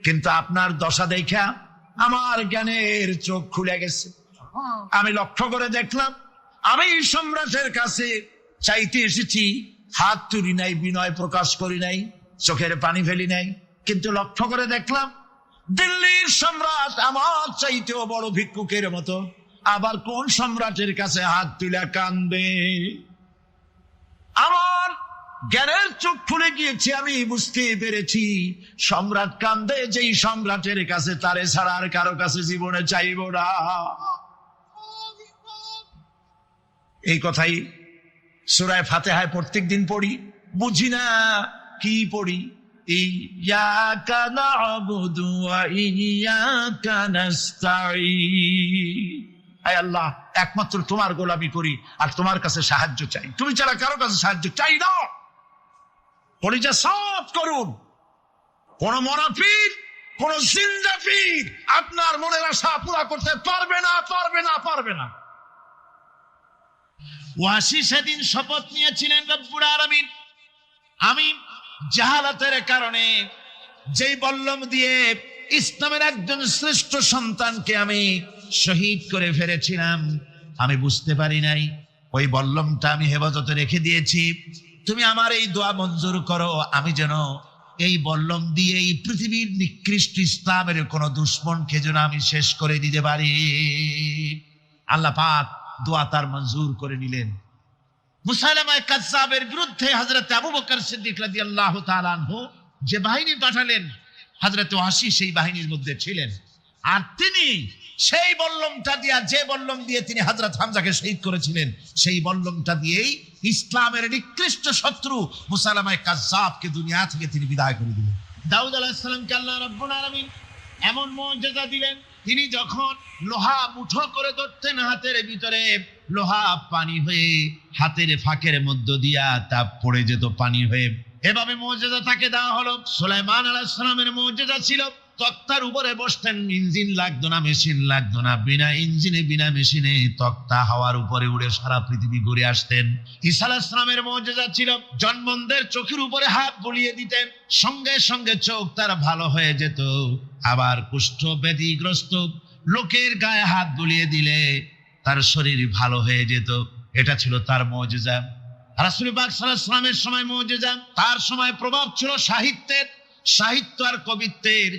Speaker 2: কিন্তু আপনার দশা দেখা আমার জ্ঞানের চোখ খুলে গেছে। আমি লক্ষ্য করে দেখলাম, আমি সম্রাটের কাছে চাইতে এসেছি, হাত তুলি নাই, বিনয় প্রকাশ করি নাই, চোখের পানি ফেলি নাই, কিন্তু লক্ষ্য করে দেখলাম দিল্লির সম্রাট আমার চাইতেও বড় ভিক্ষুকের মতো। আবার কোন সম্রাটের কাছে হাত তুলে কাঁদবে? আমার জ্ঞানের চোখ খুলে গিয়েছে, আমি বুঝতে পেরেছি সম্রাট কাঁদে যেই সম্রাটের কাছে, তারে ছাড়া আর কারো কাছে জীবনে চাইব না। এই কথাই সূরা ফাতিহায় প্রত্যেক দিন পড়ি, বুঝি না কি পড়ি। ইয়াকা না'বুদু ওয়া ইয়াকা নাস্তাঈন। আয় আল্লাহ, একমাত্র তোমার গোলামি করি আর তোমার কাছে সাহায্য চাই, তুমি ছাড়া কারো কাছে সাহায্য চাই না। কলিজা সাফ করুন। কোন মুনাফিক, কোন জিন্দা পীর আপনার মনের আশা পুরা করতে পারবে না, পারবে না, পারবে না।
Speaker 1: ওয়াসি সেদিন শপথ নিয়েছিলেন, রব্বুল আলামিন আমি জাহালাতের কারণে যেই বল্লম দিয়ে ইসলামের একজন শ্রেষ্ঠ সন্তানকে আমি শহীদ করে ফেলেছিলাম, আমি বুঝতে পারি নাই। ওই বল্লমটা আমি হেফাজতে রেখে দিয়েছি। তুমি আমার এই দোয়া মঞ্জুর করো, আমি যেন এই বল্লম দিয়ে এই পৃথিবীর নিকৃষ্ট ইসলামের কোন দুশ্মনকে যেন আমি শেষ করে দিতে পারি। আল্লাহ পাক দোয়া তার মঞ্জুর করে নিলেন। মুসাইলামা কাযযাবের বিরুদ্ধে হযরত আবু বকর সিদ্দিক রাদিয়াল্লাহু তাআলা আনহু যে বাহিনী পাঠালেন, হযরত ওয়াসি সেই বাহিনীর মধ্যে ছিলেন। আর তিনি সেই বল্লমটা দিয়া, যে বল্লম দিয়ে তিনি হযরত হামজাকে শহীদ করেছিলেন, সেই বল্লমটা দিয়েই ইসলামের নিকৃষ্ট শত্রু মুসাইলামা কাযযাবকে দুনিয়া থেকে তিনি বিদায় করে দিলেন। দাউদ আলাইহিস সালামকে আল্লাহ রাব্বুল আলামিন এমন মুজিজা দিলেন, তিনি যখন লোহা মুঠো করে ধরতেন হাতের ভিতরে, লোহা পানি হয়ে হাতের ফাঁকের মধ্য দিয়া তা পড়ে যেত পানি হয়ে। এভাবে মুজিজা তাকে দেওয়া হলো। সুলাইমান আলাইহিস সালামের মুজিজা ছিল তক্তার উপরে বসতেন, ইঞ্জিন লাগতো না, মেশিন লাগতো না, বিনা ইঞ্জিনে বিনা মেশিনে তক্তা হাওয়ার উপরে উড়ে সারা পৃথিবী ঘুরে আসতেন। ঈসা আলাইহিস সালামের মুজিজা ছিল জন্মদের চোখের উপরে হাত বুলিয়ে দিতেন, সঙ্গে সঙ্গে চোখ তার ভালো হয়ে যেত। আবার কুষ্ঠ ব্যাধিগ্রস্ত লোকের গায়ে হাত বুলিয়ে দিলে তার শরীর ভালো হয়ে যেত। এটা ছিল তার মুজিজা। রাসূল পাক সাল্লাল্লাহু আলাইহি ওয়াসাল্লামের সময় মুজিজা, তার সময় প্রভাব ছিল সাহিত্যের। সাহিত্য আর কবিত্বের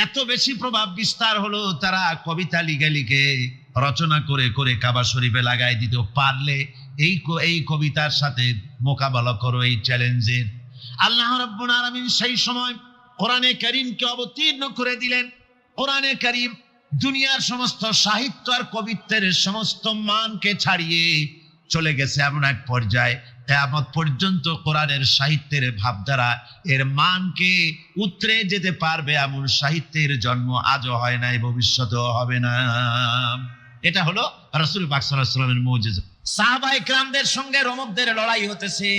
Speaker 1: এত বেশি প্রভাব বিস্তার হলো, তারা কবিতা লিখে লিখে রচনা করে করে কাবা শরীফে লাগাই দিত। পারলে এই কবিতার সাথে মোকাবেলা করো এই চ্যালেঞ্জের। আল্লাহ রাব্বুল আলামিন সেই সময় কোরআনে কারীমকে অবতীর্ণ করে দিলেন। কোরআনে কারীম দুনিয়ার সমস্ত সাহিত্য আর কবিত্বের সমস্ত মানকে ছাড়িয়ে চলে গেছে এমন এক পর্যায়ে, কিয়ামত পর্যন্ত কোরআনের সাহিত্যের ভাবধারা এর মানকে উতরে যেতে পারবে এমন সাহিত্যের জন্ম আজও হয় নাই, ভবিষ্যতেও হবে না। এটা হলো রাসূল পাক সাল্লাল্লাহু আলাইহি ওয়াসাল্লামের মুজিজা। সাহাবায়ে কেরামদের সঙ্গে রোমকদের লড়াই হতেছে,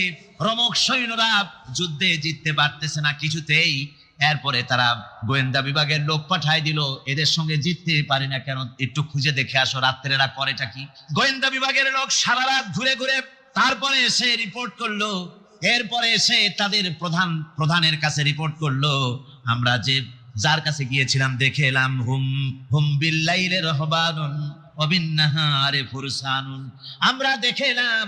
Speaker 1: রোমক সৈন্যরা যুদ্ধে জিততে পারতেছে না কিছুতেই। এরপরে তারা গোয়েন্দা বিভাগের লোক পাঠায় দিল, এদের সঙ্গে জিততে পারি না কেন, একটু খুঁজে দেখে আসো রাত্রেরা করেটা কি। গোয়েন্দা বিভাগের লোক সারা রাত ঘুরে ঘুরে তারপরে এসে রিপোর্ট করলো। এরপরে এসে তাদের প্রধানের কাছে রিপোর্ট করলো, আমরা যার কাছে গিয়েছিলাম দেখে এলাম হুম বিল্লাইলি রাহবানুন ওয়া বিন্নাহারি ফুরসানুন, আমরা দেখে এলাম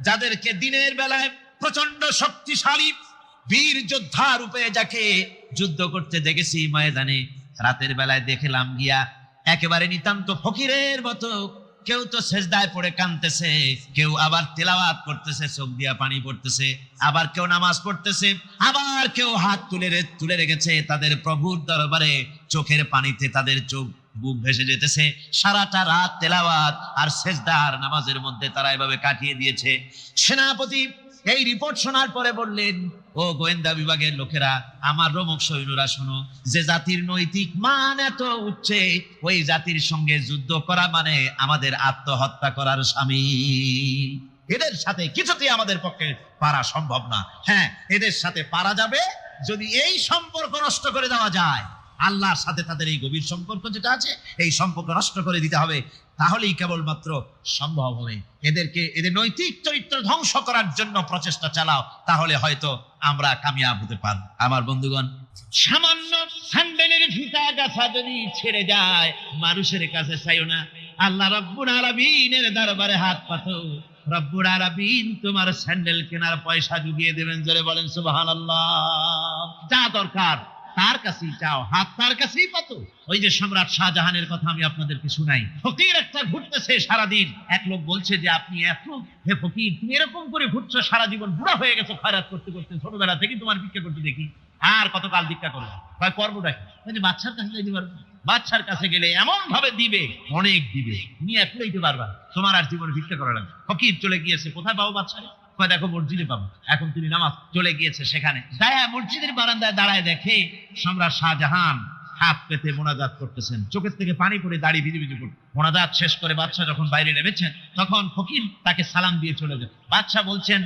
Speaker 1: যাদেরকে দিনের বেলায় প্রচন্ড শক্তিশালী বীর যোদ্ধা রূপে যাকে যুদ্ধ করতে দেখেছি ময়দানে, রাতের বেলায় দেখলাম গিয়া একেবারে নিতান্ত ফকিরের মতো কেউ তো সেজদায় পড়ে কাঁদতেছে, কেউ আবার তেলাওয়াত করতেছে, চোখ দিয়া পানি পড়তেছে, আবার কেউ নামাজ পড়তেছে, আবার কেউ হাত তুলে রেখেছে তাদের প্রভুর দরবারে, চোখের পানিতে তাদের চোখ বুক ভেসে যেতেছে। সারাটা রাত তেলাওয়াত আর সেজদা আর নামাজের মধ্যে তারা এভাবে কাটিয়ে দিয়েছে। সেনাপতি এই রিপোর্ট শোনার পরে বললেন, ও গোয়েন্দা বিভাগের লোকেরা, আমার রোমক সৈন্যরা শোনো, যে জাতির নৈতিক মান এত উচ্চে, ওই জাতির সঙ্গে যুদ্ধ করা মানে আমাদের আত্মহত্যা করার শামিল। এদের সাথে কিছুতেই আমাদের পক্ষে পারা সম্ভব না। হ্যাঁ, এদের সাথে পারা যাবে যদি এই সম্পর্ক নষ্ট করে দেওয়া যায়। আল্লাহর সাথে তাদের এই গভীর সম্পর্ক যেটা আছে, এই সম্পর্ক নষ্ট করে দিতে হবে, তাহলেই কেবলমাত্র সম্ভব হবে। এদের নৈতিক চরিত্র ধ্বংস করার জন্য প্রচেষ্টা চালাও, তাহলে হয়তো আমরা কামিয়াব হতে পারব। আমার বন্ধুগণ, সামান্য স্যান্ডেলের ফিতা গাছা যদি ছেড়ে যায়, মানুষের কাছে চাইও না, আল্লাহ রাব্বুল আলামিনের দরবারে হাত পাতো। রব্বুল আলামিন তোমার স্যান্ডেল কেনার পয়সা জুগিয়ে দেবেন। জোরে বলেন সুবহানাল্লাহ। যা দরকার তার কাছেই চাও, হাত তার কাছেই পাতো। ওই যে সম্রাট শাহজাহানের কথা আমি আপনাদেরকে শুনাই, ফকির একটা ঘুরতেছে সারাদিন। এক লোক বলছে যে আপনি হে ফকির, তুমি এরকম করে ঘুরছো সারা জীবন, বুড়া হয়ে গেছো খয়রাত করতে করতে, ছোটবেলা থেকে তোমার ভিক্ষা করতে দেখি, আর কতকাল ভিক্ষা করবে, করবোটা কি? বাচ্চার কাছে যাইতে পারবে, বাচ্চার কাছে গেলে এমন ভাবে দিবে, অনেক দিবে, তুমি একটু পারবা, তোমার আর জীবনে ভিক্ষা করা লাগবে। ফকির চলে গিয়েছে, কোথায় পাবো বাচ্চারে? দেখো মসজিদে পাবো। এখন তিনি নামাজ চলে গিয়েছে সেখানে, মসজিদের বারান্দায় দাঁড়ায় দেখে সম্রাট শাহজাহান
Speaker 2: হাত পেতে মোনাজাত করতেছেন, চোখের থেকে পানি পড়ে দাড়ি ভিজে ভিজে পড়ে। মোনাজাত শেষ করে বাদশা যখন বাইরে নেমেছেন, তখন ফকির তাকে সালাম দিয়ে চলে যায়। বাদশা বলছেন,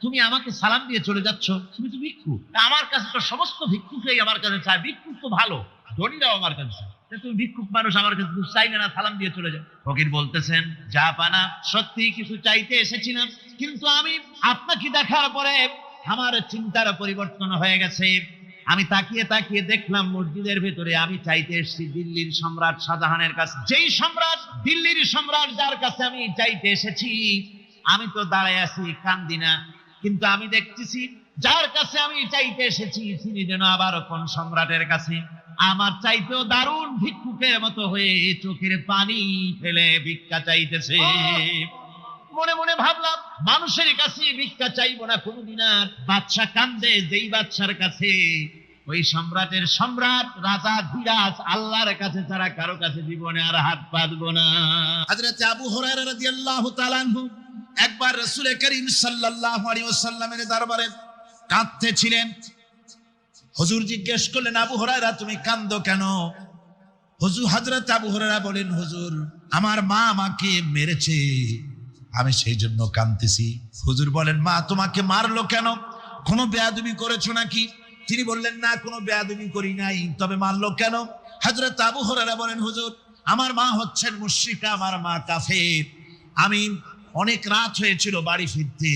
Speaker 2: তুমি আমাকে সালাম দিয়ে চলে যাচ্ছ, তুমি তো ভিক্ষুক। আমার কাছে তো সমস্ত ভিক্ষুকই আমার কাছে চায়, ভিক্ষুক তো ভালো, ধনীরাও আমার কাছে চায়, তুমি ভিক্ষুক মানুষ আমার কাছে কিছু চাইলে না, সালাম দিয়ে চলে যাও। ফকির বলতেছেন, যা পানা সত্যি কিছু চাইতে এসেছিলাম, কিন্তু আমি আপনাকে দেখার পরে আমার চিন্তার পরিবর্তন হয়ে গেছে। আমি তাকিয়ে তাকিয়ে দেখলাম মসজিদের ভেতরে আমি চাইতে এসেছি দিল্লির সম্রাট শাহজাহানের কাছে। যেই সম্রাট, দিল্লির সম্রাট যার কাছে আমি চাইতে এসেছি, আমি তো দাঁড়ায় আছি, কান্দি না, কিন্তু আমি দেখতেছি যার কাছে আমি চাইতে এসেছি তিনি যেন আবার কোন সম্রাটের কাছে আমার চাইতেও দারুণ ভিক্ষুকের মতো হয়ে চোখের পানি ফেলে ভিক্ষা চাইতেছে। মনে মনে ভাবলাম, মানুষের কাছে ভিক্ষা চাইবো না কোনদিন আর। বাদশা কান্দে, যেই বাদশার কাছে ওই সম্রাটের সম্রাট রাজা ধীরাজ আল্লাহর কাছে ছাড়া কারো কাছে জীবনে আর হাত পাতবো না।
Speaker 1: হযরত আবু হুরায়রা রাদিয়াল্লাহু তাআলা আনহু একবার রাসূল করিম সাল্লাল্লাহু আলাইহি ওয়াসাল্লামের দরবারে কাঁদতেছিলেন। হুজুর জিজ্ঞেস করলেন, আবু হুরায়রা তুমি কাঁদো কেন? হুজুর, হযরত আবু হুরায়রা বলেন, হুজুর আমার মা আমাকে মেরেছে, আমি সেই জন্য কাঁদতেছি। হুজুর বলেন, মা তোমাকে মারলো কেন? কোনো বেয়াদবি করেছো নাকি? তিনি বললেন, না কোনো বেয়াদবি করি নাই, তবে মারলো কেন? হযরত আবু হুরায়রা বলেন, হুজুর আমার মা হচ্ছেন মুশরিকা, আমার মা কাফের। আমি অনেক রাত হয়েছিল বাড়ি ফিরতে,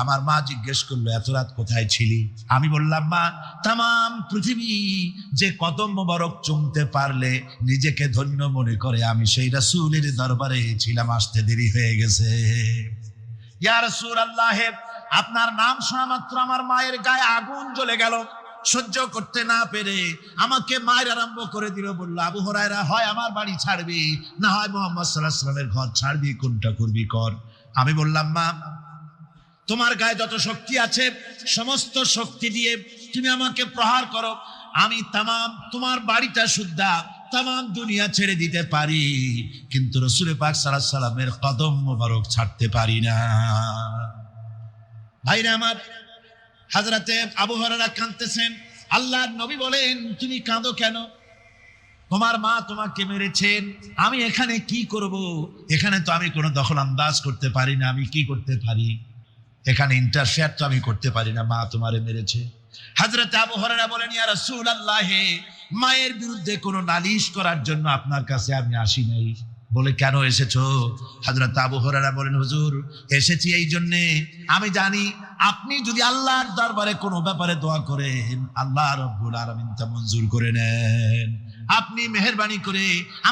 Speaker 1: আমার মা জিজ্ঞেস করলো এত রাত কোথায় ছিলি? আমি বললাম, মা তামাম পৃথিবী যে কদম মোবারক চুমতে পারলে নিজেকে ধন্য মনে করে, আমি সেই রাসূলের দরবারে ছিলাম, আসতে দেরি হয়ে গেছে। ইয়া রাসূলুল্লাহ, আপনার নাম শোনা মাত্র আমার মায়ের গায়ে আগুন জ্বলে গেল। সহ্য করতে না পেরে আমাকে মায়ের আরম্ভ করে দিল। বলল, আবু হুরায়রা হয় আমার বাড়ি ছাড়বি, না হয় মুহাম্মদ সাল্লাল্লাহু আলাইহি ওয়াসাল্লামের ঘর ছাড়বি, কোনটা করবি কর। আমি বললাম, মা তোমার গায়ে যত শক্তি আছে সমস্ত শক্তি দিয়ে তুমি আমাকে প্রহার করো, আমি তামাম তোমার বাড়িটা সুদ্ধা তামাম দুনিয়া ছেড়ে দিতে পারি, কিন্তু রাসূল পাক সাল্লাল্লাহু আলাইহি ওয়াসাল্লামের কদম মোবারক ছাড়তে পারি না। ভাইরা আমার, হযরতে আবু হুরায়রা কাঁদতেছেন। আল্লাহর নবী বলেন, তুমি কাঁদো কেন? তোমার মা তোমাকে মেরেছেন, আমি এখানে কি করব? এখানে তো আমি কোনো দখল আন্দাজ করতে পারি না, আমি কি করতে পারি? এখানে ইন্টারফেয়ার তো আমি করতে পারি না, মা তোমারে মেরেছে। হযরত আবু হুরায়রা বলেন, ইয়া রাসূলুল্লাহ, মায়ের বিরুদ্ধে কোনো নালিশ করার জন্য আপনার কাছে আমি আসি নাই। বলে, কেন এসেছো? হযরত আবু হুরায়রা বলেন, হুজুর এসেছি এই জন্যে, আমি জানি আপনি যদি আল্লাহর দরবারে কোনো ব্যাপারে দোয়া করেন, আল্লাহ রাব্বুল আলামিন তা মঞ্জুর করে নেন। আপনি মেহেরবানি করে আমার